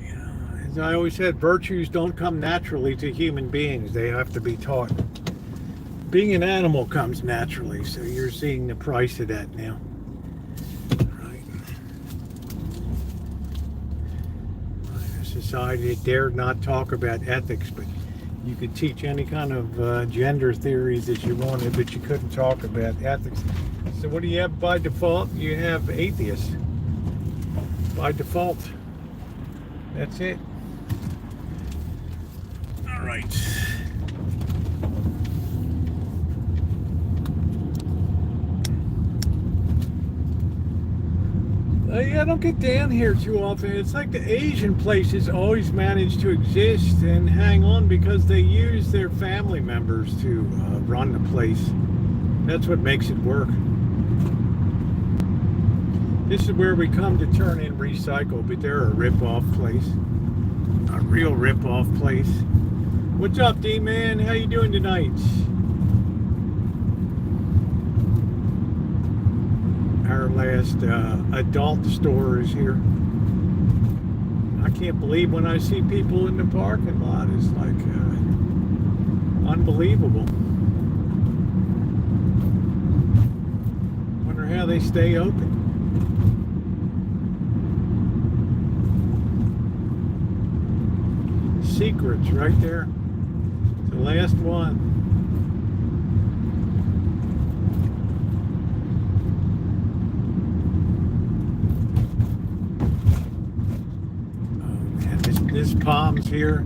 You know, as I always said, virtues don't come naturally to human beings. They have to be taught. Being an animal comes naturally, so you're seeing the price of that now. Right. A society that dared not talk about ethics, but you could teach any kind of gender theories that you wanted, but you couldn't talk about ethics. So what do you have by default? You have atheists. By default. That's it. All right. Yeah, I don't get down here too often. It's like the Asian places always manage to exist and hang on because they use their family members to run the place. That's what makes it work. This is where we come to turn in recycle, but they're a rip-off place. A real rip-off place. What's up, D-Man? How you doing tonight? Our last adult store is here. I can't believe when I see people in the parking lot. It's like unbelievable. Wonder how they stay open. Secrets right there. The last one. This Palms here,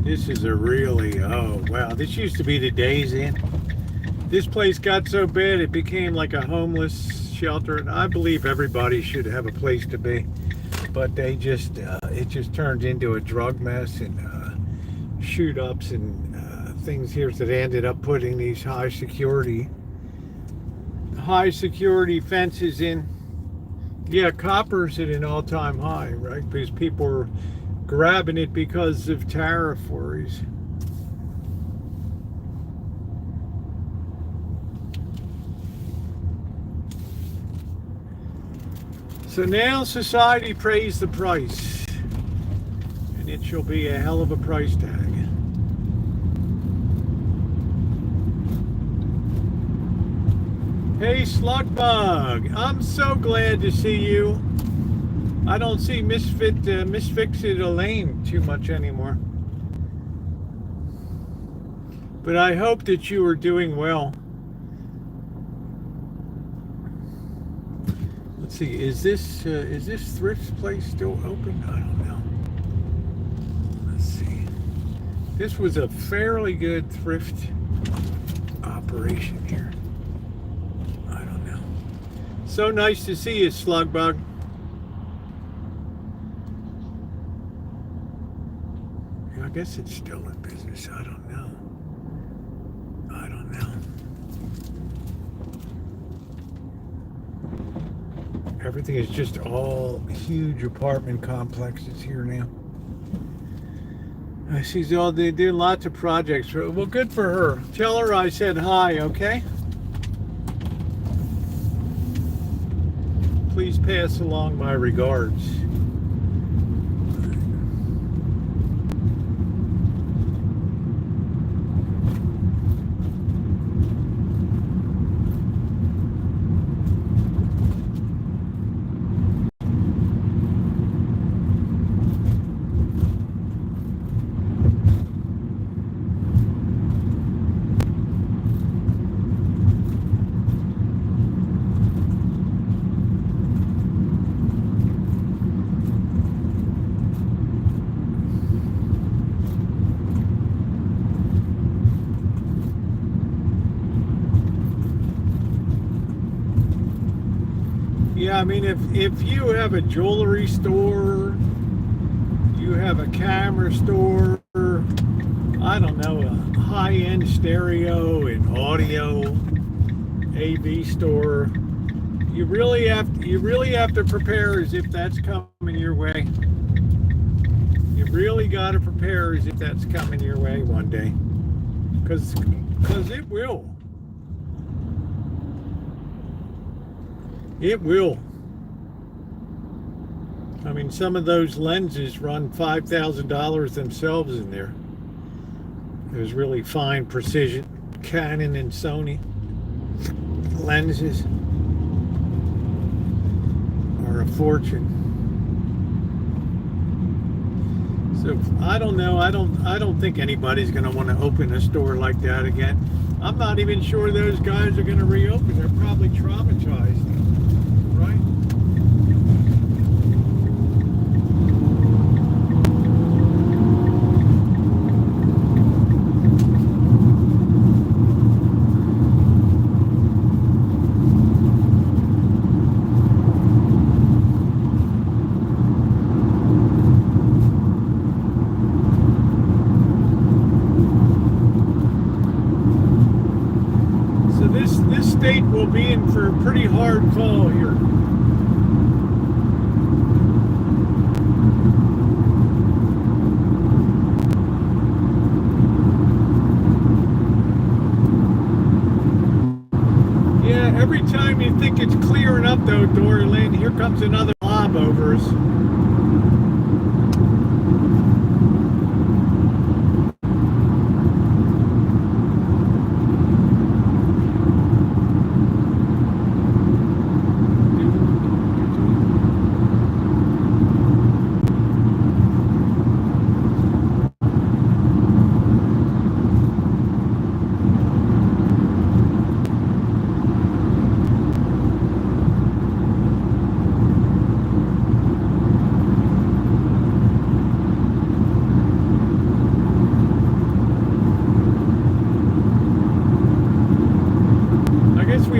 this is a really, oh wow, this used to be the Days Inn. This place got so bad it became like a homeless shelter, and I believe everybody should have a place to be. But they just, it just turned into a drug mess and shoot ups and things here that they ended up putting these high security fences in. Yeah, copper's at an all-time high, right? Because people are grabbing it because of tariff worries. So now society pays the price, and it shall be a hell of a price tag. Hey Slugbug, I'm so glad to see you. I don't see Misfixed Elaine too much anymore. But I hope that you are doing well. Let's see, is this Thrift place still open? I don't know. Let's see. This was a fairly good Thrift operation here. I don't know. So nice to see you, Slugbug. I guess it's still in business. I don't know. Everything is just all huge apartment complexes here now. I see they're doing lots of projects. Well, good for her. Tell her I said hi, okay? Please pass along my regards. Yeah, I mean, if you have a jewelry store, you have a camera store, I don't know, a high-end stereo and audio AV store, you really have to prepare as if that's coming your way. You really got to prepare as if that's coming your way one day, because it will. It will. I mean, some of those lenses run $5,000 themselves in there. There's really fine precision Canon and Sony lenses are a fortune. So I don't know. I don't think anybody's going to want to open a store like that again. I'm not even sure those guys are going to reopen. They're probably traumatized. Right? So this state will be in for a pretty hard call here. Every time you think it's clearing up, though, Dory Lynn, here comes another mob over us.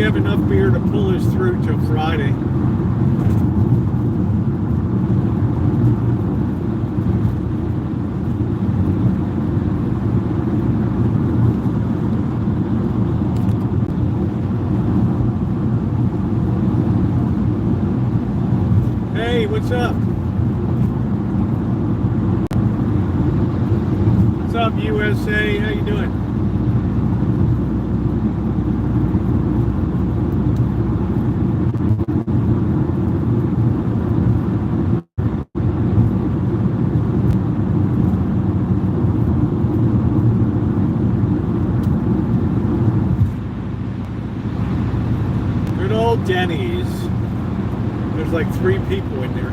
have enough beer to pull us through till Friday. Hey, what's up? What's up, USA? How you doing? Good old Denny's. There's like 3 people in there.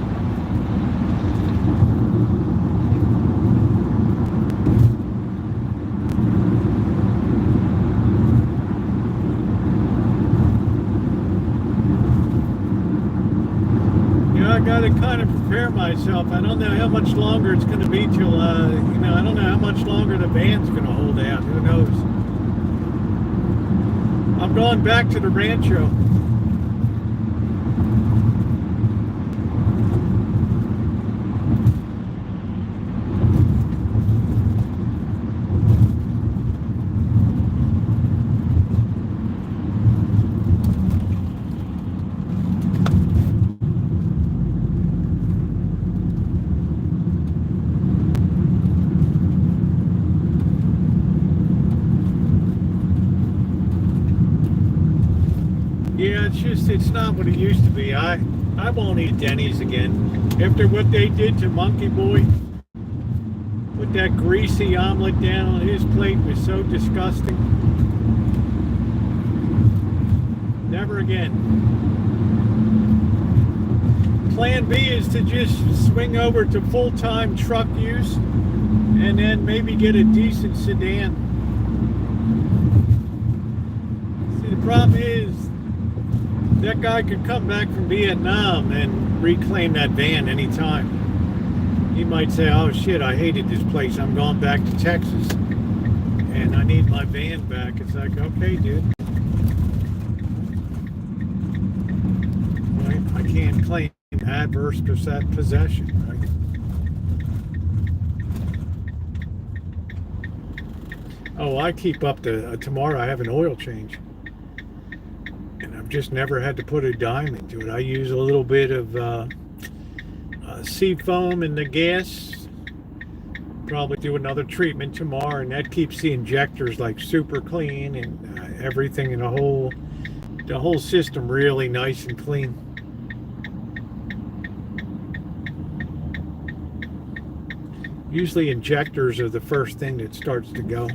I got to kind of prepare myself. I don't know how much longer it's going to be till, I don't know how much longer the van's going to hold out. Who knows? I'm going back to the Rancho. Yeah, it's not what it used to be. I won't eat Denny's again. After what they did to Monkey Boy, put that greasy omelet down on his plate was so disgusting. Never again. Plan B is to just swing over to full-time truck use and then maybe get a decent sedan. See, the problem is that guy could come back from Vietnam and reclaim that van anytime. He might say, oh shit, I hated this place. I'm going back to Texas and I need my van back. It's like, okay, dude. Right? I can't claim adverse possession, right? Oh, I keep up to tomorrow I have an oil change. Just never had to put a dime into it. I use a little bit of sea foam in the gas. Probably do another treatment tomorrow, and that keeps the injectors like super clean and everything in the whole system really nice and clean. Usually injectors are the first thing that starts to go.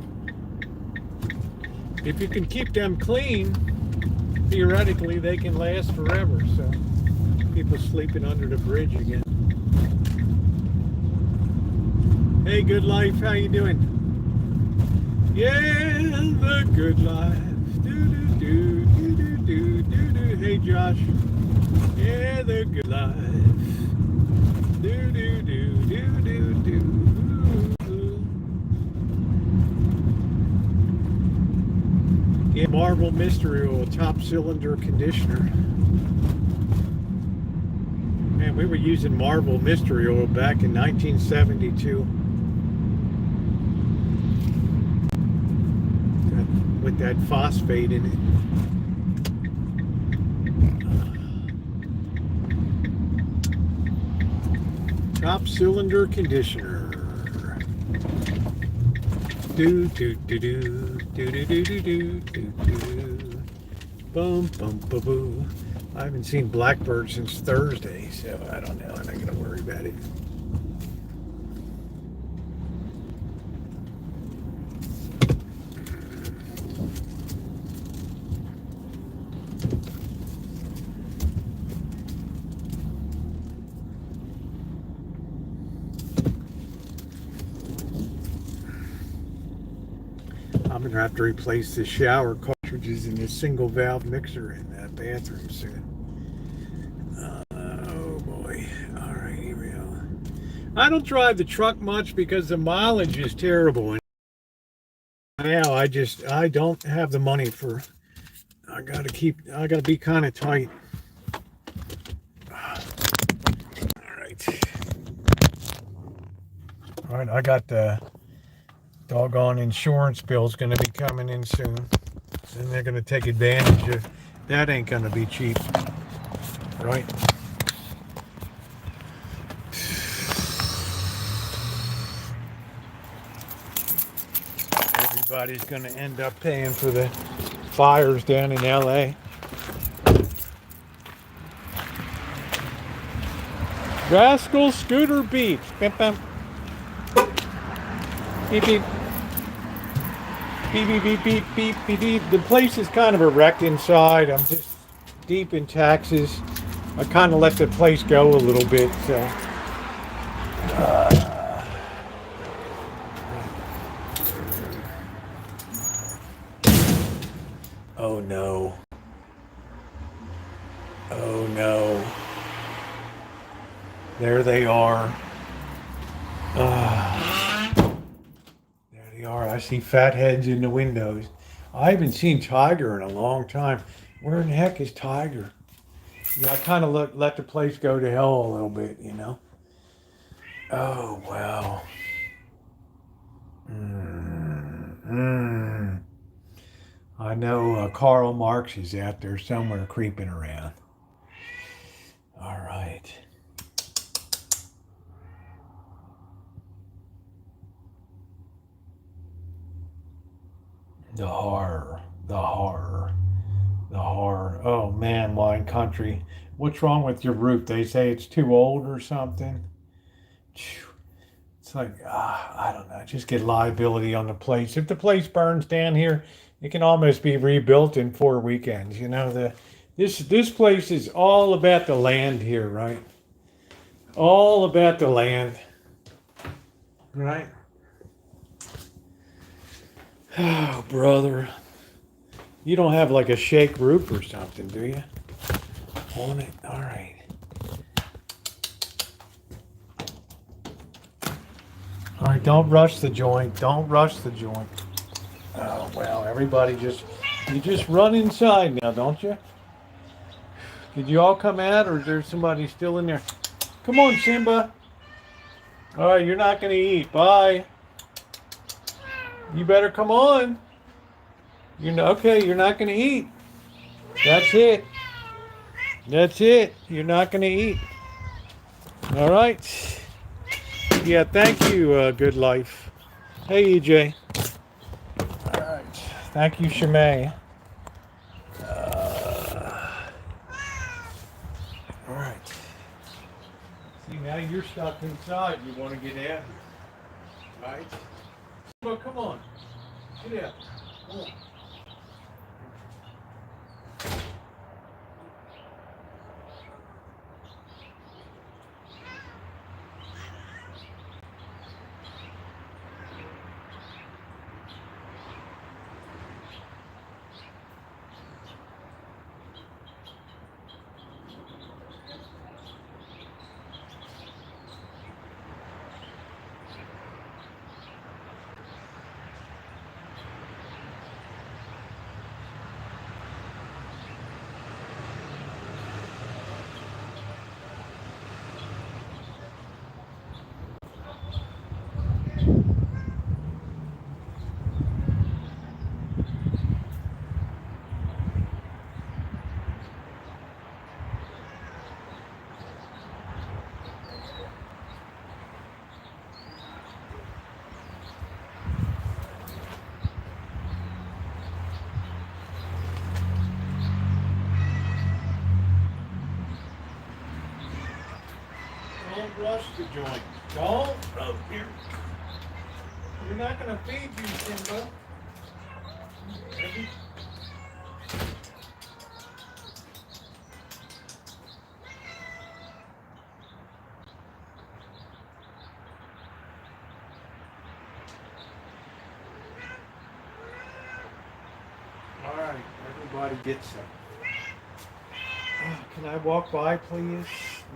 If you can keep them clean, theoretically they can last forever. So people sleeping under the bridge again. Hey, good life, how you doing? Yeah, the good life. Do do do do do do do do. Hey Josh. Yeah, the good life. Do do do do do do. Yeah, Marvel Mystery Oil top cylinder conditioner. Man, we were using Marvel Mystery Oil back in 1972. With that phosphate in it. Top cylinder conditioner. Do do do do do do do do do do do. Boom bum ba boo. I haven't seen Blackbird since Thursday, so I don't know. I'm not gonna worry about it. I'm gonna have to replace the shower cartridges in this single valve mixer in that bathroom soon. Oh boy. All right, here we go. I don't drive the truck much because the mileage is terrible. And now I don't have the money for I gotta be kind of tight. All right, I got the doggone insurance bill's going to be coming in soon. And they're going to take advantage of that. Ain't going to be cheap, right? Everybody's going to end up paying for the fires down in LA. Rascal Scooter Beach. Beep, beep. Beep, beep. Beep, beep, beep, beep, beep, beep, beep. The place is kind of a wreck inside. I'm just deep in taxes. I kind of let the place go a little bit. So. Oh no. Oh no. There they are. There they are. I see fat heads in the windows. I haven't seen Tiger in a long time. Where in the heck is Tiger? Yeah, I kind of let the place go to hell a little bit, you know. Oh, wow. I know Karl Marx is out there somewhere creeping around. All right. The horror. The horror. The horror. Oh, man, wine country. What's wrong with your roof? They say it's too old or something. It's like, I don't know. Just get liability on the place. If the place burns down here, it can almost be rebuilt in 4 weekends. You know, this place is all about the land here, right? All about the land, right? Oh, brother. You don't have like a shake roof or something, do you? On it? All right. All right, don't rush the joint. Don't rush the joint. Oh, well, everybody you just run inside now, don't you? Did you all come out, or is there somebody still in there? Come on, Simba. All right, you're not going to eat. Bye. You better come on. Okay, you're not going to eat. That's it. That's it. You're not going to eat. All right. Yeah, thank you, Good Life. Hey, EJ. All right. Thank you, Shemay. All right. See, now you're stuck inside. You want to get out here. Right? Well, come on. Get out. Come on. Don't rush the joint. Don't. Oh, here. You're not going to feed you, Simba. Ready? All right, everybody gets some. Can I walk by, please?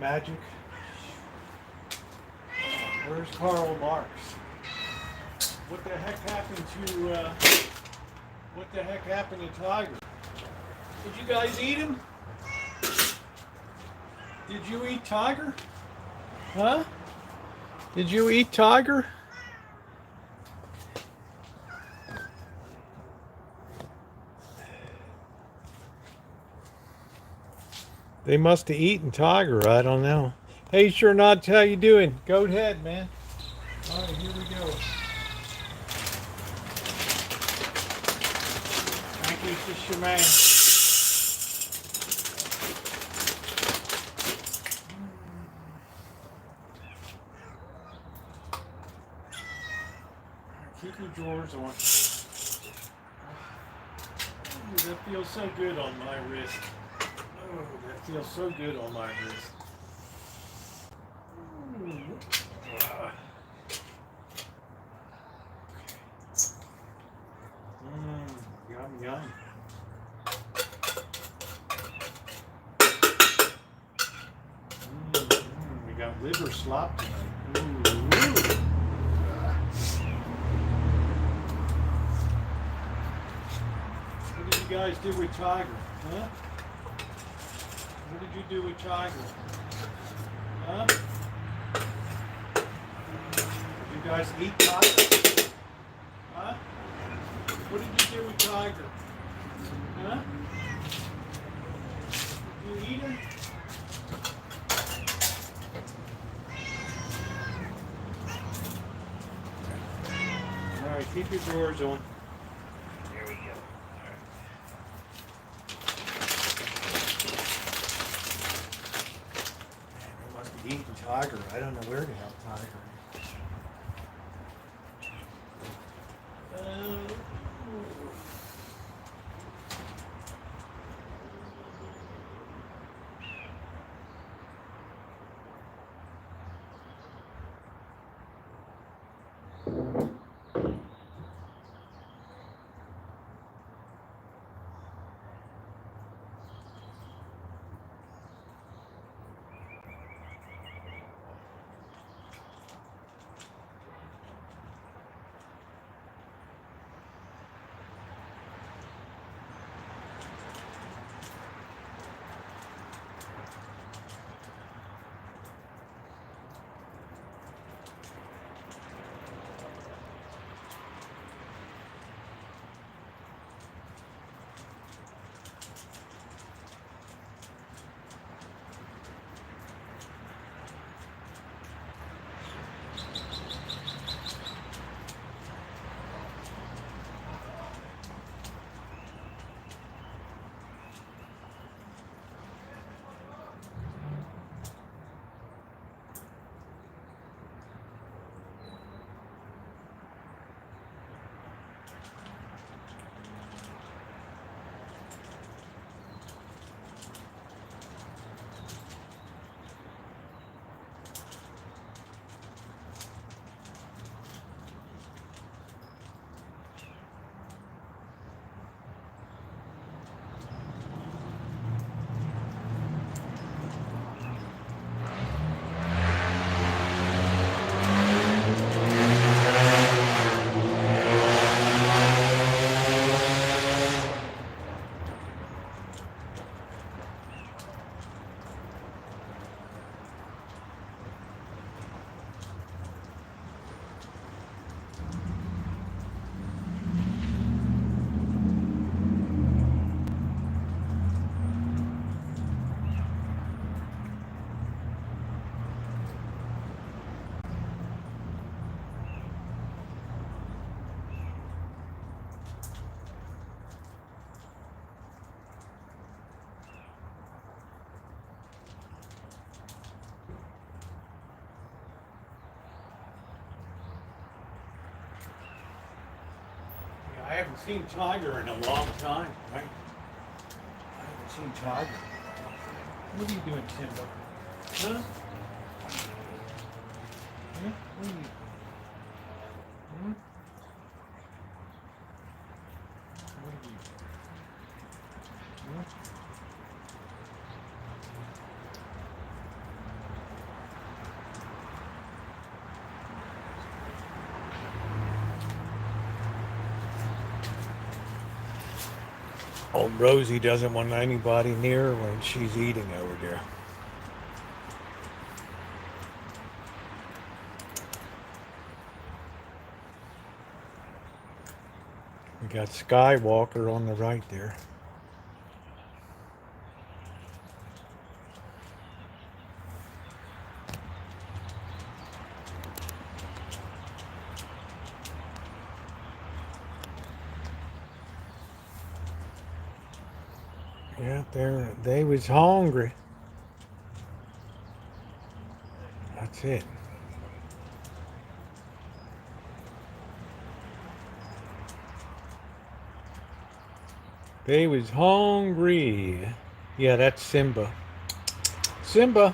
Magic. Where's Karl Marx? What the heck happened to Tiger? Did you guys eat him? Did you eat Tiger? Huh? Did you eat Tiger? They must have eaten Tiger. I don't know. Hey, sure not. How you doing? Go ahead, man. All right, here we go. Thank you, Sister Man. Keep your drawers on. Ooh, that feels so good on my wrist. Oh, that feels so good on my wrist. Yum, yum. We got liver slop tonight. Ooh. What did you guys do with Tiger? Huh? What did you do with Tiger? Huh? Did you guys eat Tiger? Huh? What did you do with Tiger? Huh? Did you eat him? All right, keep your drawers on. There we go. Eating Tiger. I don't know where to have Tiger. I haven't seen Tiger in a long time, right? I haven't seen Tiger. What are you doing, Simba? Huh? Huh? What are you? Hmm? What are you? Huh? Old Rosie doesn't want anybody near her when she's eating over there. We got Skywalker on the right there. Yeah, they was hungry. That's it. They was hungry. Yeah, that's Simba. Simba.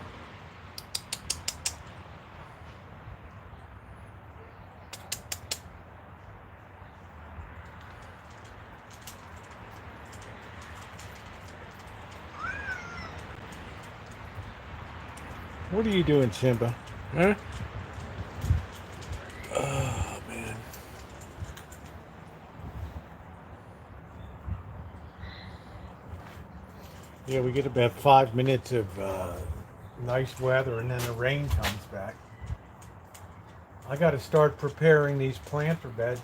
What are you doing, Simba? Huh? Oh, man. Yeah, we get about 5 minutes of nice weather and then the rain comes back. I got to start preparing these planter beds.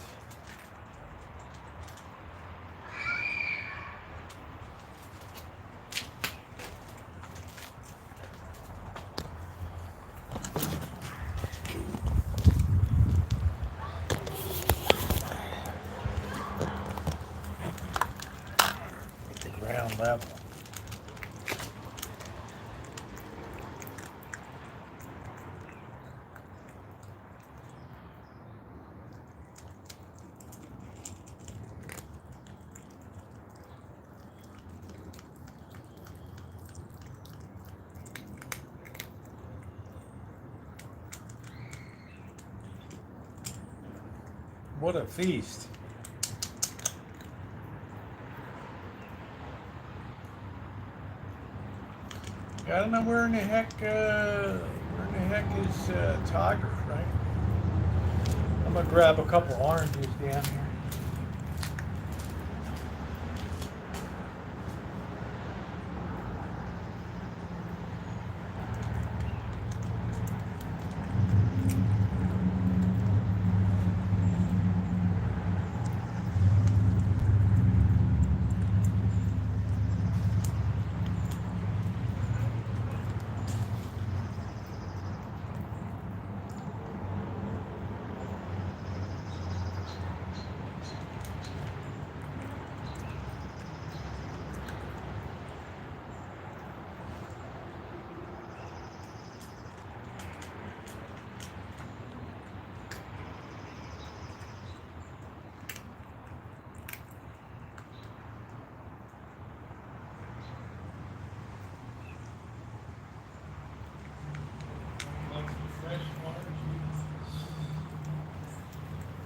At the ground level. What a feast. I don't know where in the heck is Tiger, right? I'm gonna grab a couple oranges down here.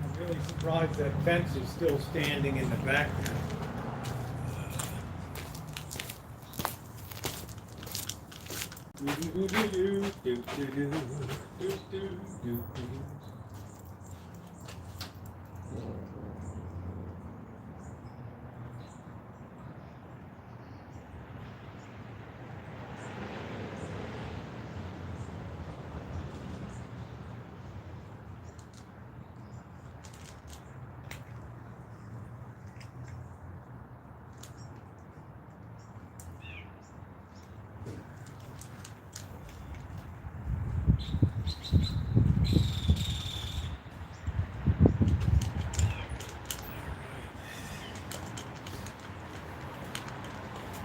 I'm really surprised that fence is still standing in the back there.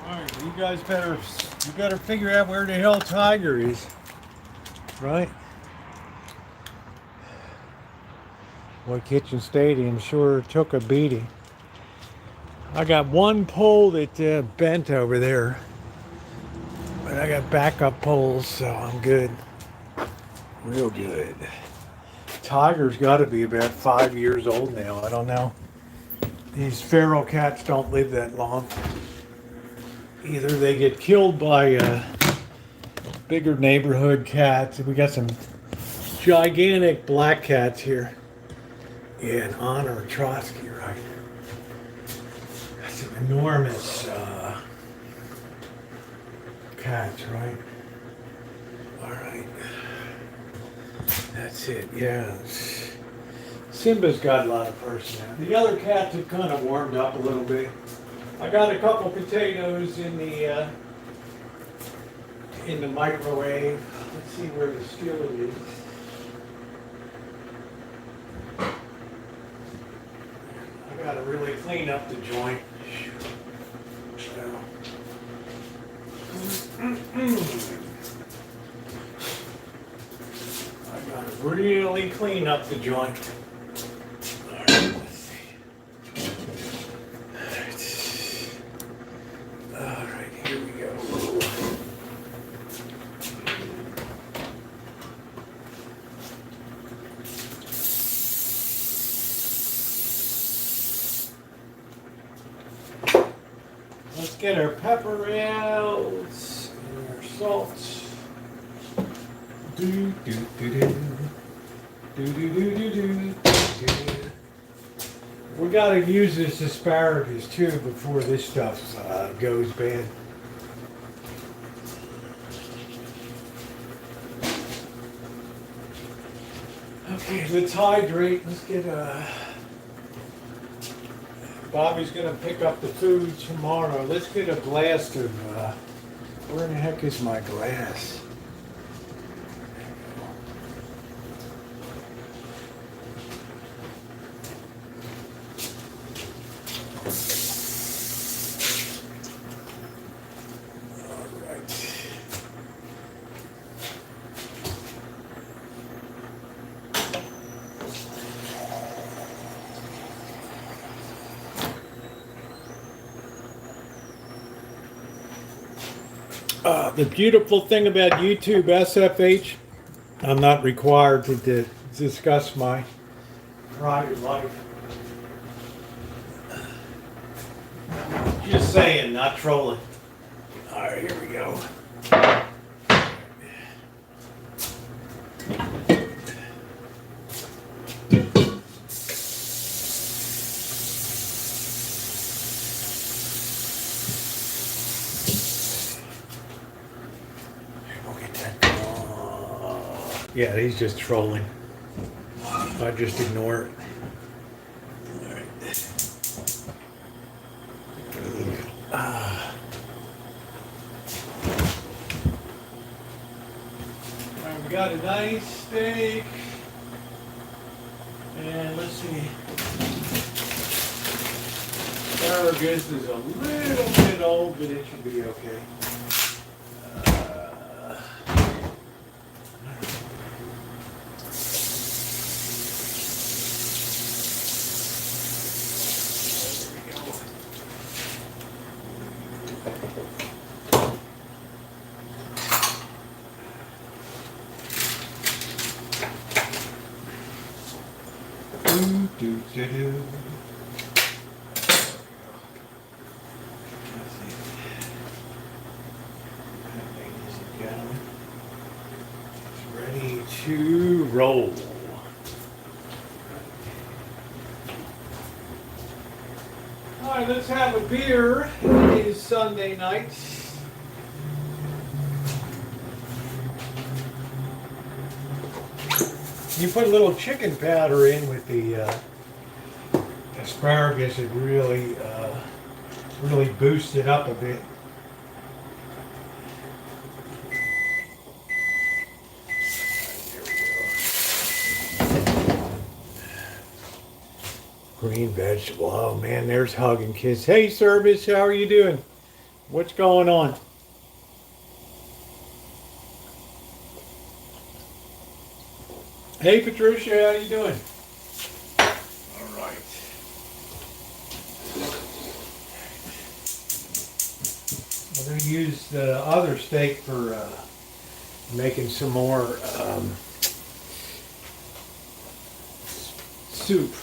Alright, you guys better figure out where the hell Tiger is. Right? Boy, Kitchen Stadium sure took a beating. I got one pole that bent over there. But I got backup poles, so I'm good. Real good. Tiger's got to be about 5 years old now. I don't know. These feral cats don't live that long. Either they get killed by bigger neighborhood cats. We got some gigantic black cats here. Yeah, in honor of Trotsky, right? enormous cats, right? All right. That's it, yeah. Simba's got a lot of personality. The other cats have kind of warmed up a little bit. I got a couple potatoes in the microwave. Let's see where the skillet is. I gotta really clean up the joint. I gotta really clean up the joint. All right, let's see. All right, here we go. Let's get our pepper out and our salt. Do do do do do do do do do. We gotta use this asparagus too before this stuff goes bad. Okay, let's hydrate. Let's get Bobby's gonna pick up the food tomorrow. Let's get a glass of, where the heck is my glass? The beautiful thing about YouTube SFH, I'm not required to discuss my private life. Just saying, not trolling. All right, here we go. Yeah, he's just trolling. I just ignore it. All right. All right, we got a nice steak. And let's see. Asparagus is a little bit old, but it should be okay. Ready to roll. All right, let's have a beer. It is Sunday night. You put a little chicken powder in with the asparagus, it really boosts it up a bit. Green vegetable. Oh man, there's Hug and Kiss. Hey Service, how are you doing? What's going on? Hey Patricia, how you doing? All right. We're going to use the other steak for making some more soup.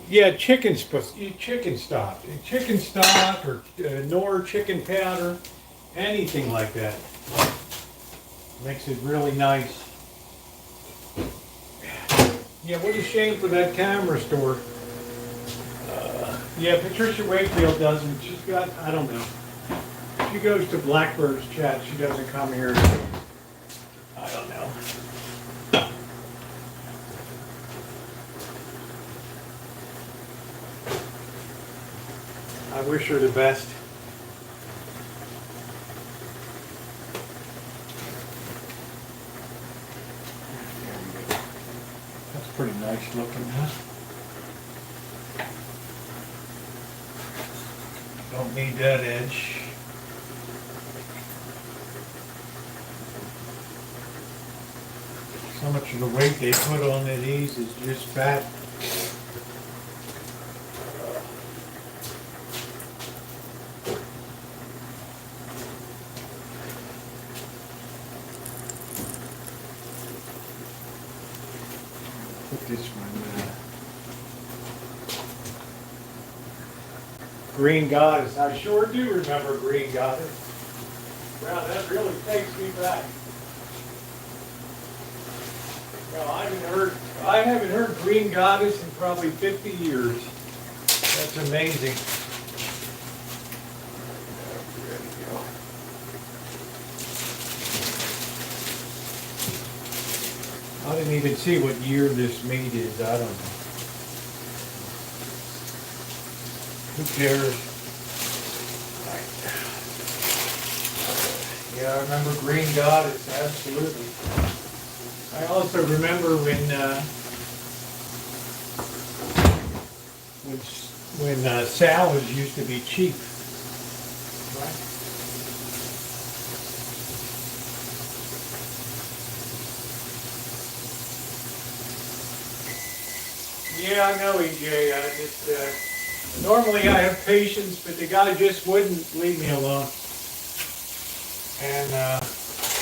Yeah, chicken stock or Knorr chicken powder anything like that. Makes it really nice. Yeah, what a shame for that camera store. Yeah, Patricia Wakefield doesn't. She's got, I don't know. She goes to Blackbird's chat. She doesn't come here. I don't know. I wish her the best. That's pretty nice looking, huh? Don't need that edge. So much of the weight they put on these is just fat. Put this one. Green Goddess. I sure do remember Green Goddess. Wow, that really takes me back. Well, I haven't heard Green Goddess in probably 50 years. That's amazing. There we go. I didn't even see what year this meat is. I don't know. Who cares? Yeah, I remember Green Goddess, absolutely. I also remember when salads used to be cheap. Right? Yeah, I know, EJ. I just normally I have patience, but the guy just wouldn't leave me alone. And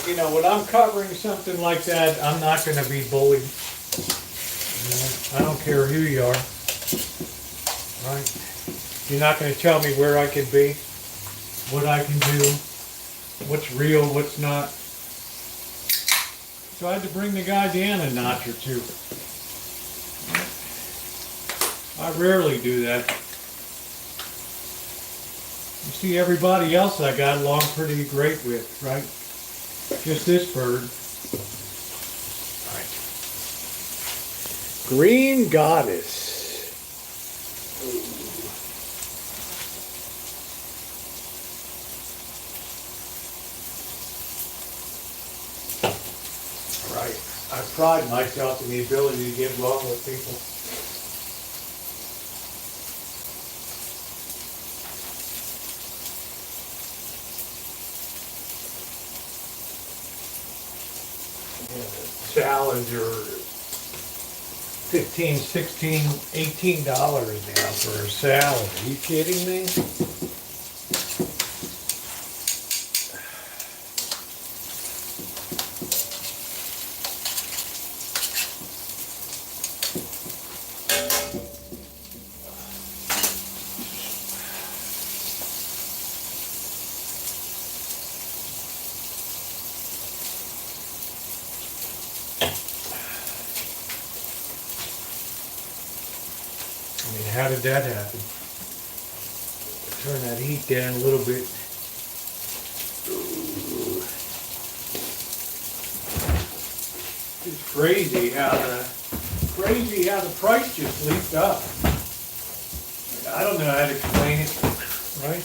you know, when I'm covering something like that, I'm not going to be bullied. You know, I don't care who you are. Right? You're not going to tell me where I can be, what I can do, what's real, what's not. So I had to bring the guy down a notch or two. I rarely do that. You see, everybody else I got along pretty great with, right? Just this bird. All right. Green Goddess. All right. I pride myself in the ability to get along with people. Salads are $15, $16, $18 now for a salad. Are you kidding me? How did that happen? Turn that heat down a little bit. Ooh. It's crazy how the price just leaped up. I don't know how to explain it, right?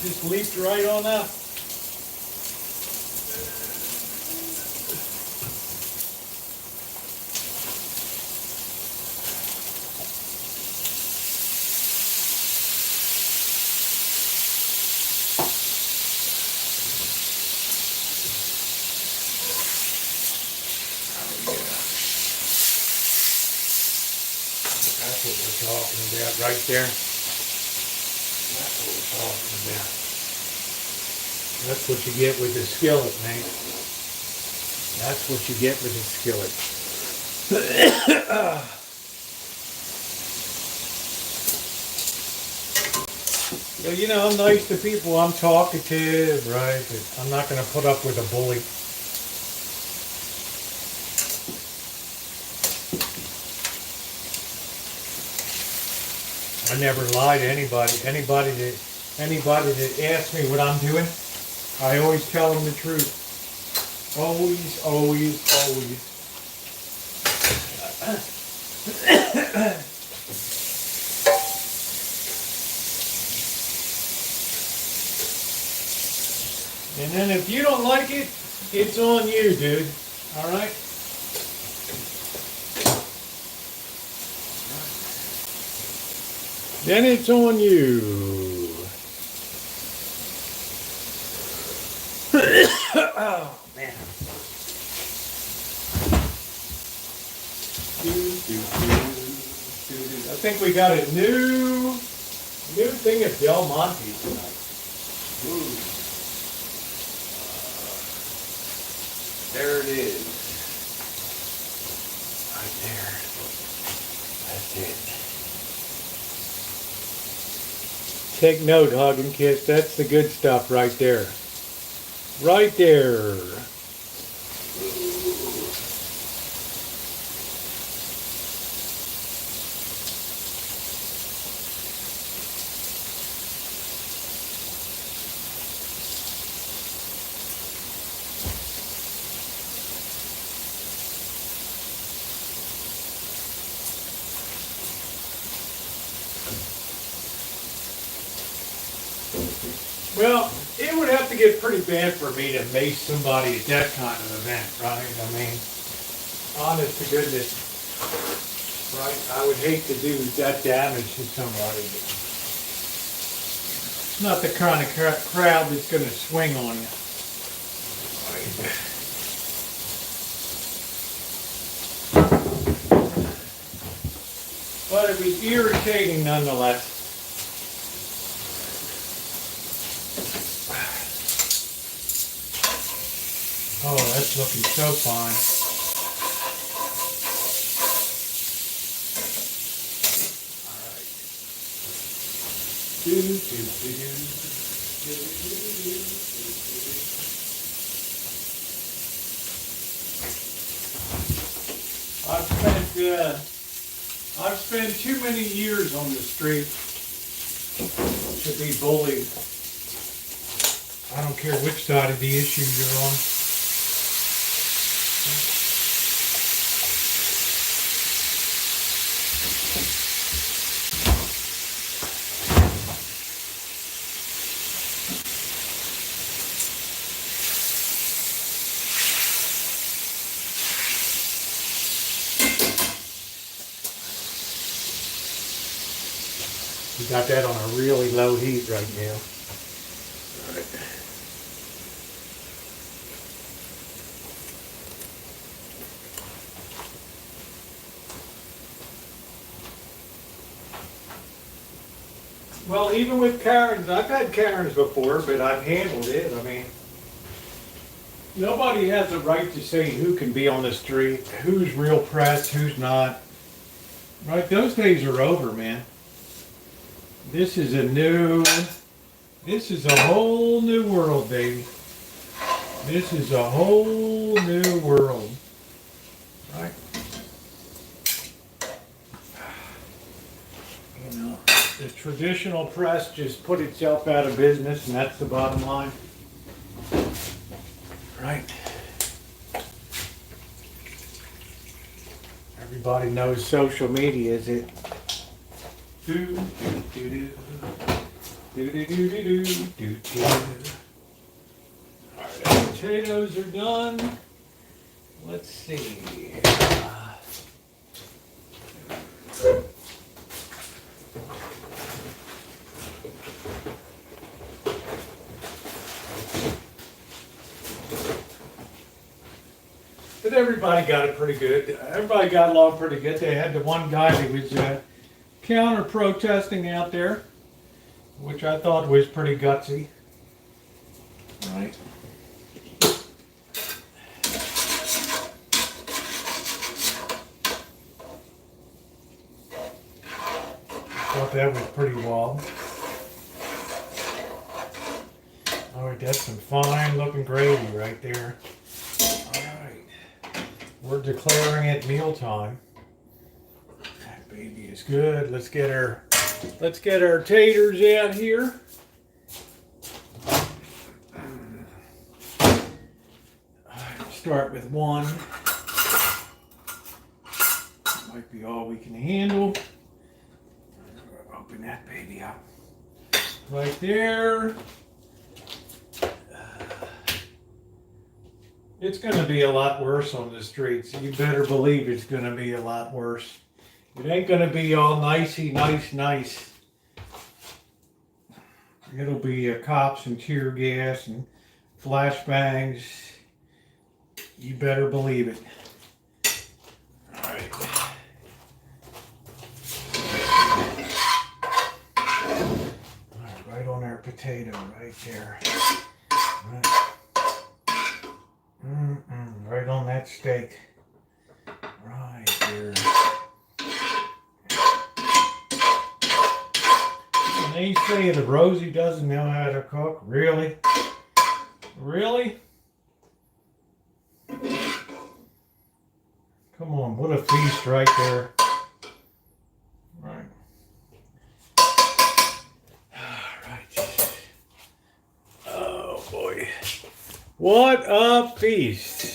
Just leaped right on up. That's what we're talking about right there. That's what we're talking about. That's what you get with the skillet, mate. That's what you get with the skillet. Well, you know, I'm nice to people. I'm talkative, right? But I'm not going to put up with a bully. I never lie to anybody. Anybody that asks me what I'm doing, I always tell them the truth. Always, always, always. And then if you don't like it, it's on you, dude. All right? Then it's on you. Oh, man. I think we got a new thing of Del Monte tonight. Ooh. There it is. Right there. That's it. Take note, hug and kiss. That's the good stuff right there. Right there. Well, it would have to get pretty bad for me to mace somebody at that kind of event, right? I mean, honest to goodness, right? I would hate to do that damage to somebody. It's not the kind of crowd that's going to swing on you. But it'd be irritating nonetheless. Oh, that's looking so fine. All right. I've spent too many years on the street to be bullied. I don't care which side of the issue you're on. We got that on a really low heat right now. All right. Well, even with Karens, I've had Karens before, but I've handled it. I mean, nobody has a right to say who can be on the street, who's real pressed, who's not. Right? Those days are over, man. This is a whole new world, baby. This is a whole new world. Right? You know, the traditional press just put itself out of business, and that's the bottom line. Right? Everybody knows social media is it. Alright, the potatoes are done. Let's see. But everybody got it pretty good. Everybody got along pretty good. They had the one guy that was counter-protesting out there, which I thought was pretty gutsy. Right. Thought that was pretty wild. All right, that's some fine looking gravy right there. All right, we're declaring it mealtime. That baby is good. Let's get our taters out here. Start with one. Might be all we can handle. Open that baby up. Right there. It's going to be a lot worse on the streets. You better believe it's going to be a lot worse. It ain't going to be all nicey, nice. It'll be cops and tear gas and flashbangs. You better believe it. All right. Right on our potato, right there. Right. Right on that steak. Right there. And they say that Rosie doesn't know how to cook. Really? Really? Come on, what a feast right there. Right. Alright. Oh boy. What a feast.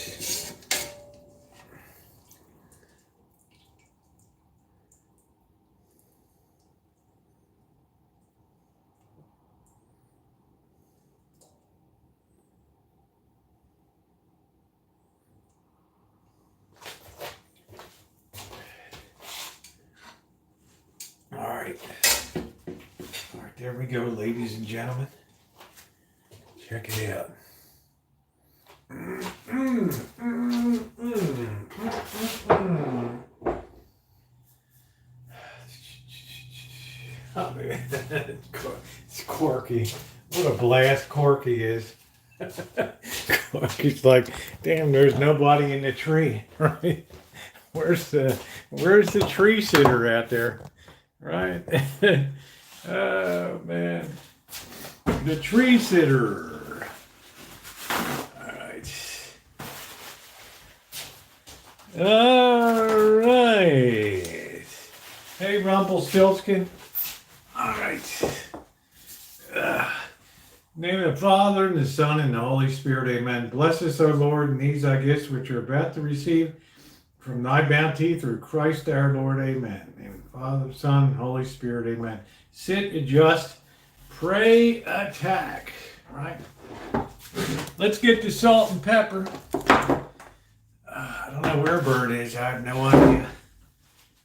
Alright, there we go, ladies and gentlemen. Check it out. Oh, man. It's Corky. What a blast Corky is. Corky's like, damn, there's nobody in the tree, right? Where's the tree sitter out there? Right? Oh, man. The tree sitter. All right. All right. Hey, Rumpelstiltskin. All right. Name of the Father, and the Son, and the Holy Spirit. Amen. Bless us, O Lord, and these thy gifts which are about to receive from thy bounty through Christ our Lord. Amen. Name of the Father, Son, Holy Spirit. Amen. Sit, adjust, pray, attack. All right. Let's get the salt and pepper. I don't know where Bird is. I have no idea.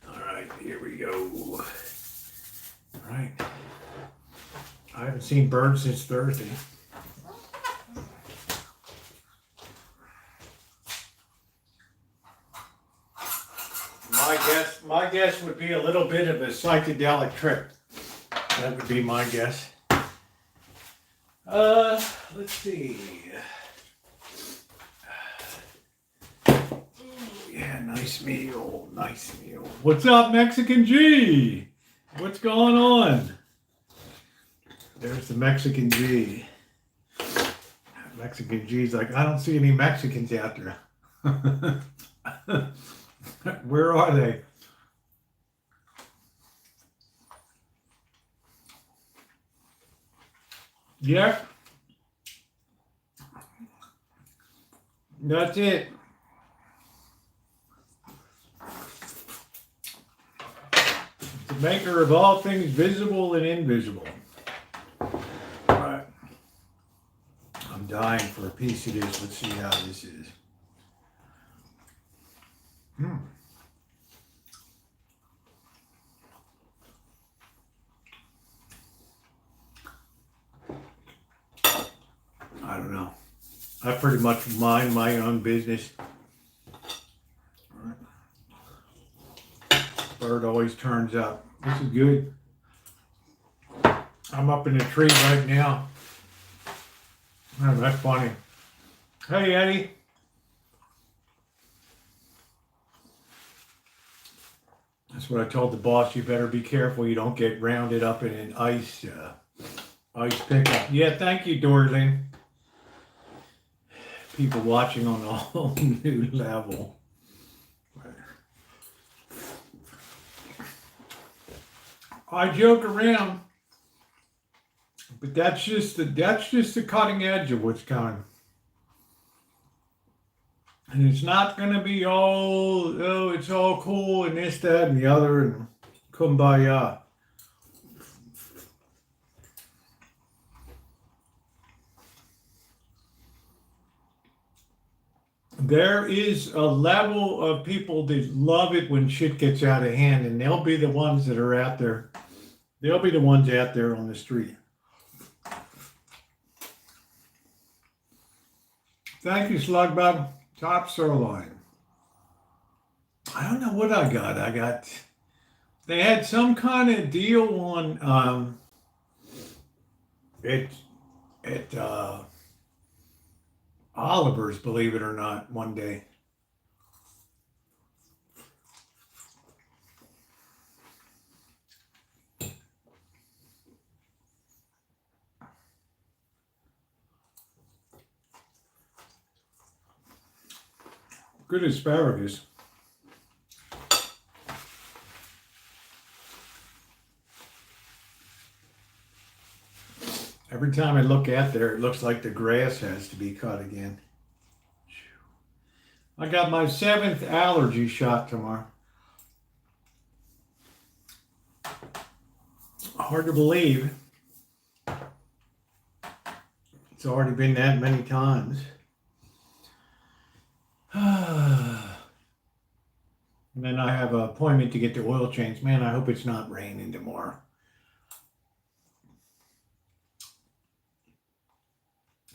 All right, here we go. All right. I haven't seen Bird since Thursday. My guess would be a little bit of a psychedelic trip. That would be my guess. Let's see. Yeah, nice meal. What's up, Mexican G? What's going on? There's the Mexican G. Mexican G's like, I don't see any Mexicans out there. Where are they? Yeah. That's it. The maker of all things visible and invisible. All right. I'm dying for a piece of this. Let's see how this is. I don't know. I pretty much mind my own business. All right. Bird always turns up. This is good. I'm up in the tree right now. Oh, that's funny. Hey, Eddie. That's what I told the boss. You better be careful you don't get rounded up in an ice pickup. Yeah, thank you, Dorleen. people watching on a whole new level. I joke around, but that's just the cutting edge of what's coming. And it's not going to be all, oh, it's all cool and this, that, and the other, and kumbaya. There is a level of people that love it when shit gets out of hand, and they'll be the ones that are out there. They'll be the ones out there on the street. Thank you, Slug Bob. Top sirloin. I don't know what I got. They had some kind of deal on at Oliver's, believe it or not, one day. Good asparagus. Every time I look out there, it looks like the grass has to be cut again. I got my 7th allergy shot tomorrow. Hard to believe. It's already been that many times. And then I have an appointment to get the oil changed. Man, I hope it's not raining tomorrow.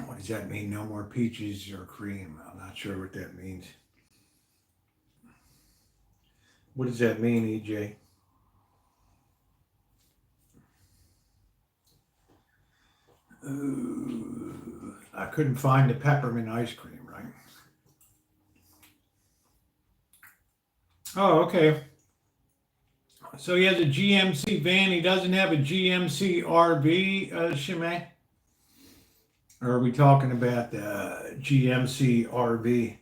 What does that mean? No more peaches or cream? I'm not sure what that means. What does that mean, EJ? Ooh, I couldn't find the peppermint ice cream, right? Oh, okay. So he has a GMC van. He doesn't have a GMC RV, Shimei? Or are we talking about the GMC RV?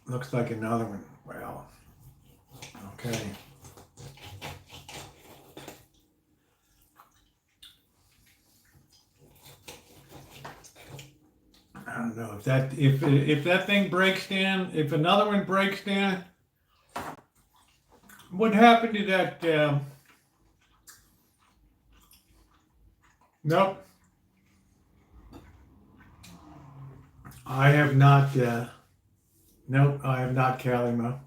Looks like another one. Well, okay. I don't know if that thing breaks down, if another one breaks down, what happened to that? Nope. I have not, nope, I have not Calimo.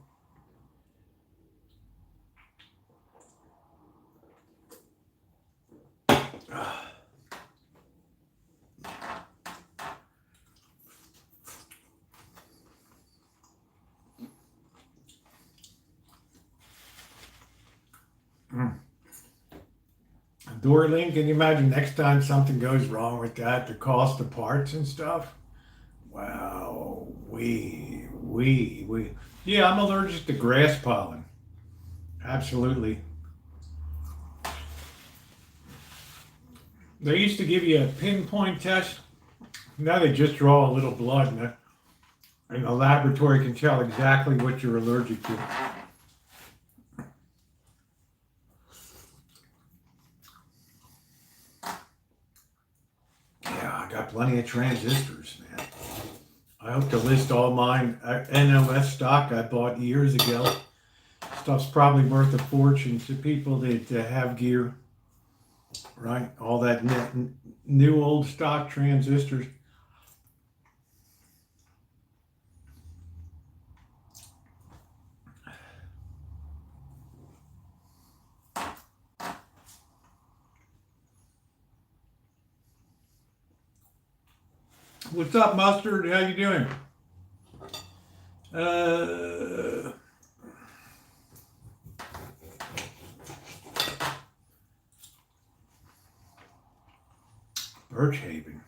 Dorling, can you imagine next time something goes wrong with that, the cost of parts and stuff? Wow, yeah, I'm allergic to grass pollen. Absolutely. They used to give you a pinpoint test. Now they just draw a little blood and the laboratory can tell exactly what you're allergic to. Yeah, I got plenty of transistors, man. I hope to list all mine NOS stock I bought years ago. Stuff's probably worth a fortune to people that have gear, right? All that new old stock transistors. What's up, Mustard? How you doing? Birchhaven.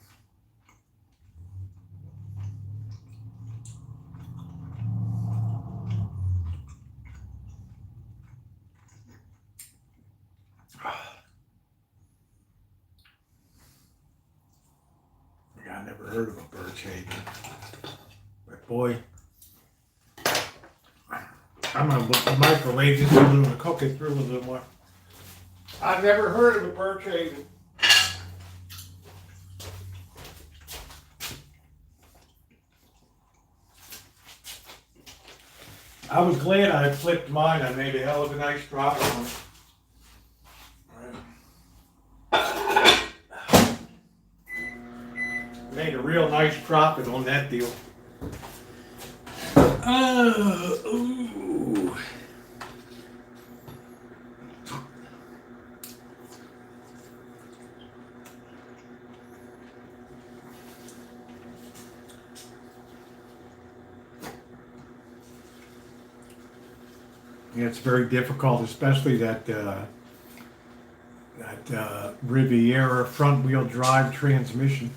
Yeah, I never heard of a birch haven. But boy, I'm gonna microwave this a little and cook it through a little more. I've never heard of a birch haven. I was glad I flipped mine. I made a hell of a nice profit on it. Made a real nice profit on that deal. Ooh. Yeah, it's very difficult, especially that Riviera front-wheel drive transmission.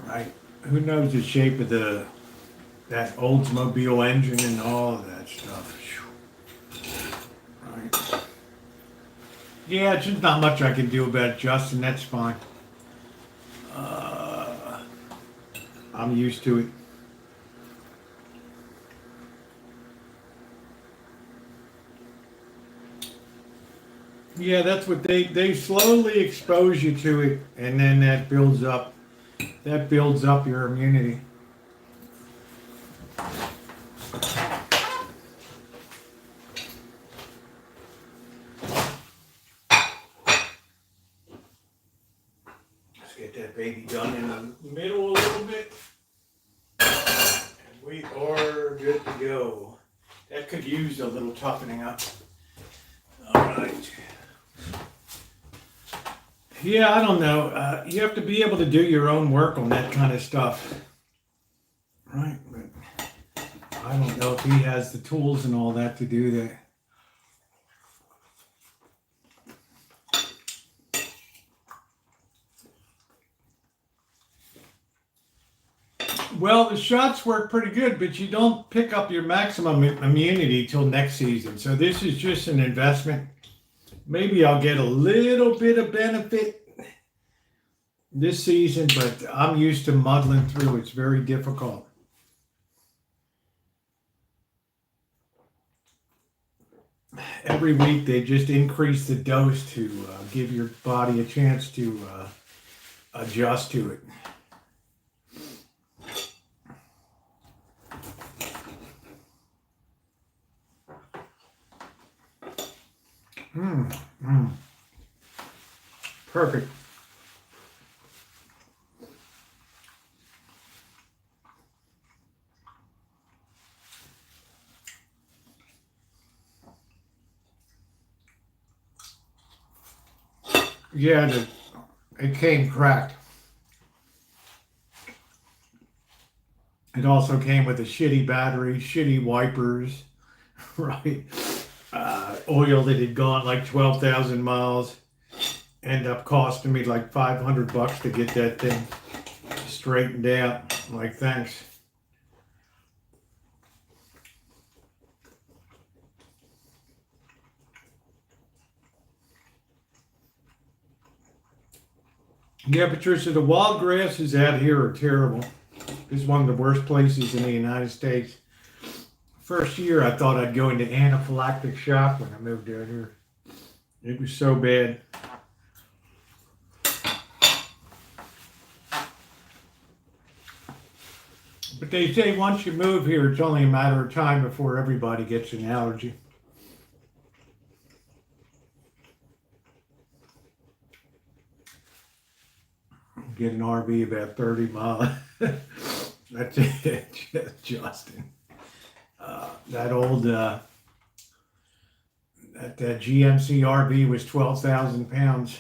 Right. Who knows the shape of that Oldsmobile engine and all of that stuff. Right. Yeah, it's just not much I can do about it, Justin. That's fine. I'm used to it. Yeah, that's what they slowly expose you to it, and then that builds up your immunity. Let's get that baby done in the middle a little bit. And we are good to go. That could use a little toughening up. All right. Yeah, I don't know. You have to be able to do your own work on that kind of stuff. Right? But I don't know if he has the tools and all that to do that. Well, the shots work pretty good, but you don't pick up your maximum immunity till next season. So this is just an investment. Maybe I'll get a little bit of benefit this season, but I'm used to muddling through. It's very difficult. Every week they just increase the dose to give your body a chance to adjust to it. Perfect. Yeah, it came cracked. It also came with a shitty battery, shitty wipers, right? Oil that had gone like 12,000 miles. End up costing me like $500 to get that thing straightened out. I'm like, thanks. Yeah, Patricia, the wild grasses out here are terrible. This is one of the worst places in the United States. First year, I thought I'd go into anaphylactic shock when I moved out here. It was so bad. But they say once you move here, it's only a matter of time before everybody gets an allergy. Get an RV about 30 miles. That's it, Justin. That old that GMC RV was 12,000 pounds.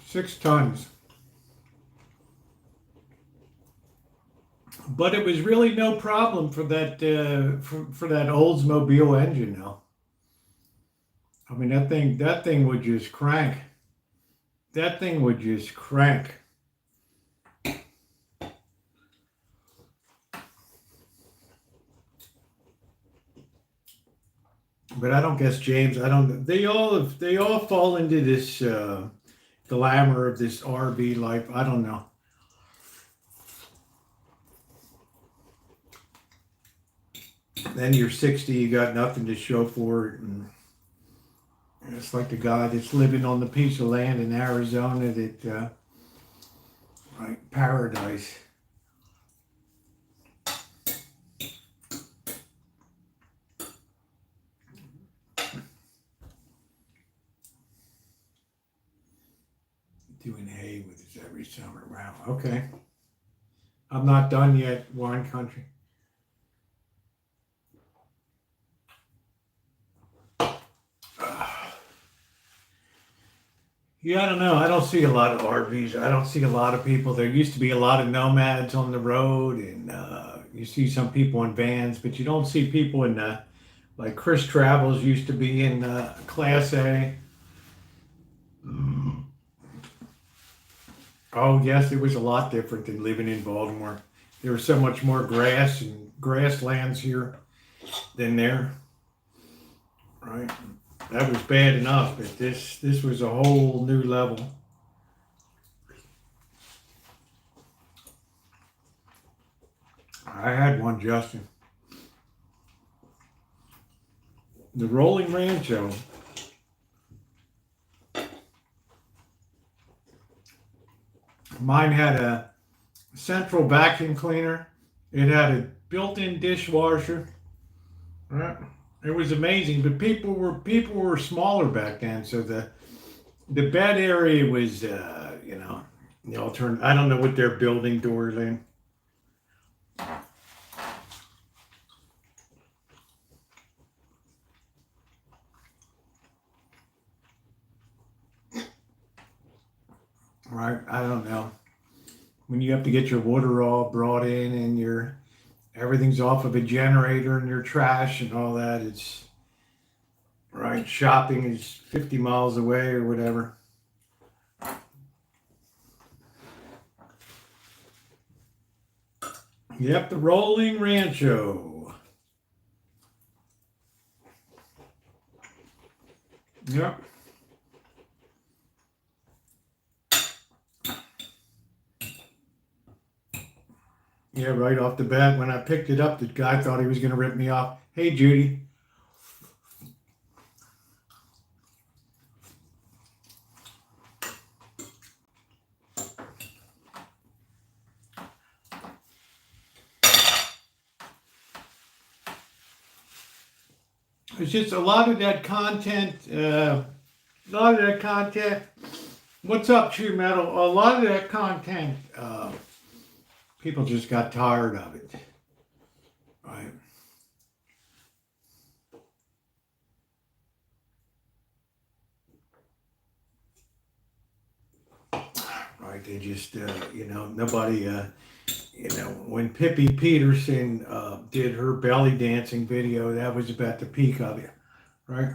Six tons. But it was really no problem for that for that Oldsmobile engine now. I mean that thing would just crank. that thing would just crank. But I don't guess James. I don't. They all fall into this glamour of this RV life. I don't know. Then you're 60, you got nothing to show for it, and it's like the guy that's living on the piece of land in Arizona that, like paradise. Doing hay with us every summer. Wow. Okay. I'm not done yet. Wine country. Yeah, I don't know. I don't see a lot of RVs. I don't see a lot of people. There used to be a lot of nomads on the road, and you see some people in vans, but you don't see people in like Chris Travels used to be in Class A. Oh yes, it was a lot different than living in Baltimore. There was so much more grass and grasslands here than there. Right. That was bad enough, but this was a whole new level. I had one, Justin. The rolling Rancho. Mine had a central vacuum cleaner. It had a built-in dishwasher. Right. It was amazing, but people were smaller back then, so the bed area was the alternative. I don't know what they're building doors in. Right, I don't know. When you have to get your water all brought in and your everything's off of a generator and your trash and all that, it's right. Shopping is 50 miles away or whatever. Yep, the rolling Rancho. Yep. Yeah, right off the bat, when I picked it up, the guy thought he was going to rip me off. Hey, Judy. It's just a lot of that content, what's up, True Metal? A lot of that content, people just got tired of it, right? Right, they just, nobody, when Pippi Peterson did her belly dancing video, that was about the peak of it, right?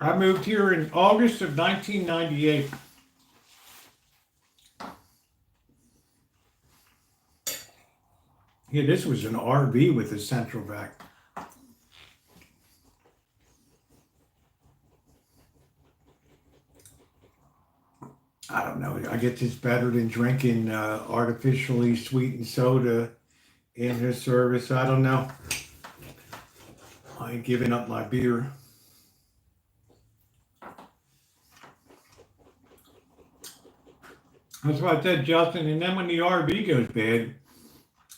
I moved here in August of 1998. Yeah, this was an RV with a central vac. I don't know. I guess it's better than drinking artificially sweetened soda in his service. I don't know. I ain't giving up my beer. That's what I said, Justin. And then when the RV goes bad,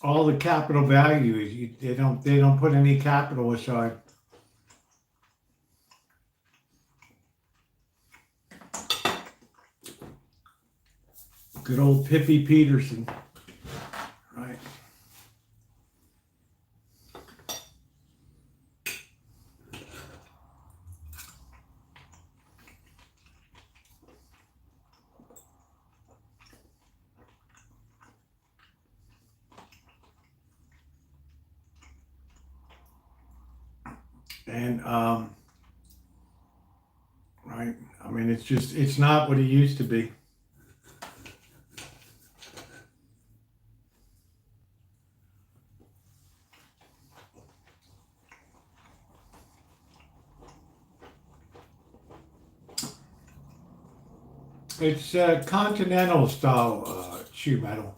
all the capital value is they don't put any capital aside. Good old Pippi Peterson, right? And right, mean, it's not what it used to be. It's continental style shoe metal.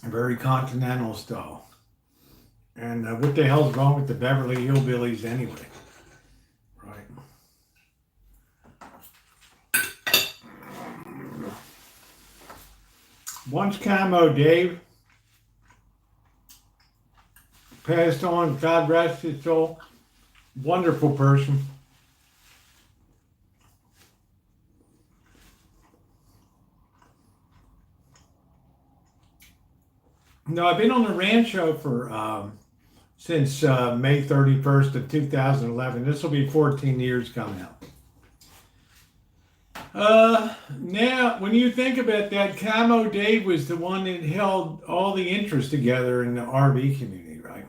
Very continental style. And what the hell's wrong with the Beverly Hillbillies anyway? Right. Once Camo Dave passed on, God rest his soul. Wonderful person. No, I've been on the Rancho for since May 31st of 2011. This will be 14 years coming out. Now, when you think about that, Camo Dave was the one that held all the interest together in the RV community, right?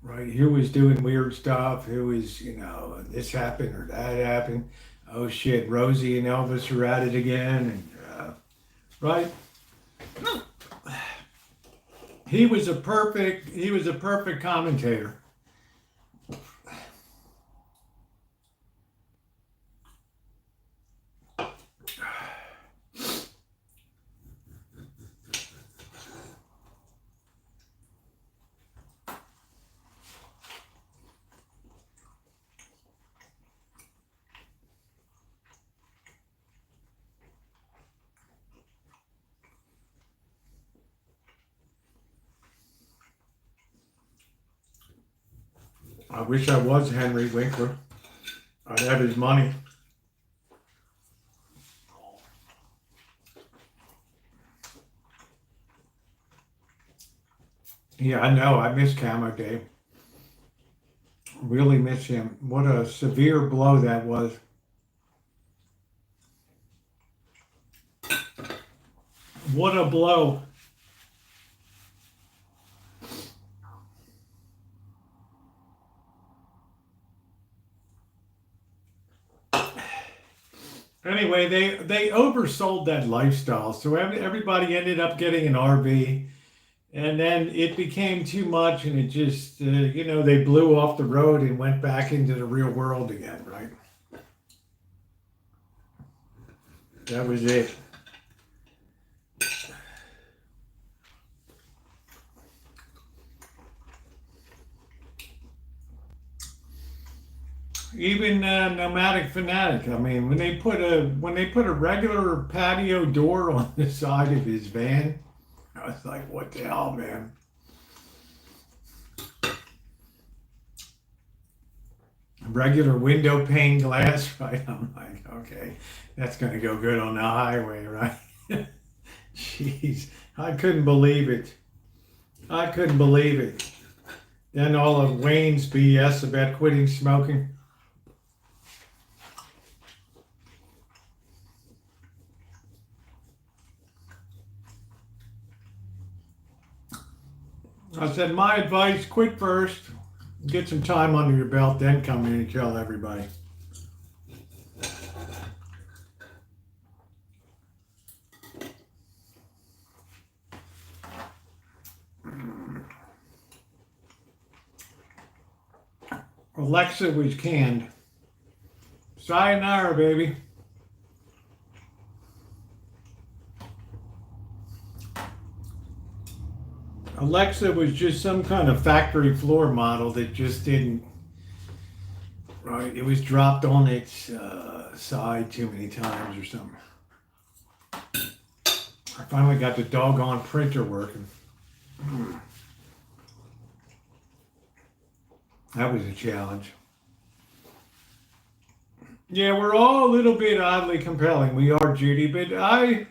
Right, who was doing weird stuff, who was, this happened or that happened. Oh shit, Rosie and Elvis are at it again, and right? He was a perfect commentator. I wish I was Henry Winkler. I'd have his money. Yeah, I know. I miss Camo Dave. Really miss him. What a severe blow that was. What a blow. Anyway, they oversold that lifestyle, so everybody ended up getting an RV, and then it became too much, and it just they blew off the road and went back into the real world again, right? That was it. Even Nomadic Fanatic. I mean, when they put a regular patio door on the side of his van, I was like, "What the hell, man?" Regular window pane glass, right? I'm like, okay, that's gonna go good on the highway, right? Jeez, I couldn't believe it. I couldn't believe it. Then all of Wayne's BS about quitting smoking. I said, my advice, quit first, get some time under your belt, then come in and tell everybody. Alexa was canned. Sayonara, baby. Alexa was just some kind of factory floor model that just didn't, right? It was dropped on its side too many times or something. I finally got the doggone printer working. That was a challenge. Yeah, we're all a little bit oddly compelling. We are, Judy, but I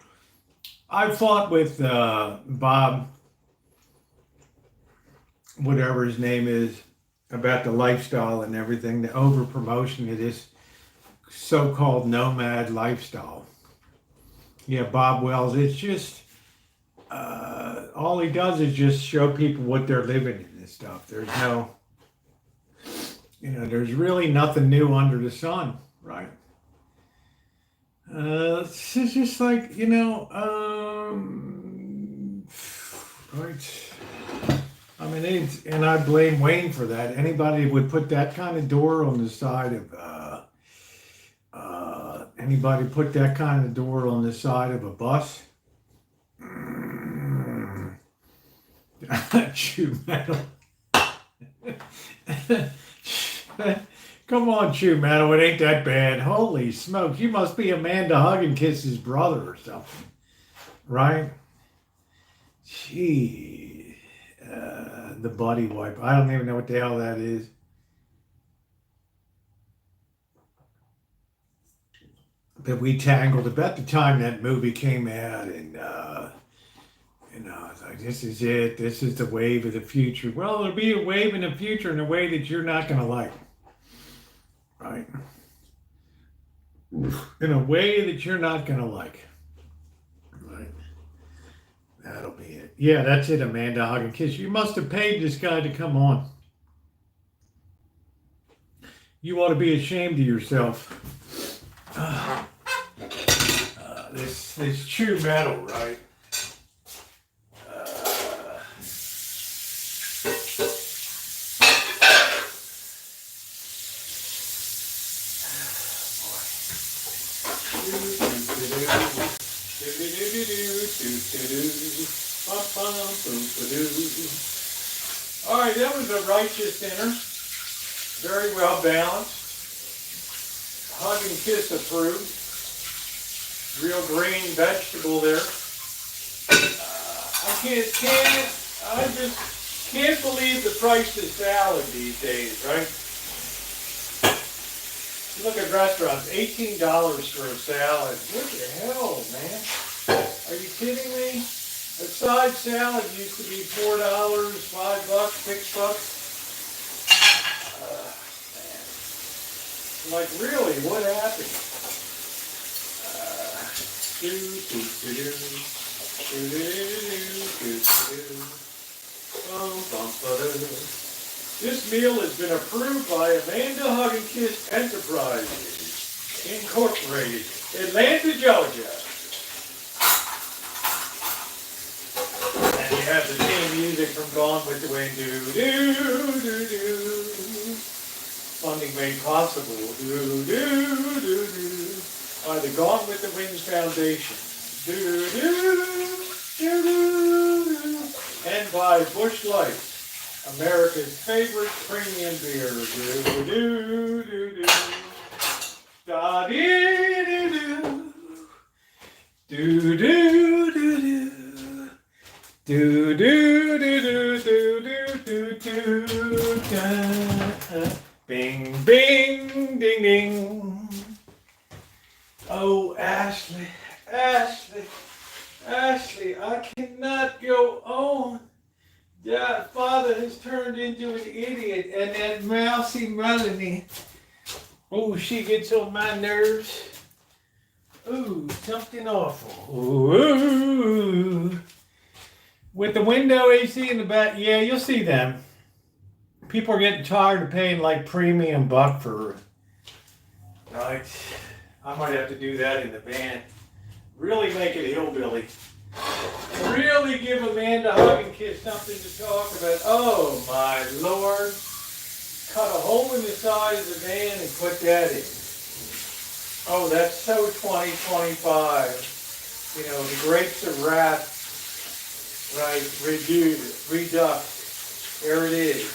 fought with Bob, whatever his name is, about the lifestyle and everything, the over promotion of this so-called nomad lifestyle. Yeah, Bob Wells, it's just, all he does is just show people what they're living in. this stuff. There's no, there's really nothing new under the sun, right? It's just like, right. I mean, and I blame Wayne for that. Anybody would put that kind of door on the side of, anybody put that kind of door on the side of a bus? Chew metal. Come on, Chew metal. It ain't that bad. Holy smokes. You must be Amanda Hug-and-Kiss's brother or something. Right? Gee. The buddy wipe. I don't even know what the hell that is. But we tangled about the time that movie came out, and it's like, this is it. This is the wave of the future. Well, there'll be a wave in the future in a way that you're not going to like, right? In a way that you're not going to like, right? That'll be it. Yeah, that's it, Amanda Hug and Kiss. You must have paid this guy to come on. You ought to be ashamed of yourself. This chew metal, right? All right, that was a righteous dinner. Very well balanced. Hug and Kiss approved. Real green vegetable there. I just can't believe the price of salad these days, right? Look at restaurants, $18 for a salad. What the hell, man? Are you kidding me? A side salad used to be $4, $5, $6. Man. Like, really, what happened? This meal has been approved by Amanda Hug and Kiss Enterprises, Incorporated, Atlanta, Georgia. And you have the theme music from Gone with the Wind. Funding made possible by the Gone with the Winds Foundation. And by Busch Light, America's favorite premium beer. Bing, bing, ding, ding. Oh, Ashley, I cannot go on. That father has turned into an idiot, and that mousy Melanie, oh, she gets on my nerves. Ooh, something awful. Ooh. With the window AC in the back, yeah, you'll see them. People are getting tired of paying like premium buck for, right? I might have to do that in the van. Really make it hillbilly. Really give Amanda Hug and Kiss something to talk about. Oh my Lord. Cut a hole in the side of the van and put that in. Oh, that's so 2025. The grapes of wrath, right, redux. There it is.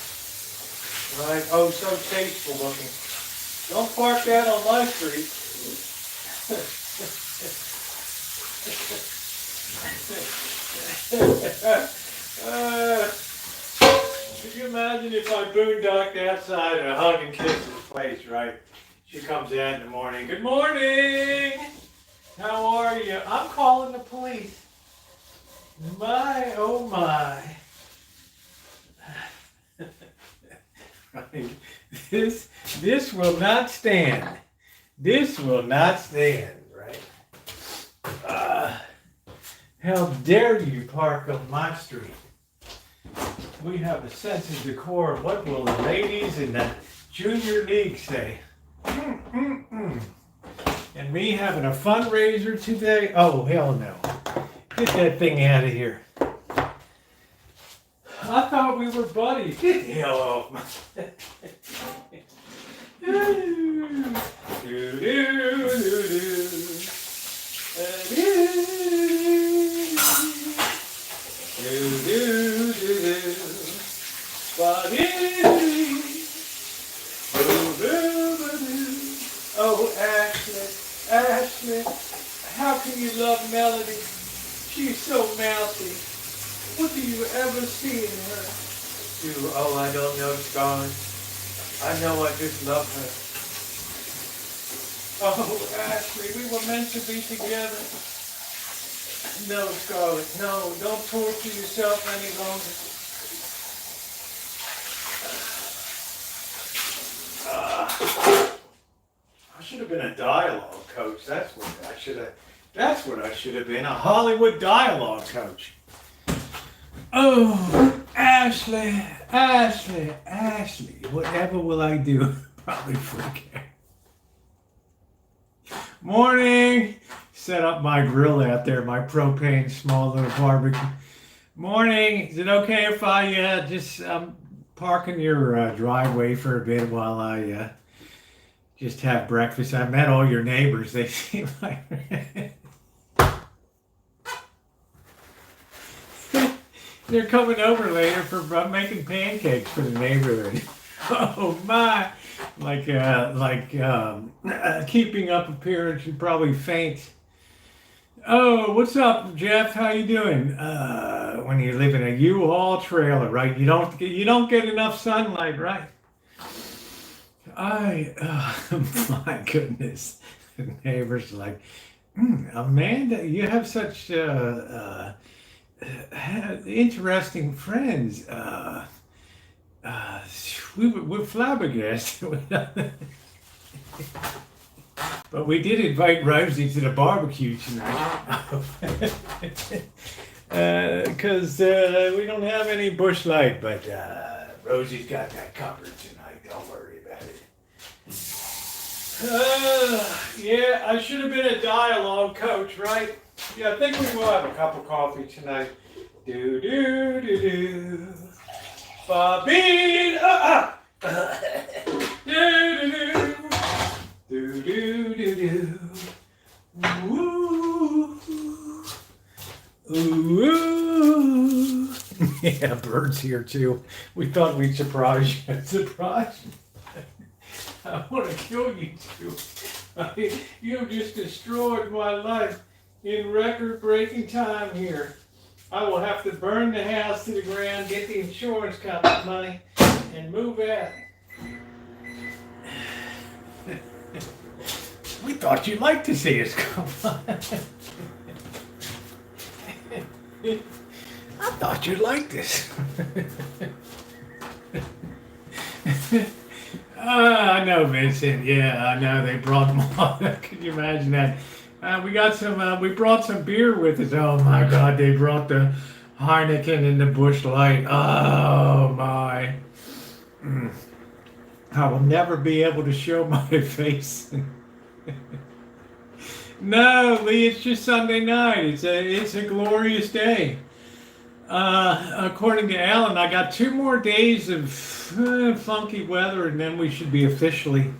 Right, oh, so tasteful looking. Don't park that on my street. Could you imagine if I boondocked outside a Hug and Kiss's place, right? She comes in the morning. Good morning! How are you? I'm calling the police. My, oh my. Right. This will not stand. This will not stand, right? How dare you park on my street? We have a sense of decor. What will the ladies in the junior league say? Mm-mm-mm. And me having a fundraiser today? Oh, hell no. Get that thing out of here. I thought we were buddies. Get the hell off. Oh, Ashley, how can you love Melody? She's so mouthy. What do you ever see in her? Oh, I don't know, Scarlett. I know I just love her. Oh, Ashley, we were meant to be together. No, Scarlett, no, don't torture yourself any longer. I should have been a dialogue coach. That's what I should have been, a Hollywood dialogue coach. Oh, Ashley, whatever will I do? Probably forget. Morning. Set up my grill out there, my propane small little barbecue. Morning. Is it okay if I just park in your driveway for a bit while I just have breakfast? I met all your neighbors. They seem like they're coming over later for making pancakes for the neighborhood. Oh my! Like keeping up appearance, you probably faint. Oh, what's up, Jeff? How you doing? When you live in a U-Haul trailer, right? You don't get enough sunlight, right? My goodness, the neighbors like, Amanda, you have such interesting friends. We're flabbergasted. But we did invite Rosie to the barbecue tonight. Because we don't have any bush light, but Rosie's got that covered tonight. Don't worry about it. Yeah, I should have been a dialogue coach, right? Yeah, I think we will have a cup of coffee tonight. Do do do do. Bobby, do do do. Do do do do. Ooh. Ooh. Yeah, Bird's here too. We thought we'd surprise you. Surprise you. I want to kill you two. You have just destroyed my life in record-breaking time here. I will have to burn the house to the ground, get the insurance company money, and move out. We thought you'd like to see us come on. I thought you'd like this. I know, Vincent. Yeah, I know. They brought them all. Can you imagine that? We brought some beer with us. Oh my God, they brought the Heineken and the Busch Light. Oh my. I will never be able to show my face. No, Lee, it's just Sunday night. It's a glorious day. According to Alan, I got 2 more days of funky weather, and then we should be officially.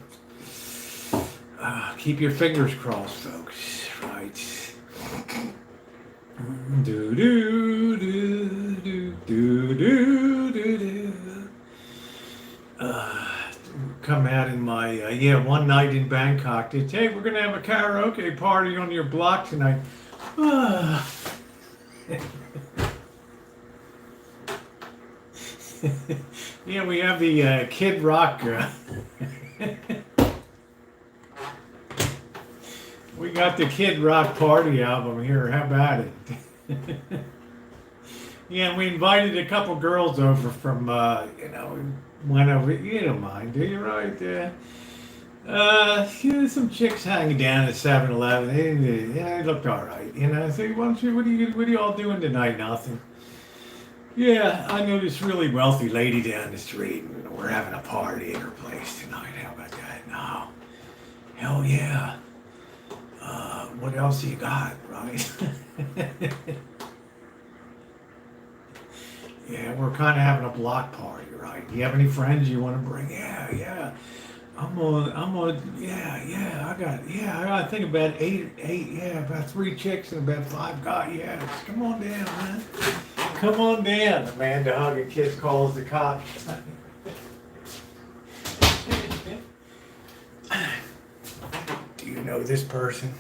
Keep your fingers crossed, folks. Right. Do do do do do do do do. Come out in my one night in Bangkok. Hey, we're gonna have a karaoke party on your block tonight. Yeah, we have the Kid Rock. We got the Kid Rock party album here. How about it? Yeah, we invited a couple girls over from went over. You don't mind, do you? Right? Some chicks hanging down at 7-Eleven. They looked all right. So what are you all doing tonight? Nothing. Yeah, I know this really wealthy lady down the street, and we're having a party at her place tonight. How about that? No. Hell yeah. What else you got, right? Yeah, we're kind of having a block party, right? You have any friends you want to bring? Yeah, yeah. I got, I think about about 3 chicks and about 5 guys. Yeah, come on down, man. Come on down. Amanda hug and kiss calls the cops. Do you know this person?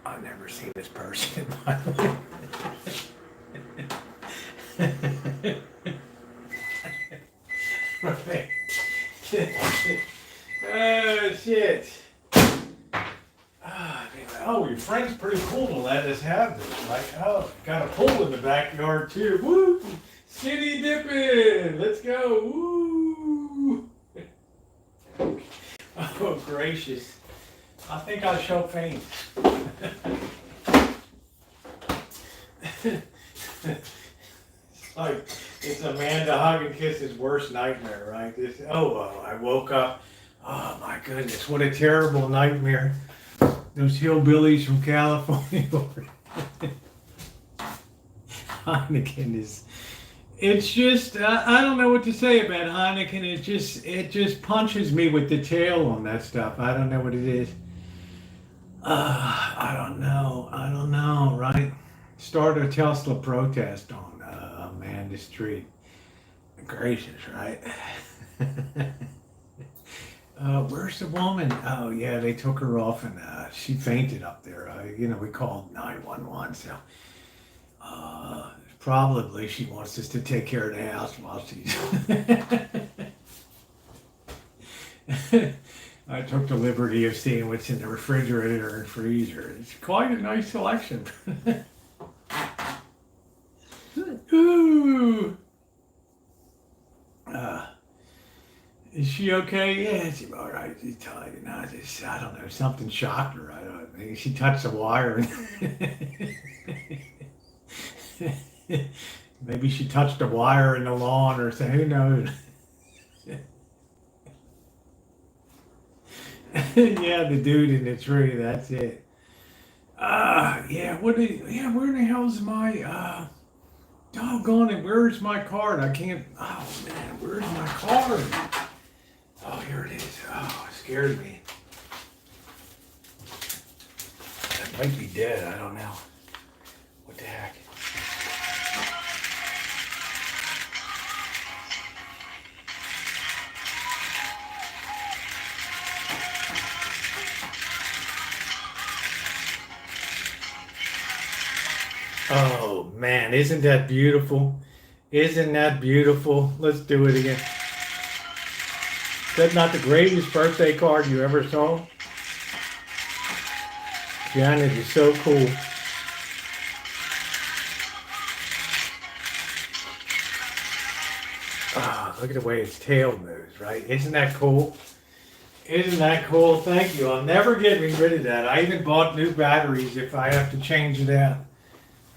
I've never seen this person in my life. Right. Oh shit. Oh, your friend's pretty cool to let us have this. Like, oh, got a pool in the backyard too. Woo! Skinny dipping. Let's go. Woo! Oh gracious. I think I shall faint. Like, it's Amanda hug and kiss's worst nightmare, right? I woke up. Oh my goodness, what a terrible nightmare. Those hillbillies from California. Heineken is, it's just, I don't know what to say about Heineken. It just punches me with the tail on that stuff. I don't know what it is. I don't know, right? Start a Tesla protest on Amanda Street. Gracious, right? Where's the woman? Oh yeah, they took her off and she fainted up there. We called 911. So probably she wants us to take care of the house while she's. I took the liberty of seeing what's in the refrigerator and freezer. It's quite a nice selection. Ooh. Is she okay? Yeah, she's all right. She's tired. I don't know. Something shocked her. I don't know. She touched the wire. Maybe she touched the wire in the lawn or something. Who knows? Yeah, the dude in the tree. That's it. Yeah. Where in the hell's my? Doggone it. Where's my card? I can't. Oh man, where's my card? Oh, here it is. Oh, it scared me. That might be dead. I don't know. What the heck? Oh, man. Isn't that beautiful? Isn't that beautiful? Let's do it again. Is that not the greatest birthday card you ever saw? Janet is so cool. Ah, look at the way its tail moves, right? Isn't that cool? Isn't that cool? Thank you. I'm never getting rid of that. I even bought new batteries if I have to change it out.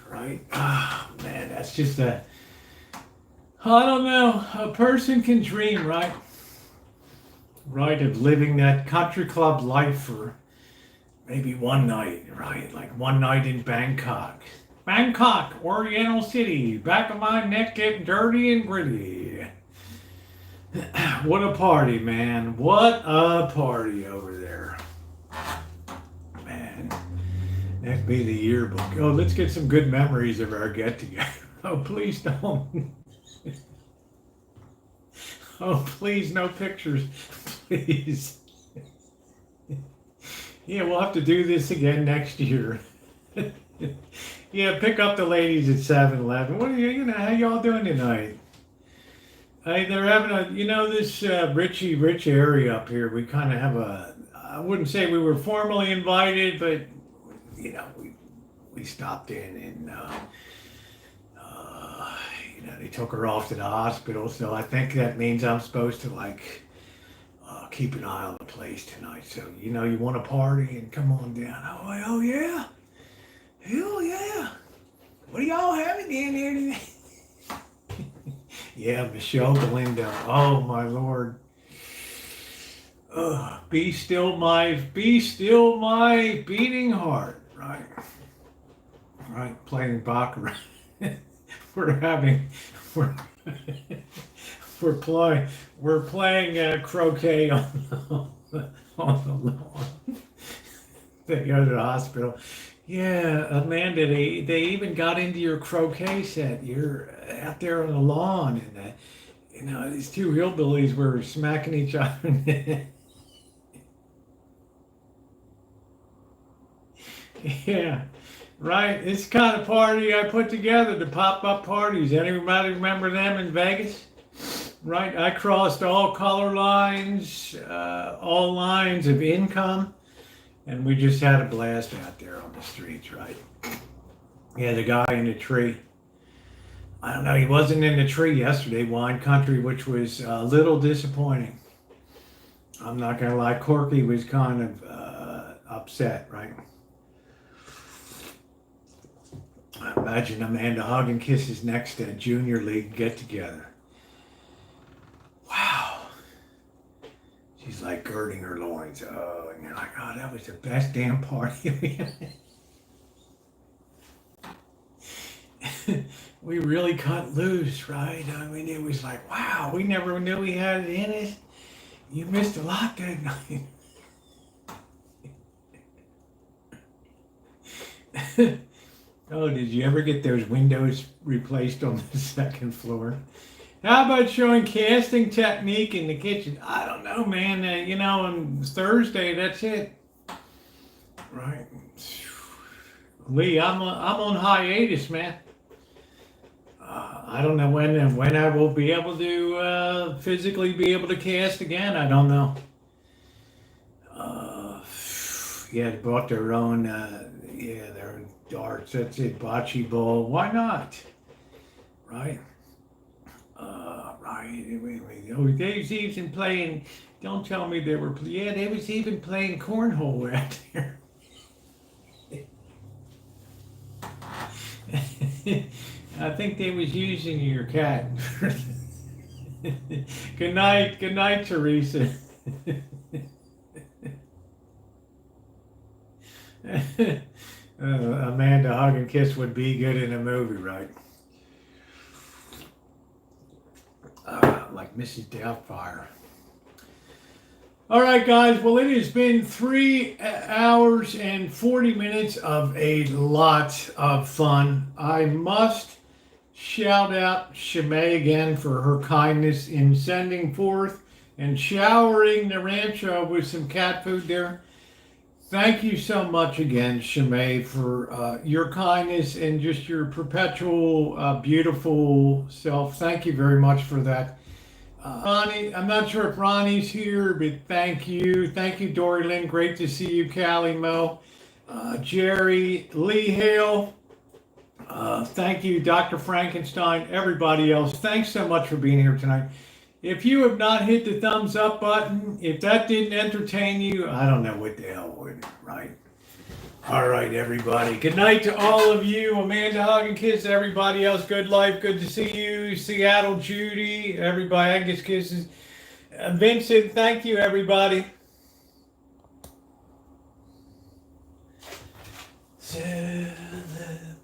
Right? Ah, man, that's just I don't know. A person can dream, right? Right, of living that country club life for maybe one night, right? Like one night in Bangkok. Bangkok, Oriental City, back of my neck getting dirty and gritty. What a party, man. What a party over there. Man, that'd be the yearbook. Oh, let's get some good memories of our get together. Oh, please don't. Oh, please, no pictures. Please. Yeah, we'll have to do this again next year. Yeah, pick up the ladies at 7-Eleven. What are how y'all doing tonight? Hey, they're having this rich area up here. We kind of have I wouldn't say we were formally invited, but, we stopped in and, they took her off to the hospital. So I think that means I'm supposed to, keep an eye on the place tonight. So, you want to party and come on down. Oh yeah. Hell yeah. What are y'all having down here today? Yeah, Michelle Galindo. Oh my Lord. Be still my beating heart. Right. Right. Playing baccarat. we're having we're we're playing croquet on the lawn. They go to the hospital. Yeah, Amanda, they even got into your croquet set. You're out there on the lawn, and these two hillbillies were smacking each other. Yeah, right. It's the kind of party I put together, the pop-up parties. Anybody remember them in Vegas? Right. I crossed all color lines, all lines of income. And we just had a blast out there on the streets, right? Yeah, the guy in the tree. I don't know, he wasn't in the tree yesterday, wine country, which was a little disappointing. I'm not going to lie, Corky was kind of upset, right? I imagine Amanda hugging kisses next at Junior League get-together. Wow. She's like girding her loins. Oh, and you're like, oh, that was the best damn party. We really cut loose, right? I mean, it was like, wow, we never knew we had it in us. You missed a lot that night. Oh, did you ever get those windows replaced on the second floor? How about showing casting technique in the kitchen? I don't know, man. On Thursday, that's it. Right. Lee, I'm on hiatus, man. I don't know when I will be able to physically be able to cast again. I don't know. Yeah, they bought their own, their own darts. That's it, bocce ball. Why not? Right. Right. Oh, they was even playing. Don't tell me they were. Yeah, they was even playing cornhole out there. I think they was using your cat. Good night, Teresa. Amanda hug and kiss would be good in a movie, right? Like Mrs. Doubtfire. All right, guys. Well, it has been 3 hours and 40 minutes of a lot of fun. I must shout out Shimei again for her kindness in sending forth and showering the Rancho with some cat food there. Thank you so much again, Shimei, for your kindness and just your perpetual beautiful self. Thank you very much for that. Ronnie, I'm not sure if Ronnie's here, but thank you. Thank you, Dory Lynn. Great to see you, Callie Mo. Jerry, Lee Hale. Thank you, Dr. Frankenstein, everybody else. Thanks so much for being here tonight. If you have not hit the thumbs up button, if that didn't entertain you, I don't know what the hell would, right? All right, everybody. Good night to all of you. Amanda, hug and kiss everybody else. Good life. Good to see you. Seattle, Judy, everybody. I guess kisses. Vincent, thank you, everybody.